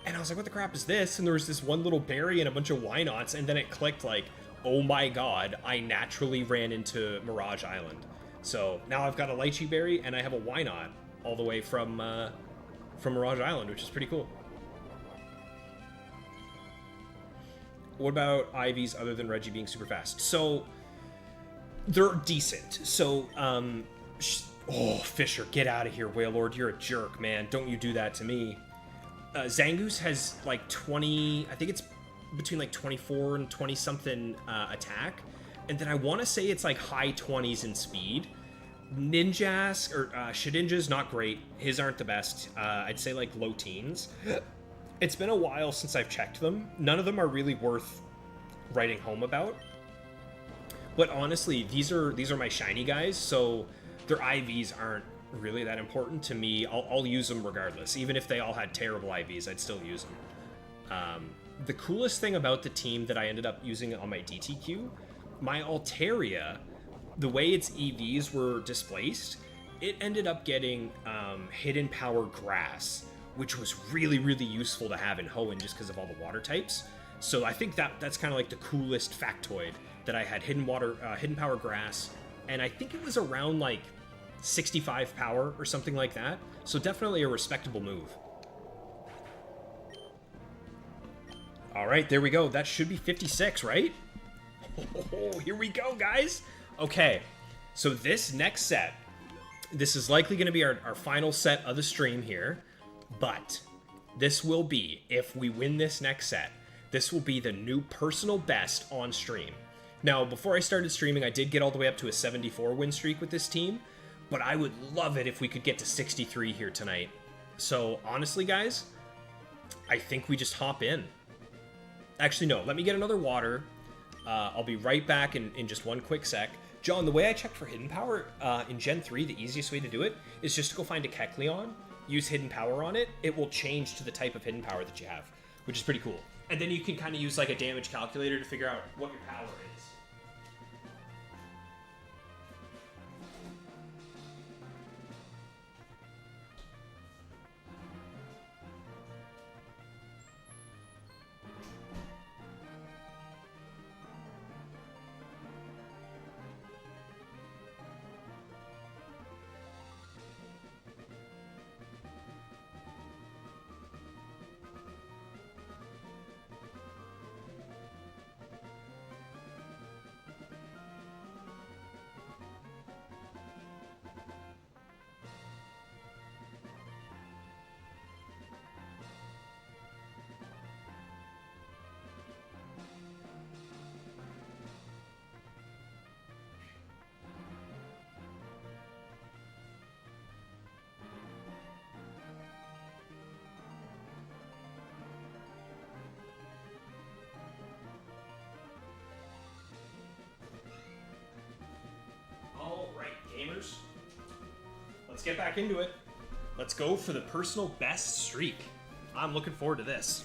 A: And I was like, what the crap is this? And there was this one little berry and a bunch of Wynots, and then it clicked like, oh my god, I naturally ran into Mirage Island. So now I've got a Lychee Berry and I have a Wynot all the way from Mirage Island, which is pretty cool. What about IVs other than Reggie being super fast? So they're decent. So, oh, Fisher, get out of here, Wailord. You're a jerk, man. Don't you do that to me. Zangoose has like 20, I think it's between like 24 and 20 something attack, and then I want to say it's like high 20s in speed. Ninjask or Shedinja's not great. His aren't the best. I'd say like low teens. It's been a while since I've checked them. None of them are really worth writing home about. But honestly, these are my shiny guys, so their IVs aren't really that important to me. I'll use them regardless. Even if they all had terrible IVs, I'd still use them. The coolest thing about the team that I ended up using on my DTQ, my Altaria, the way its EVs were displaced, it ended up getting Hidden Power Grass, which was really, really useful to have in Hoenn just because of all the water types. So I think that's kind of like the coolest factoid, that I had Hidden Power Grass, and I think it was around like 65 power or something like that. So definitely a respectable move. All right, there we go. That should be 56, right? Oh, here we go, guys. Okay, so this next set, this is likely going to be our final set of the stream here, but this will be, if we win this next set, this will be the new personal best on stream. Now, before I started streaming, I did get all the way up to a 74 win streak with this team, but I would love it if we could get to 63 here tonight. So, honestly, guys, I think we just hop in. Actually, no, let me get another water. I'll be right back in just one quick sec. John, the way I checked for Hidden Power in Gen 3, the easiest way to do it is just to go find a Kecleon, use Hidden Power on it. It will change to the type of Hidden Power that you have, which is pretty cool. And then you can kind of use like a damage calculator to figure out what your power is. Gamers, let's get back into it. Let's go for the personal best streak. I'm looking forward to this.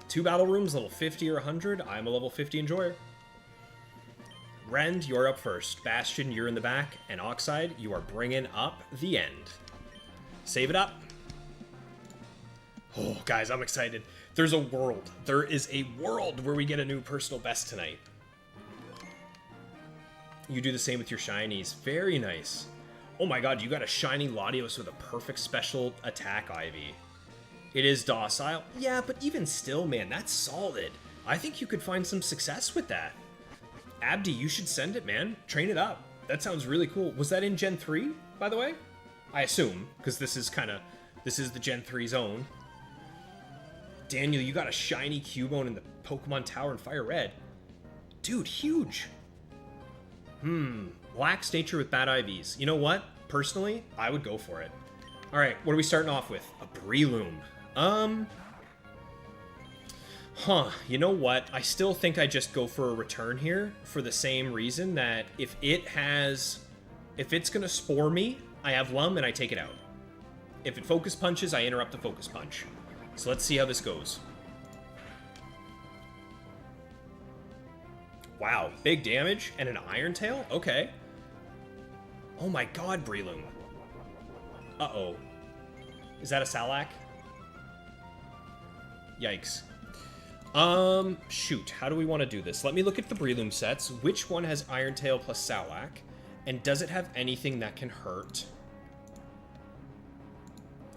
A: 2 battle rooms, level 50 or 100. I'm a level 50 enjoyer. Rend, you're up first. Bastion, you're in the back. And Oxide, you are bringing up the end. Save it up. Oh, guys, I'm excited. There's a world. There is a world where we get a new personal best tonight. You do the same with your shinies. Very nice. Oh my god, you got a shiny Latios with a perfect special attack Ivy. It is docile. Yeah, but even still, man, that's solid. I think you could find some success with that. Abdi, you should send it, man. Train it up. That sounds really cool. Was that in Gen 3, by the way? I assume, because this is the Gen 3 zone. Daniel, you got a shiny Cubone in the Pokemon Tower in Fire Red. Dude, huge. Lax nature with bad IVs. You know what? Personally, I would go for it. Alright, what are we starting off with? A Breloom. You know what? I still think I just go for a return here for the same reason that if it's gonna spore me, I have Lum and I take it out. If it focus punches, I interrupt the focus punch. So let's see how this goes. Wow, big damage and an Iron Tail? Okay. Oh my god, Breloom. Uh-oh. Is that a Salac? Yikes. Shoot. How do we want to do this? Let me look at the Breloom sets. Which one has Iron Tail plus Salac? And does it have anything that can hurt?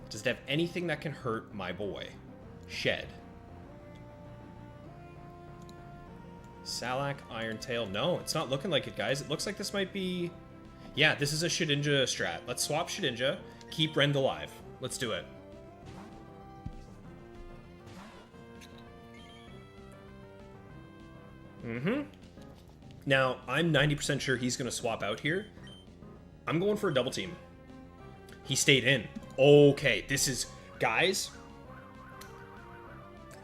A: Does it have anything that can hurt my boy? Shed. Salac, Iron Tail. No, it's not looking like it, guys. It looks like this might be... Yeah, this is a Shedinja strat. Let's swap Shedinja. Keep Rend alive. Let's do it. Now, I'm 90% sure he's going to swap out here. I'm going for a double team. He stayed in. Okay, this is... Guys,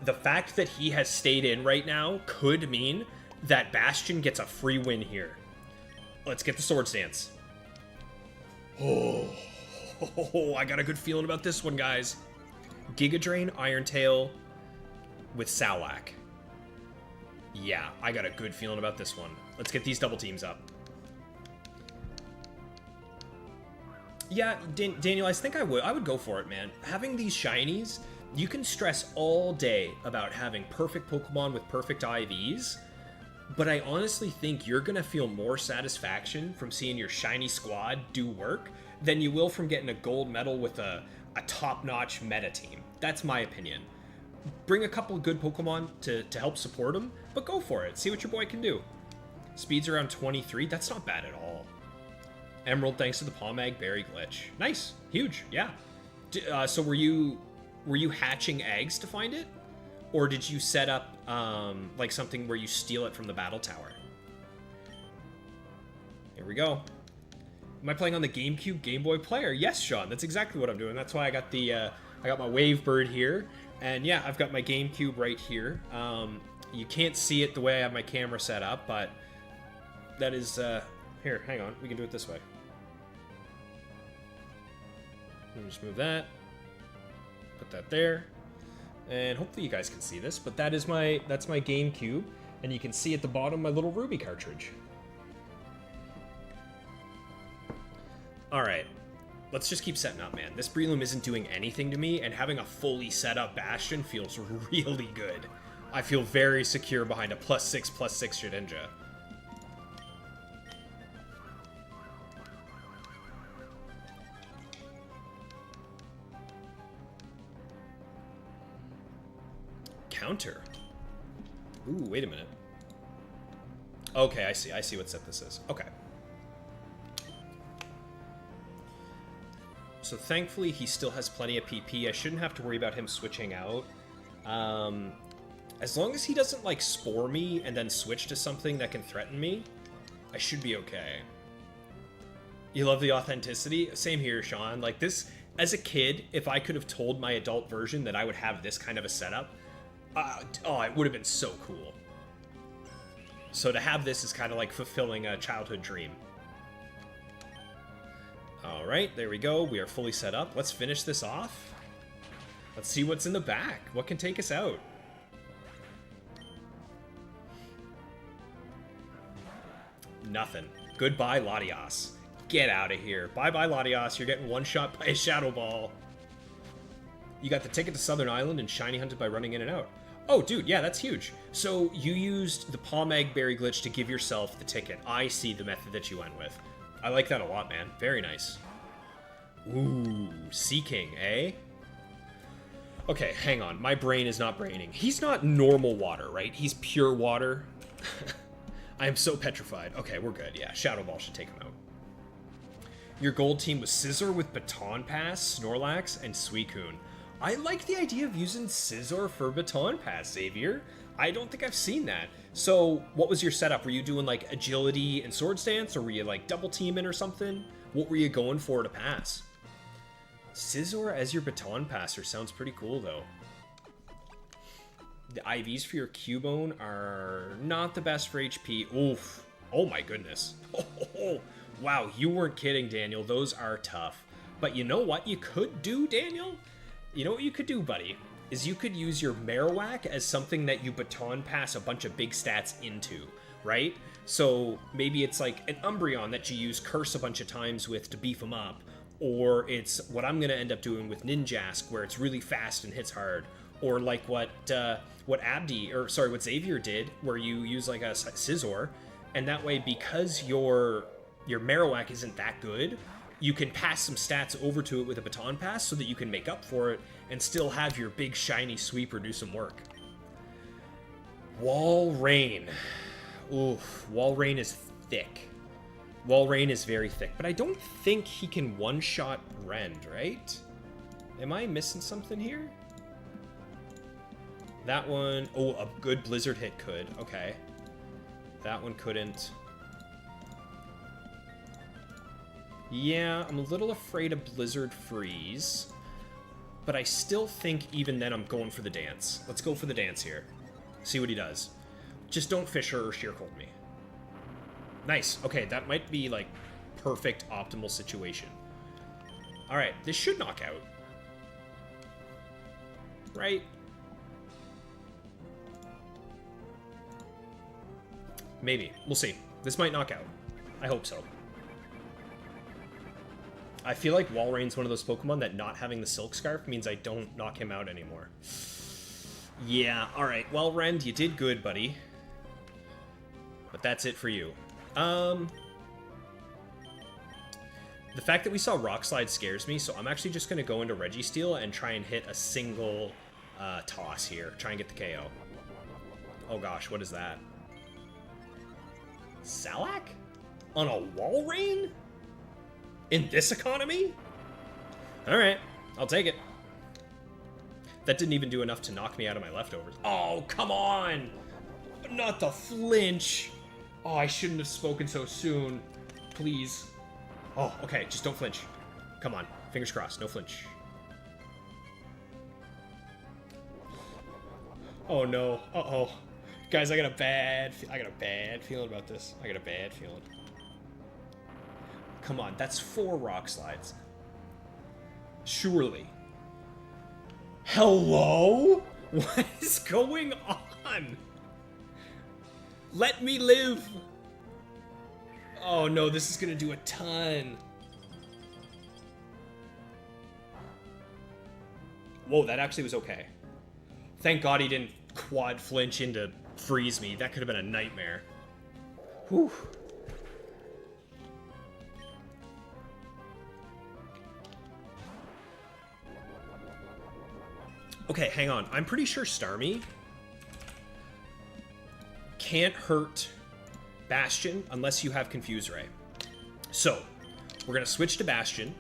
A: the fact that he has stayed in right now could mean that Bastion gets a free win here. Let's get the Swords Dance. Oh, I got a good feeling about this one, guys. Giga Drain, Iron Tail with Salac. Yeah, I got a good feeling about this one. Let's get these double teams up. Yeah, Daniel, I think I would go for it, man. Having these shinies, you can stress all day about having perfect Pokemon with perfect IVs, but I honestly think you're going to feel more satisfaction from seeing your shiny squad do work than you will from getting a gold medal with a top-notch meta team. That's my opinion. Bring a couple of good Pokemon to help support them, but go for it. See what your boy can do. Speed's around 23. That's not bad at all. Emerald thanks to the Pomag Berry glitch. Nice. Huge. Yeah. So were you hatching eggs to find it? Or did you set up like something where you steal it from the battle tower? Here we go. Am I playing on the GameCube Game Boy Player? Yes, Sean, that's exactly what I'm doing. That's why I got the I got my Wave Bird here, and yeah, I've got my GameCube right here. You can't see it the way I have my camera set up, but that is here. Hang on, we can do it this way. Let me just move that, put that there, and hopefully you guys can see this. But that's my GameCube, and you can see at the bottom my little Ruby cartridge. Alright, let's just keep setting up, man. This Breloom isn't doing anything to me, and having a fully set up Bastion feels really good. I feel very secure behind a +6/+6 Shedinja. Counter. Ooh, wait a minute. Okay, I see what set this is. Okay. So thankfully he still has plenty of PP. I shouldn't have to worry about him switching out. As long as he doesn't like spore me and then switch to something that can threaten me, I should be okay. You love the authenticity? Same here, Sean. Like this, as a kid, if I could have told my adult version that I would have this kind of a setup, oh, it would have been so cool. So to have this is kind of like fulfilling a childhood dream. Alright, there we go. We are fully set up. Let's finish this off. Let's see what's in the back. What can take us out? Nothing. Goodbye, Latias. Get out of here. Bye-bye, Latias. You're getting one-shot by a Shadow Ball. You got the ticket to Southern Island and shiny hunted by running in and out. Oh, dude, yeah, that's huge. So you used the Palmag Berry glitch to give yourself the ticket. I see the method that you went with. I like that a lot, man. Very nice. Ooh, Sea King, eh? Okay, hang on. My brain is not braining. He's not normal water, right? He's pure water. I am so petrified. Okay, we're good. Yeah, Shadow Ball should take him out. Your gold team was Scizor with Baton Pass, Snorlax, and Suicune. I like the idea of using Scizor for Baton Pass, Xavier. I don't think I've seen that. So, what was your setup? Were you doing, like, agility and Swords Dance, or were you, like, double teaming or something? What were you going for to pass? Scizor as your Baton Passer sounds pretty cool, though. The IVs for your Cubone are not the best for HP. Oof. Oh, my goodness. Oh, wow, you weren't kidding, Daniel. Those are tough. But you know what you could do, Daniel? You know what you could do, buddy? Is you could use your Marowak as something that you Baton Pass a bunch of big stats into, right? So maybe it's like an Umbreon that you use Curse a bunch of times with to beef them up, or it's what I'm gonna end up doing with Ninjask, where it's really fast and hits hard, or like what Xavier did, where you use like a Scizor, and that way, because your Marowak isn't that good, you can pass some stats over to it with a Baton Pass so that you can make up for it and still have your big shiny sweeper do some work. Walrein. Oof, Walrein is thick. Walrein is very thick, but I don't think he can one-shot Rend, right? Am I missing something here? That one, oh, a good Blizzard hit could, okay. That one couldn't. Yeah, I'm a little afraid of Blizzard Freeze, but I still think even then I'm going for the dance. Let's go for the dance here. See what he does. Just don't Fisher or Sheer Cold me. Nice. Okay, that might be, like, perfect, optimal situation. Alright, this should knock out. Right? Maybe. We'll see. This might knock out. I hope so. I feel like Walrein's one of those Pokemon that not having the Silk Scarf means I don't knock him out anymore. Yeah, alright. Well, Rend, you did good, buddy. But that's it for you. The fact that we saw Rock Slide scares me, so I'm actually just going to go into Registeel and try and hit a single toss here. Try and get the KO. Oh gosh, what is that? Salak? On a Walrein? In this economy? Alright, I'll take it. That didn't even do enough to knock me out of my leftovers. Oh, come on! Not the flinch! Oh, I shouldn't have spoken so soon. Please. Oh, okay, just don't flinch. Come on, fingers crossed, no flinch. Oh no, uh-oh. Guys, I got a bad feeling about this. I got a bad feeling. Come on, that's 4 rock slides. Surely. Hello? What is going on? Let me live. Oh no, this is gonna do a ton. Whoa, that actually was okay. Thank God he didn't quad flinch into freeze me. That could have been a nightmare. Whew. Okay, hang on. I'm pretty sure Starmie can't hurt Bastion unless you have Confuse Ray. So, we're going to switch to Bastion,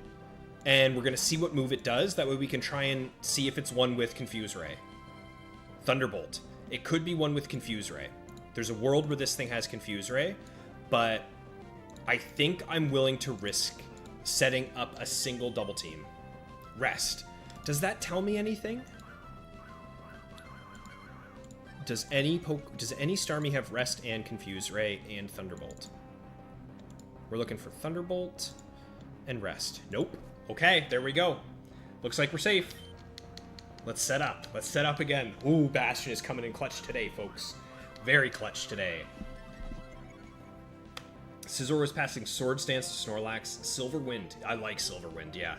A: and we're going to see what move it does. That way we can try and see if it's one with Confuse Ray. Thunderbolt. It could be one with Confuse Ray. There's a world where this thing has Confuse Ray, but I think I'm willing to risk setting up a single double team. Rest. Does that tell me anything? Does any Starmie have Rest and Confuse Ray and Thunderbolt? We're looking for Thunderbolt and Rest. Nope. Okay, there we go. Looks like we're safe. Let's set up. Let's set up again. Ooh, Bastion is coming in clutch today, folks. Very clutch today. Scizor was passing Sword Stance to Snorlax. Silverwind. I like Silverwind, yeah.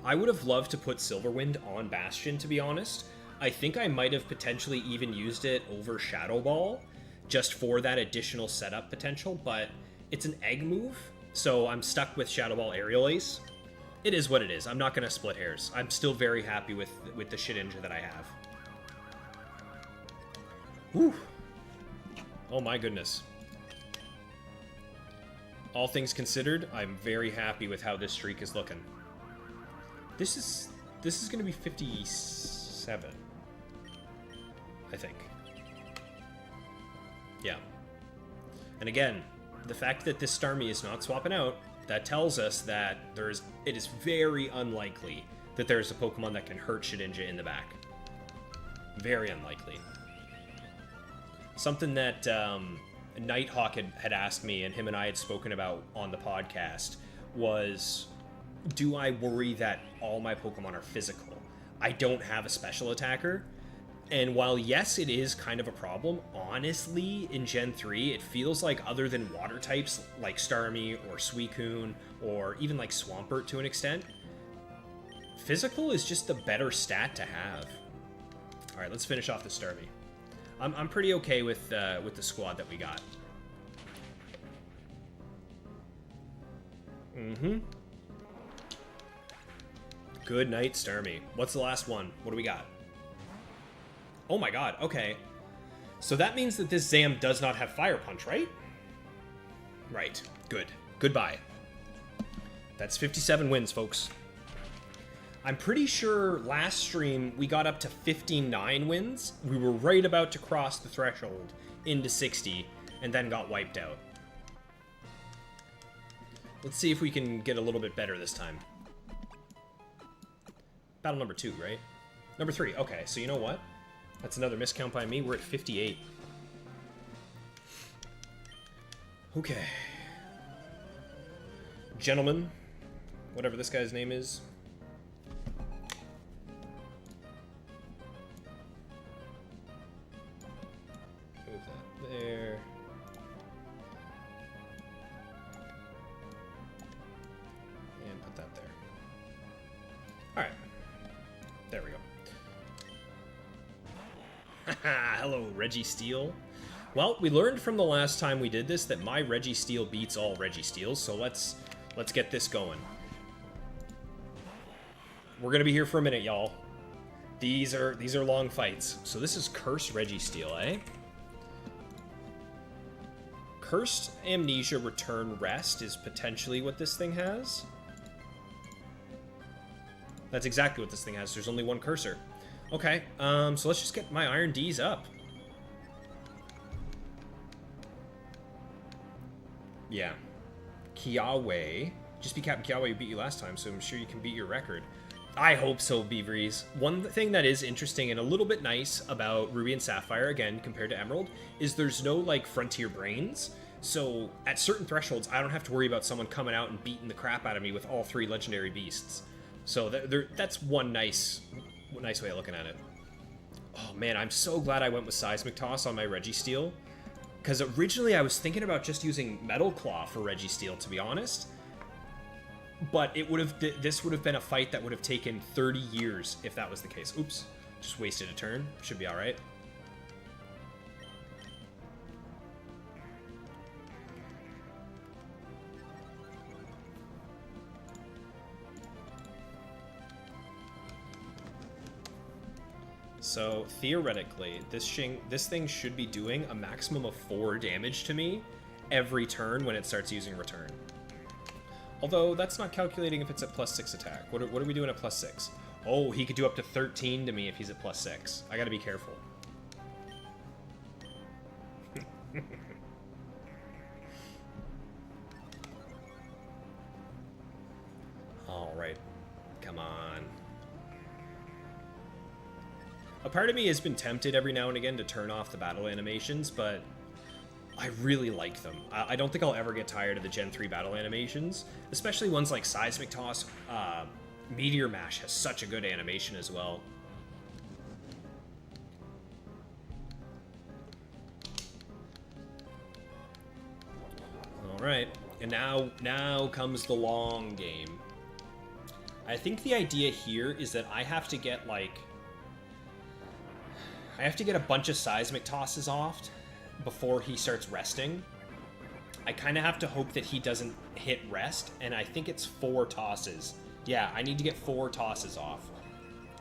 A: I would have loved to put Silverwind on Bastion, to be honest. I think I might have potentially even used it over Shadow Ball, just for that additional setup potential, but it's an egg move, so I'm stuck with Shadow Ball Aerial Ace. It is what it is. I'm not going to split hairs. I'm still very happy with the Shedinja that I have. Whew. Oh my goodness. All things considered, I'm very happy with how this streak is looking. This is going to be 57, I think. Yeah. And again, the fact that this Starmie is not swapping out, that tells us that it is very unlikely that there's a Pokemon that can hurt Shedinja in the back. Very unlikely. Something that Nighthawk had asked me, and him and I had spoken about on the podcast, was, do I worry that all my Pokemon are physical? I don't have a special attacker. And while, yes, it is kind of a problem, honestly, in Gen 3, it feels like other than water types like Starmie or Suicune or even like Swampert to an extent, physical is just the better stat to have. All right, let's finish off the Starmie. I'm pretty okay with the squad that we got. Mm-hmm. Good night, Starmie. What's the last one? What do we got? Oh my god, okay. So that means that this Zam does not have Fire Punch, right? Right. Good. Goodbye. That's 57 wins, folks. I'm pretty sure last stream we got up to 59 wins. We were right about to cross the threshold into 60 and then got wiped out. Let's see if we can get a little bit better this time. Battle number 2, right? Number 3. Okay, so you know what? That's another miscount by me. We're at 58. Okay. Gentlemen, whatever this guy's name is. Move that there. And put that there. Alright. There we go. Hello, Registeel. Well, we learned from the last time we did this that my Registeel beats all Registeels, so let's get this going. We're gonna be here for a minute, y'all. These are long fights. So this is Cursed Registeel, eh? Cursed Amnesia Return Rest is potentially what this thing has. That's exactly what this thing has. There's only one cursor. Okay, so let's just get my Iron D's up. Yeah. Kiawe. Just be Captain Kiawe who beat you last time, so I'm sure you can beat your record. I hope so, Beaveries. One thing that is interesting and a little bit nice about Ruby and Sapphire, again, compared to Emerald, is there's no, like, frontier brains. So, at certain thresholds, I don't have to worry about someone coming out and beating the crap out of me with all 3 legendary beasts. So, that's one nice way of looking at it. Oh, man, I'm so glad I went with Seismic Toss on my Registeel. Because originally I was thinking about just using Metal Claw for Registeel, to be honest. But this would have been a fight that would have taken 30 years if that was the case. Oops, just wasted a turn. Should be all right. So theoretically, this thing should be doing a maximum of 4 damage to me every turn when it starts using Return. Although, that's not calculating if it's at +6 attack. What are we doing at +6? Oh, he could do up to 13 to me if he's at +6. I gotta be careful. Alright. Come on. A part of me has been tempted every now and again to turn off the battle animations, but I really like them. I don't think I'll ever get tired of the Gen 3 battle animations, especially ones like Seismic Toss. Meteor Mash has such a good animation as well. Alright, and now comes the long game. I think the idea here is that I have to get, like... I have to get a bunch of Seismic Tosses off before he starts resting. I kind of have to hope that he doesn't hit rest, and I think it's 4 tosses. Yeah, I need to get 4 tosses off.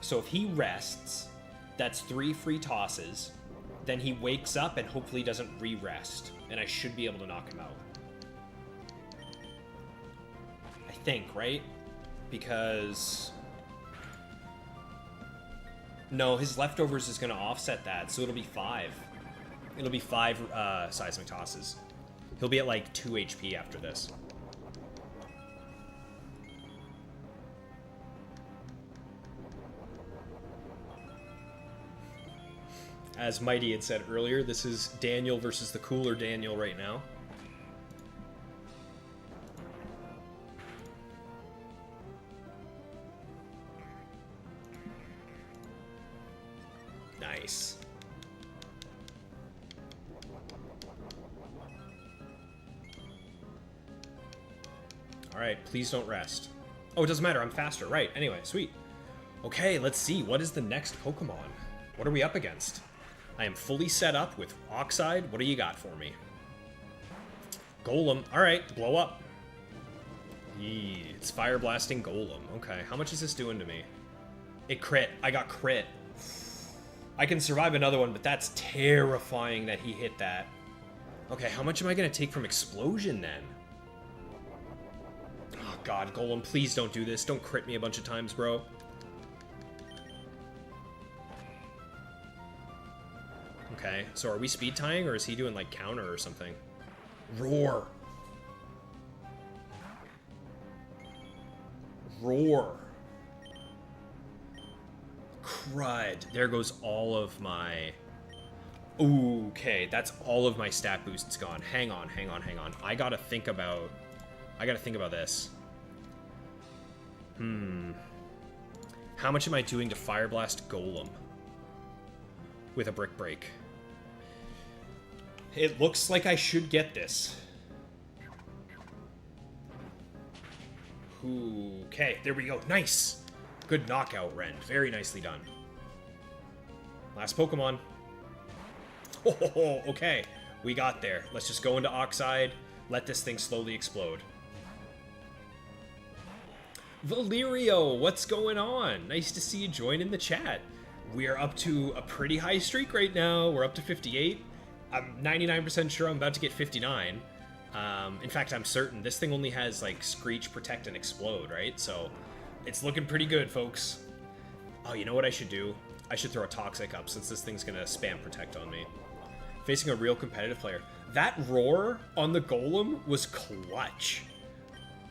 A: So if he rests, that's 3 free tosses. Then he wakes up and hopefully doesn't re-rest, and I should be able to knock him out. I think, right? Because... no, his leftovers is going to offset that, so it'll be 5. It'll be 5 Seismic Tosses. He'll be at like 2 HP after this. As Mighty had said earlier, this is Daniel versus the cooler Daniel right now. Nice. Alright, please don't rest. Oh, it doesn't matter, I'm faster. Right, anyway, sweet. Okay, let's see. What is the next Pokemon? What are we up against? I am fully set up with Oxide. What do you got for me? Golem. Alright, blow up. Yee, it's Fire Blasting Golem. Okay, how much is this doing to me? It crit. I got crit. I can survive another one, but that's terrifying that he hit that. Okay, how much am I going to take from Explosion, then? Oh, God, Golem, please don't do this. Don't crit me a bunch of times, bro. Okay, so are we speed tying, or is he doing, like, counter or something? Roar. Roar. Crud. There goes all of my... Ooh, okay, that's all of my stat boosts gone. Hang on. I gotta think about this. How much am I doing to Fire Blast Golem with a Brick Break? It looks like I should get this. Okay, there we go. Nice. Good knockout, Rend. Very nicely done. Last Pokemon. Oh, okay. We got there. Let's just go into Oxide. Let this thing slowly explode. Valerio, what's going on? Nice to see you join in the chat. We are up to a pretty high streak right now. We're up to 58. I'm 99% sure I'm about to get 59. In fact, I'm certain. This thing only has, like, Screech, Protect, and Explode, right? So, it's looking pretty good, folks. Oh, you know what I should do? I should throw a Toxic up since this thing's gonna spam Protect on me. Facing a real competitive player. That roar on the Golem was clutch.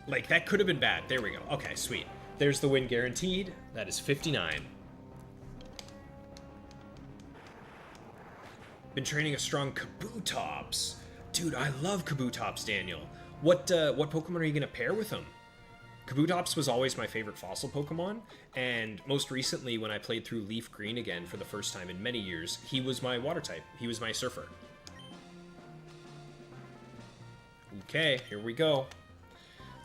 A: Like, that could have been bad. There we go. Okay, sweet. There's the win guaranteed. That is 59. Been training a strong Kabutops. Dude, I love Kabutops, Daniel. What Pokemon are you gonna pair with him? Kabutops was always my favorite fossil Pokemon, and most recently when I played through Leaf Green again for the first time in many years, he was my water type. He was my surfer. Okay, here we go.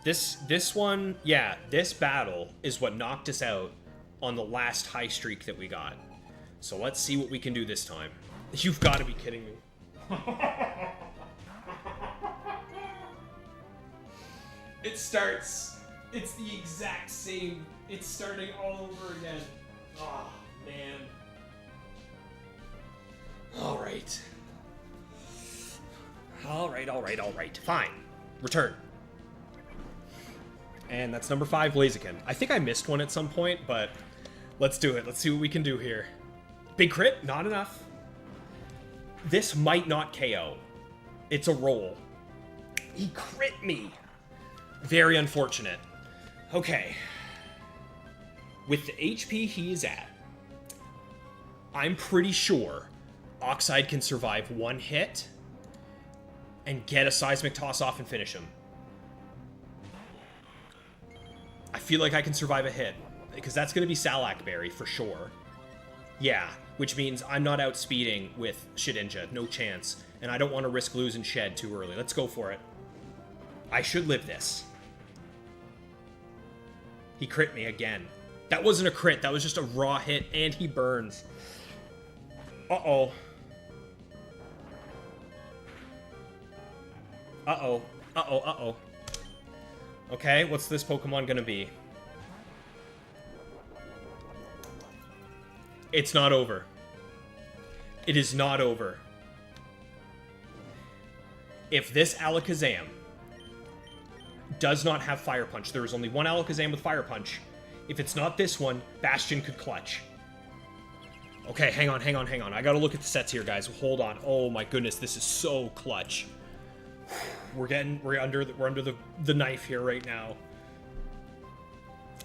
A: This one, yeah, this battle is what knocked us out on the last high streak that we got. So let's see what we can do this time. You've got to be kidding me. It starts. It's the exact same. It's starting all over again. Oh, man. All right. All right. Fine. Return. And that's number 5, Blaziken. I think I missed one at some point, but let's do it. Let's see what we can do here. Big crit? Not enough. This might not KO. It's a roll. He crit me. Very unfortunate. Okay. With the HP he is at, I'm pretty sure Oxide can survive one hit and get a Seismic Toss off and finish him. I feel like I can survive a hit, because that's going to be Salak Berry for sure. Yeah, which means I'm not outspeeding with Shedinja, no chance, and I don't want to risk losing Shed too early. Let's go for it. I should live this. He crit me again. That wasn't a crit, that was just a raw hit, and he burns. Uh-oh. Uh-oh. Uh-oh, uh-oh. Okay, what's this Pokemon gonna be? It's not over. It is not over. If this Alakazam does not have Fire Punch, there is only one Alakazam with Fire Punch. If it's not this one, Bastion could clutch. Okay, hang on. I gotta look at the sets here, guys. Hold on. Oh my goodness, this is so clutch. We're under the knife here right now.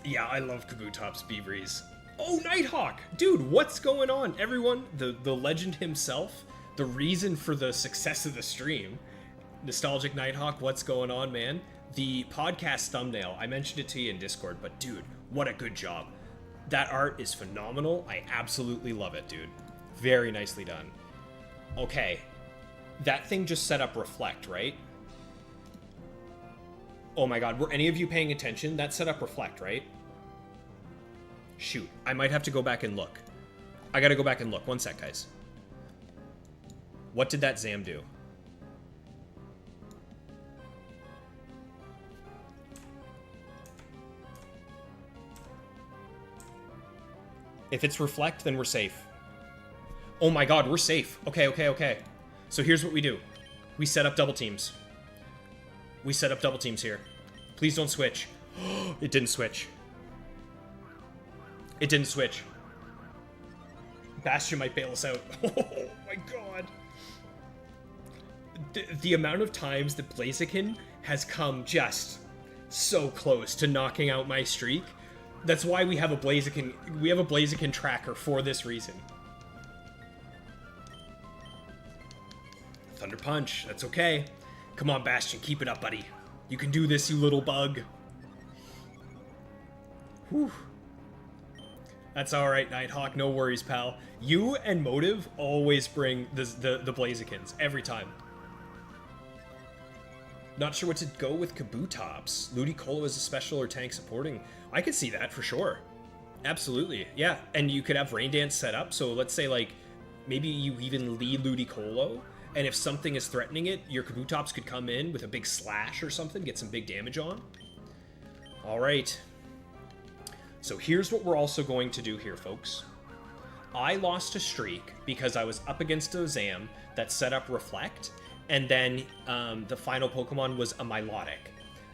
A: Yeah, I love Kabutops Beavries. Oh, Nighthawk! Dude, what's going on? Everyone, the legend himself, the reason for the success of the stream. Nostalgic Nighthawk, what's going on, man? The podcast thumbnail, I mentioned it to you in Discord, but dude, what a good job. That art is phenomenal. I absolutely love it, dude. Very nicely done. Okay. That thing just set up Reflect, right? Oh my god, were any of you paying attention? That set up Reflect, right? Shoot, I might have to go back and look. I gotta go back and look. One sec, guys. What did that Zam do? If it's Reflect, then we're safe. Oh my god, we're safe. Okay. So here's what we do. We set up double teams. We set up double teams here. Please don't switch. It didn't switch. It didn't switch. Bastion might bail us out. Oh my god. The amount of times that Blaziken has come just so close to knocking out my streak. That's why we have a Blaziken tracker for this reason. Thunder Punch, that's okay. Come on, Bastion, keep it up, buddy. You can do this, you little bug. Whew. That's alright, Nighthawk, no worries, pal. You and Motive always bring the Blazikens, every time. Not sure what to go with Kabutops. Ludicolo is a special or tank supporting. I could see that for sure. Absolutely, yeah. And you could have Rain Dance set up, so let's say, like, maybe you even lead Ludicolo, and if something is threatening it, your Kabutops could come in with a big slash or something, get some big damage on. Alright. So here's what we're also going to do here, folks. I lost a streak because I was up against a Zam that set up Reflect, and then the final Pokemon was a Milotic.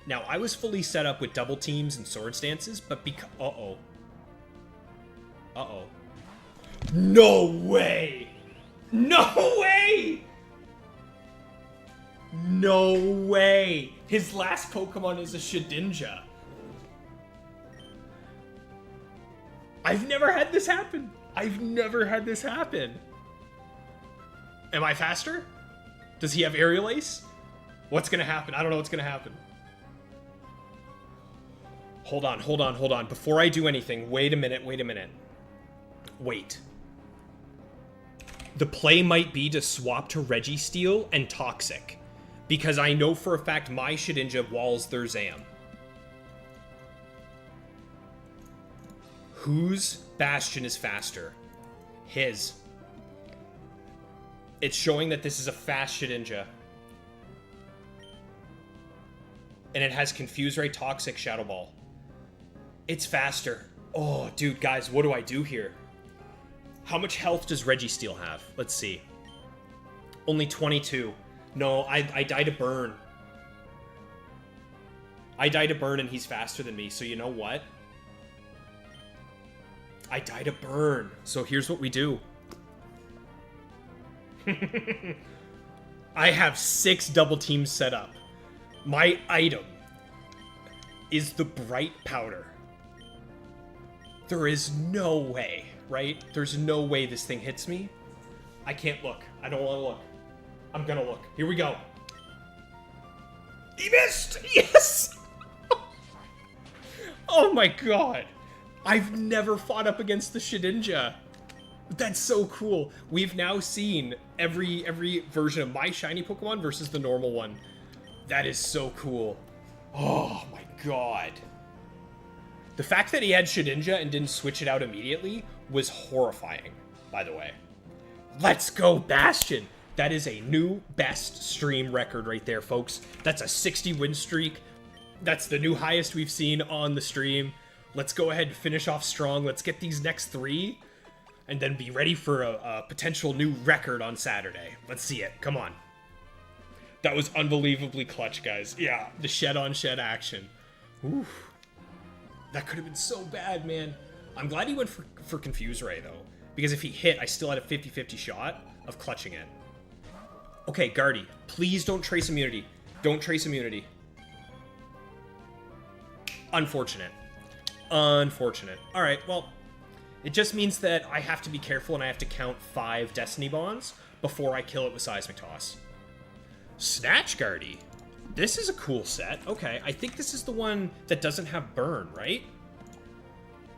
A: Now, I was fully set up with double teams and sword stances, but because... Uh-oh. No way! No way! No way! His last Pokemon is a Shedinja. I've never had this happen. I've never had this happen. Am I faster? Does he have Aerial Ace? What's gonna happen? I don't know what's gonna happen. Hold on, hold on, hold on. Before I do anything, wait a minute, wait a minute. Wait. The play might be to swap to Registeel and Toxic, because I know for a fact my Shedinja walls their Zam. Whose Bastion is faster? His. It's showing that this is a fast Shedinja. And it has Confuse Ray, Toxic, Shadow Ball. It's faster. Oh, dude, guys, what do I do here? How much health does Registeel have? Let's see. Only 22. No, I die to burn. I die to burn and he's faster than me, so you know what? I die to burn. So here's what we do. I have 6 double teams set up. My item is the Bright Powder. There is no way, right? There's no way this thing hits me. I can't look. I don't want to look. I'm gonna look. Here we go. He missed! Yes! Oh my god. I've never fought up against the Shedinja. That's so cool. We've now seen every version of my shiny Pokemon versus the normal one. That is so cool. Oh my god. The fact that he had Shedinja and didn't switch it out immediately was horrifying, by the way. Let's go, Bastion. That is a new best stream record right there, folks. That's a 60 win streak. That's the new highest we've seen on the stream. Let's go ahead and finish off strong. Let's get these next 3 and then be ready for a potential new record on Saturday. Let's see it. Come on. That was unbelievably clutch, guys. Yeah, the shed-on-shed action. Ooh. That could have been so bad, man. I'm glad he went for Confuse Ray, though. Because if he hit, I still had a 50-50 shot of clutching it. Okay, Guardy, please don't trace immunity. Don't trace immunity. Unfortunate. Unfortunate. Alright, well, it just means that I have to be careful and I have to count 5 Destiny Bonds before I kill it with Seismic Toss. Snatch Guardy. This is a cool set. Okay, I think this is the one that doesn't have burn, right?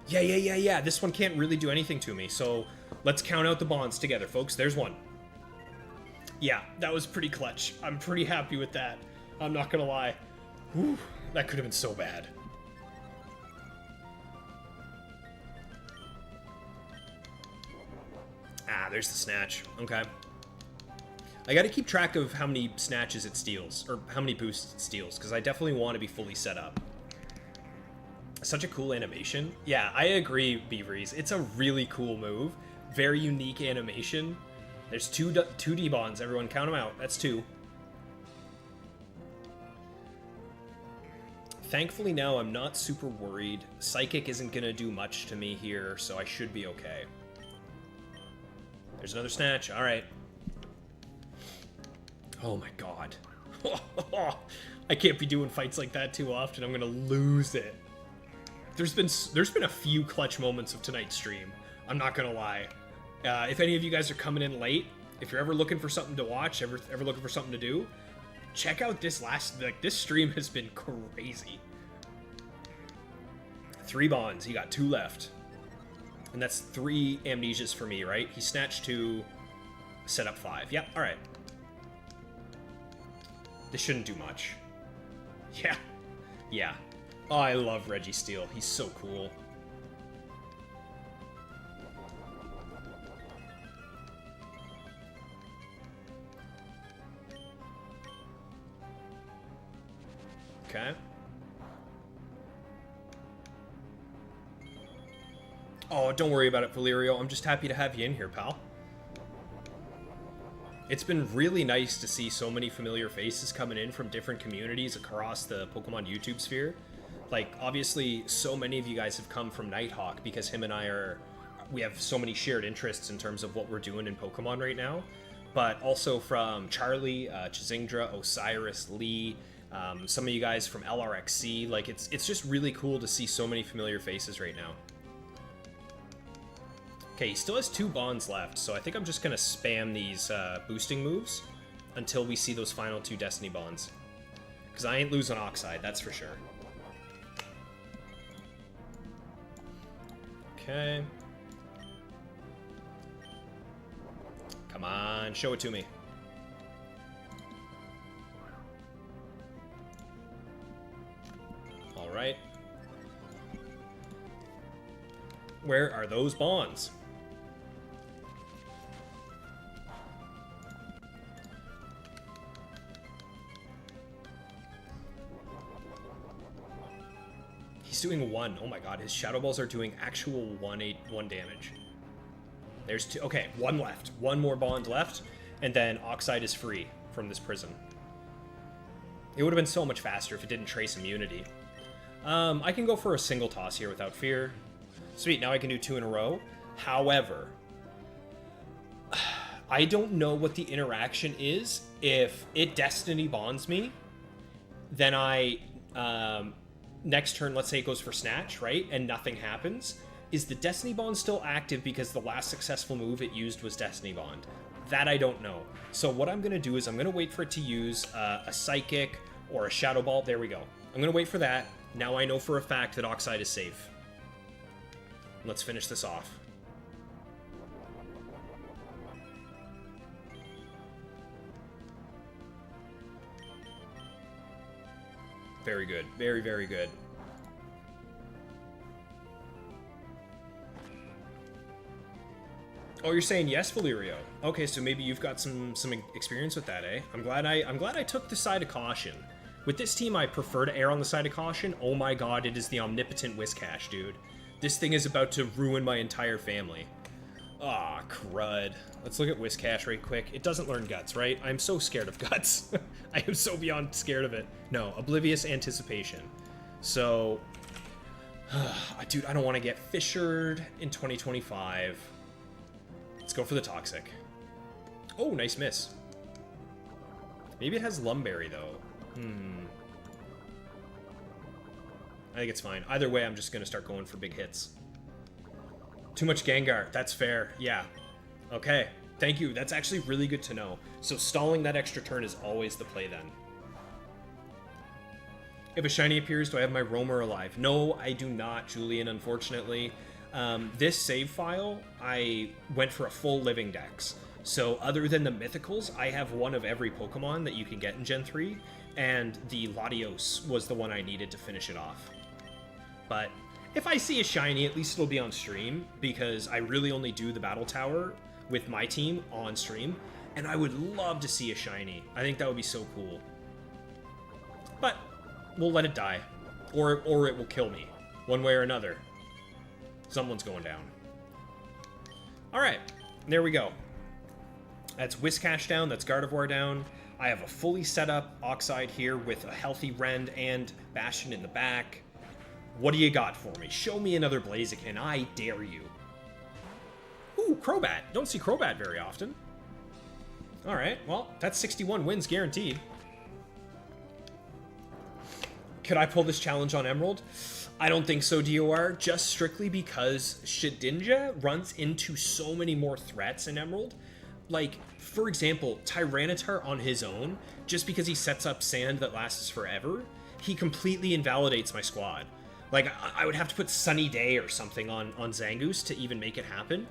A: Yeah. This one can't really do anything to me, so let's count out the bonds together, folks. There's one. Yeah, that was pretty clutch. I'm pretty happy with that. I'm not gonna lie. Whew, that could have been so bad. Ah, there's the snatch. Okay. I gotta keep track of how many snatches it steals, or how many boosts it steals, because I definitely want to be fully set up. Such a cool animation. Yeah, I agree, Beaveries. It's a really cool move. Very unique animation. There's two D-bonds. Everyone count them out. That's 2. Thankfully now I'm not super worried. Psychic isn't gonna do much to me here, so I should be okay. There's another snatch. All right. Oh my god. I can't be doing fights like that too often. I'm gonna lose it. There's been a few clutch moments of tonight's stream. I'm not gonna lie. If any of you guys are coming in late, if you're ever looking for something to watch, ever looking for something to do, check out this this stream has been crazy. 3 bonds. He got 2 left. And that's 3 amnesias for me, right? He snatched 2, set up 5. Yep, alright. This shouldn't do much. Yeah. Oh, I love Registeel. He's so cool. Okay. Oh, don't worry about it, Valerio. I'm just happy to have you in here, pal. It's been really nice to see so many familiar faces coming in from different communities across the Pokemon YouTube sphere. Like, obviously, so many of you guys have come from Nighthawk because him and I are we have so many shared interests in terms of what we're doing in Pokemon right now, but also from Charlie, Chizingdra, Osiris, Lee, some of you guys from LRXC. Like, it's just really cool to see so many familiar faces right now. Okay, he still has 2 bonds left, so I think I'm just going to spam these boosting moves until we see those final 2 Destiny bonds. Because I ain't losing Oxide, that's for sure. Okay. Come on, show it to me. All right. Where are those bonds? He's doing 1. Oh my god, his Shadow Balls are doing actual 1 damage. There's 2. Okay, 1 left. 1 more bond left, and then Oxide is free from this prison. It would have been so much faster if it didn't trace immunity. I can go for a single toss here without fear. Sweet, now I can do 2 in a row. However, I don't know what the interaction is. If it Destiny bonds me, then I... next turn, let's say it goes for Snatch, right? And nothing happens. Is the Destiny Bond still active because the last successful move it used was Destiny Bond? That I don't know. So what I'm going to do is I'm going to wait for it to use a Psychic or a Shadow Ball. There we go. I'm going to wait for that. Now I know for a fact that Oxide is safe. Let's finish this off. Very good. Very, very good. Oh, you're saying yes, Valerio. Okay, so maybe you've got some experience with that, eh? I'm glad I took the side of caution. With this team, I prefer to err on the side of caution. Oh my god, it is the omnipotent Whiscash, dude. This thing is about to ruin my entire family. Ah, crud. Let's look at Whiscash right quick. It doesn't learn Guts, right? I'm so scared of Guts. I am so beyond scared of it. No, Oblivious Anticipation. So, dude, I don't want to get fissured in 2025. Let's go for the Toxic. Oh, nice miss. Maybe it has Lumberry, though. I think it's fine. Either way, I'm just going to start going for big hits. Too much Gengar. That's fair. Yeah. Okay. Thank you. That's actually really good to know. So stalling that extra turn is always the play then. If a shiny appears, do I have my Roamer alive? No, I do not, Julian, unfortunately. This save file, I went for a full living dex. So other than the mythicals, I have one of every Pokemon that you can get in Gen 3, and the Latios was the one I needed to finish it off. But if I see a shiny, at least it'll be on stream, because I really only do the Battle Tower with my team on stream, and I would love to see a shiny. I think that would be so cool. But we'll let it die, or it will kill me, one way or another. Someone's going down. All right, there we go. That's Whiscash down, that's Gardevoir down. I have a fully set up Oxide here with a healthy Rend and Bastion in the back. What do you got for me? Show me another Blaziken, I dare you. Ooh, Crobat. Don't see Crobat very often. All right, well, that's 61 wins guaranteed. Could I pull this challenge on Emerald? I don't think so, DOR, just strictly because Shedinja runs into so many more threats in Emerald. Like, for example, Tyranitar on his own, just because he sets up sand that lasts forever, he completely invalidates my squad. Like, I would have to put Sunny Day or something on Zangoose to even make it happen.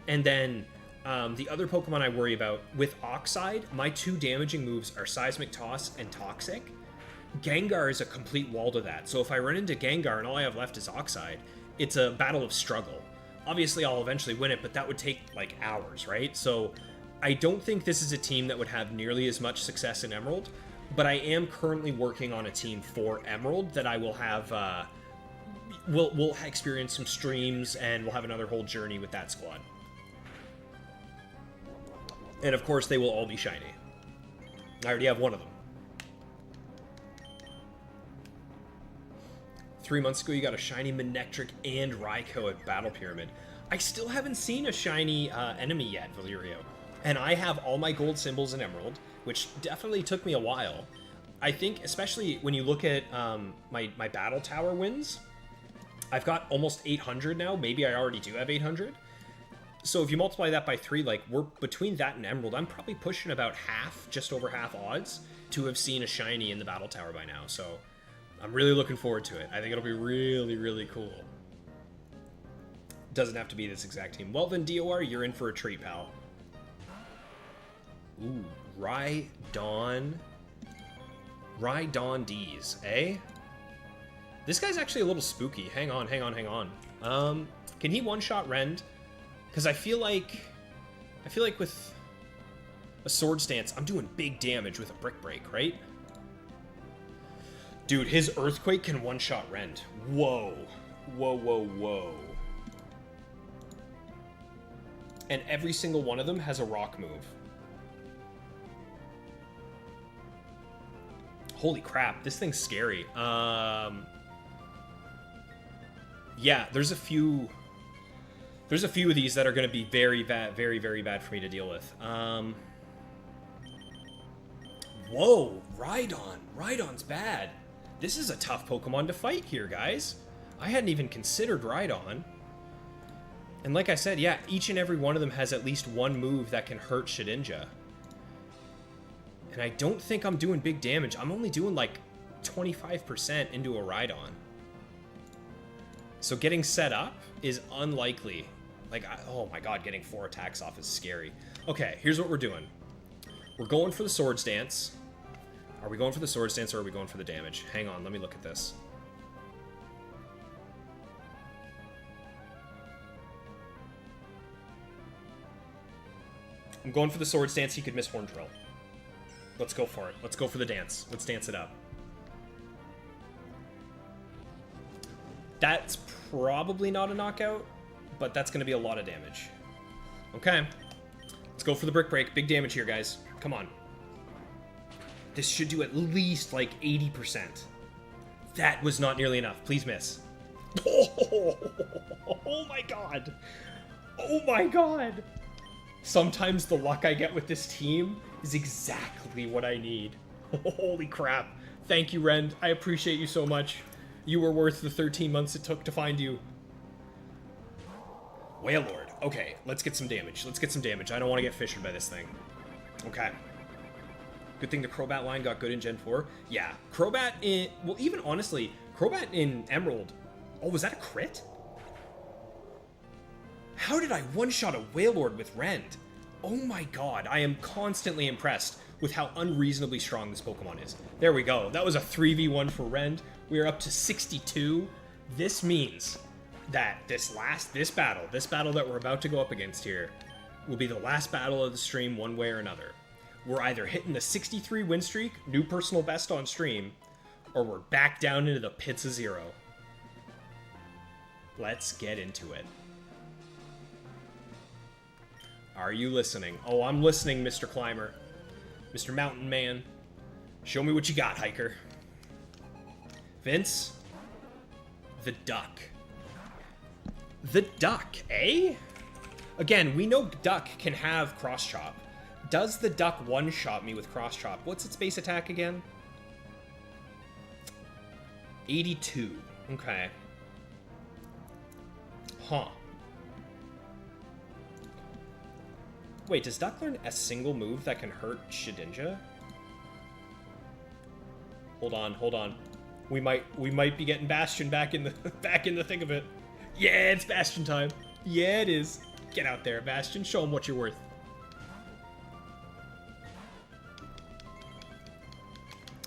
A: And then the other Pokemon I worry about, with Oxide, my 2 damaging moves are Seismic Toss and Toxic. Gengar is a complete wall to that, so if I run into Gengar and all I have left is Oxide, it's a battle of struggle. Obviously, I'll eventually win it, but that would take, like, hours, right? So I don't think this is a team that would have nearly as much success in Emerald, but I am currently working on a team for Emerald that I will have, we'll experience some streams, and we'll have another whole journey with that squad. And of course, they will all be shiny. I already have one of them. 3 months ago, you got a shiny Manectric and Raikou at Battle Pyramid. I still haven't seen a shiny enemy yet, Valerio. And I have all my gold symbols in Emerald, which definitely took me a while. I think, especially when you look at my Battle Tower wins, I've got almost 800 now. Maybe I already do have 800. So if you multiply that by 3, like, we're between that and Emerald, I'm probably pushing about half, just over half odds to have seen a shiny in the Battle Tower by now. So I'm really looking forward to it. I think it'll be really, really cool. Doesn't have to be this exact team. Well then, DOR, you're in for a treat, pal. Ooh, Rhydon D's, eh? This guy's actually a little spooky. Hang on. Can he one-shot Rend? Because I feel like with a Sword Stance, I'm doing big damage with a Brick Break, right? Dude, his Earthquake can one-shot Rend. Whoa. Whoa. And every single one of them has a rock move. Holy crap, this thing's scary. Yeah, there's a few of these that are going to be very bad, very, very bad for me to deal with. Whoa, Rhydon. Rhydon's bad. This is a tough Pokemon to fight here, guys. I hadn't even considered Rhydon. And like I said, yeah, each and every one of them has at least one move that can hurt Shedinja. And I don't think I'm doing big damage. I'm only doing like 25% into a Rhydon. So getting set up is unlikely. Like, oh my god, getting 4 attacks off is scary. Okay, here's what we're doing. We're going for the Sword Stance. Are we going for the Sword Stance or are we going for the damage? Hang on, let me look at this. I'm going for the Sword Stance. He could miss Horn Drill. Let's go for it. Let's go for the dance. Let's dance it up. That's probably not a knockout, but that's going to be a lot of damage. Okay. Let's go for the Brick Break. Big damage here, guys. Come on. This should do at least like 80%. That was not nearly enough. Please miss. Oh my god. Oh my god. Sometimes the luck I get with this team is exactly what I need. Holy crap. Thank you, Rend. I appreciate you so much. You were worth the 13 months it took to find you. Wailord. Okay, let's get some damage. Let's get some damage. I don't want to get fissured by this thing. Okay. Good thing the Crobat line got good in Gen 4. Yeah, Crobat in... Well, even honestly, Crobat in Emerald... Oh, was that a crit? How did I one-shot a Wailord with Rend? Oh my god, I am constantly impressed with how unreasonably strong this Pokemon is. There we go. That was a 3v1 for Rend. We are up to 62. This means that this battle that we're about to go up against here, will be the last battle of the stream one way or another. We're either hitting the 63 win streak, new personal best on stream, or we're back down into the pits of 0. Let's get into it. Are you listening? Oh, I'm listening, Mr. Climber. Mr. Mountain Man. Show me what you got, hiker. Vince? The duck. The duck, eh? Again, we know duck can have cross chop. Does the duck one-shot me with cross chop? What's its base attack again? 82. Okay. Huh. Wait, does Duck learn a single move that can hurt Shedinja? Hold on. We might be getting Bastion back in the thick of it. Yeah, it's Bastion time. Yeah, it is. Get out there, Bastion. Show him what you're worth.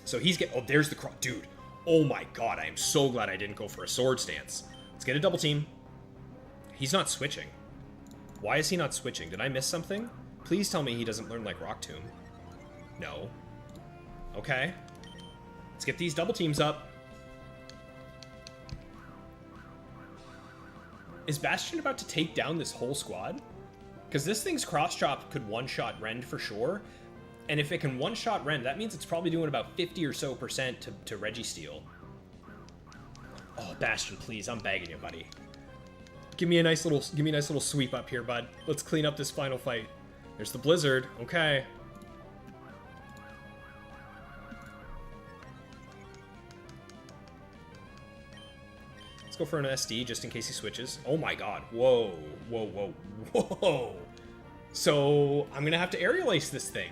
A: So he's oh, there's the cross. Dude. Oh my god, I am so glad I didn't go for a Sword Stance. Let's get a double team. He's not switching. Why is he not switching? Did I miss something? Please tell me he doesn't learn like Rock Tomb. No. Okay. Let's get these double teams up. Is Bastion about to take down this whole squad? Because this thing's cross chop could one-shot Rend for sure. And if it can one-shot Rend, that means it's probably doing about 50 or so percent to Registeel. Oh, Bastion, please. I'm begging you, buddy. Give me a nice little sweep up here, bud. Let's clean up this final fight. There's the blizzard. Okay. Let's go for an SD just in case he switches. Oh my god. Whoa. Whoa, whoa, whoa. So I'm gonna have to aerial ace this thing.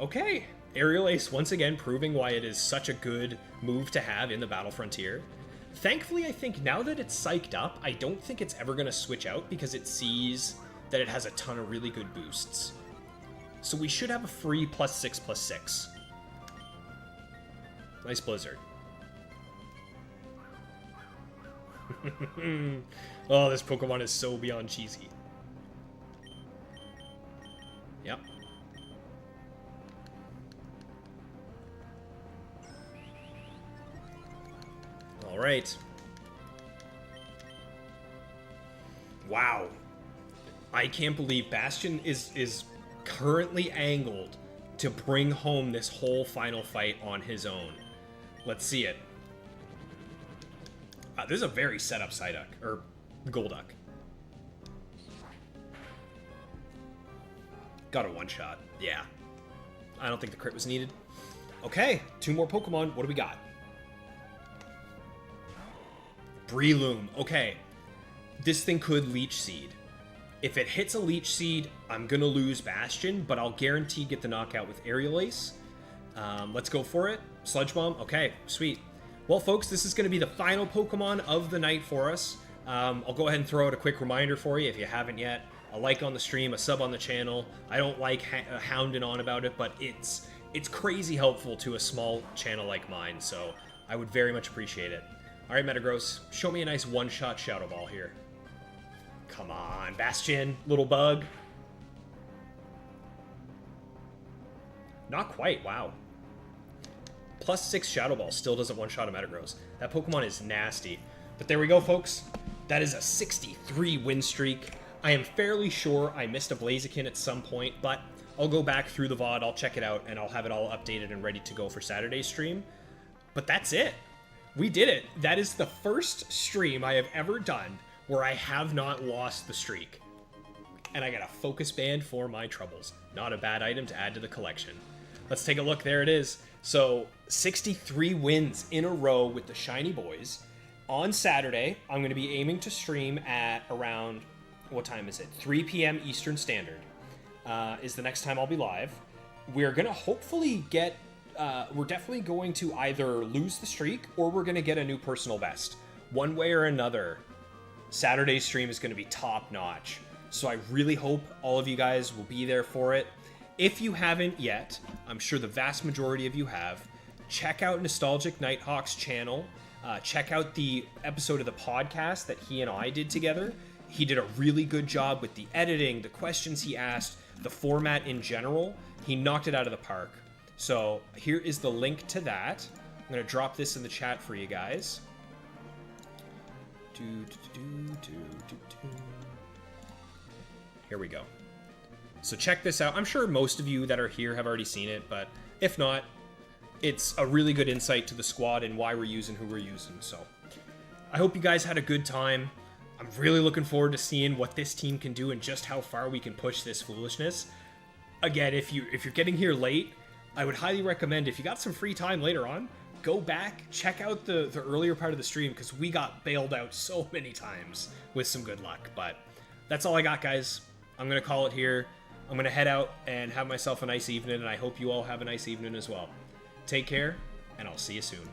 A: Okay. Aerial ace once again proving why it is such a good move to have in the Battle Frontier. Thankfully, I think now that it's psyched up, I don't think it's ever going to switch out because it sees that it has a ton of really good boosts. So we should have a free +6/+6. Nice blizzard. Oh, this Pokemon is so beyond cheesy. Yep. All right. Wow. I can't believe Bastion is currently angled to bring home this whole final fight on his own. Let's see it. This is a very set up Psyduck, or Golduck. Got a one-shot. Yeah. I don't think the crit was needed. Okay, 2 more Pokemon. What do we got? Breloom. Okay. This thing could Leech Seed. If it hits a Leech Seed, I'm going to lose Bastion, but I'll guarantee get the knockout with Aerial Ace. Let's go for it. Sludge Bomb. Okay, sweet. Well, folks, this is going to be the final Pokemon of the night for us. I'll go ahead and throw out a quick reminder for you if you haven't yet. A like on the stream, a sub on the channel. I don't like hounding on about it, but it's crazy helpful to a small channel like mine, so I would very much appreciate it. All right, Metagross, show me a nice one-shot Shadow Ball here. Come on, Bastion, little bug. Not quite, wow. +6 Shadow Ball still doesn't one-shot a Metagross. That Pokemon is nasty. But there we go, folks. That is a 63 win streak. I am fairly sure I missed a Blaziken at some point, but I'll go back through the VOD, I'll check it out, and I'll have it all updated and ready to go for Saturday's stream. But that's it. We did it. That is the first stream I have ever done where I have not lost the streak. And I got a focus band for my troubles. Not a bad item to add to the collection. Let's take a look. There it is. So 63 wins in a row with the Shiny Boys. On Saturday, I'm going to be aiming to stream at around, what time is it? 3 p.m. Eastern Standard is the next time I'll be live. We're going to hopefully get, we're definitely going to either lose the streak or we're going to get a new personal best. One way or another, Saturday's stream is going to be top notch. So I really hope all of you guys will be there for it. If you haven't yet, I'm sure the vast majority of you have, check out Nostalgic Nighthawk's channel. Check out the episode of the podcast that he and I did together. He did a really good job with the editing, the questions he asked, the format in general. He knocked it out of the park. So here is the link to that. I'm going to drop this in the chat for you guys. Here we go. So check this out. I'm sure most of you that are here have already seen it, but if not, it's a really good insight to the squad and why we're using who we're using. So I hope you guys had a good time. I'm really looking forward to seeing what this team can do and just how far we can push this foolishness. Again, if you're getting here late, I would highly recommend, if you got some free time later on, go back, check out the earlier part of the stream, because we got bailed out so many times with some good luck. But that's all I got, guys. I'm going to call it here. I'm going to head out and have myself a nice evening, and I hope you all have a nice evening as well. Take care, and I'll see you soon.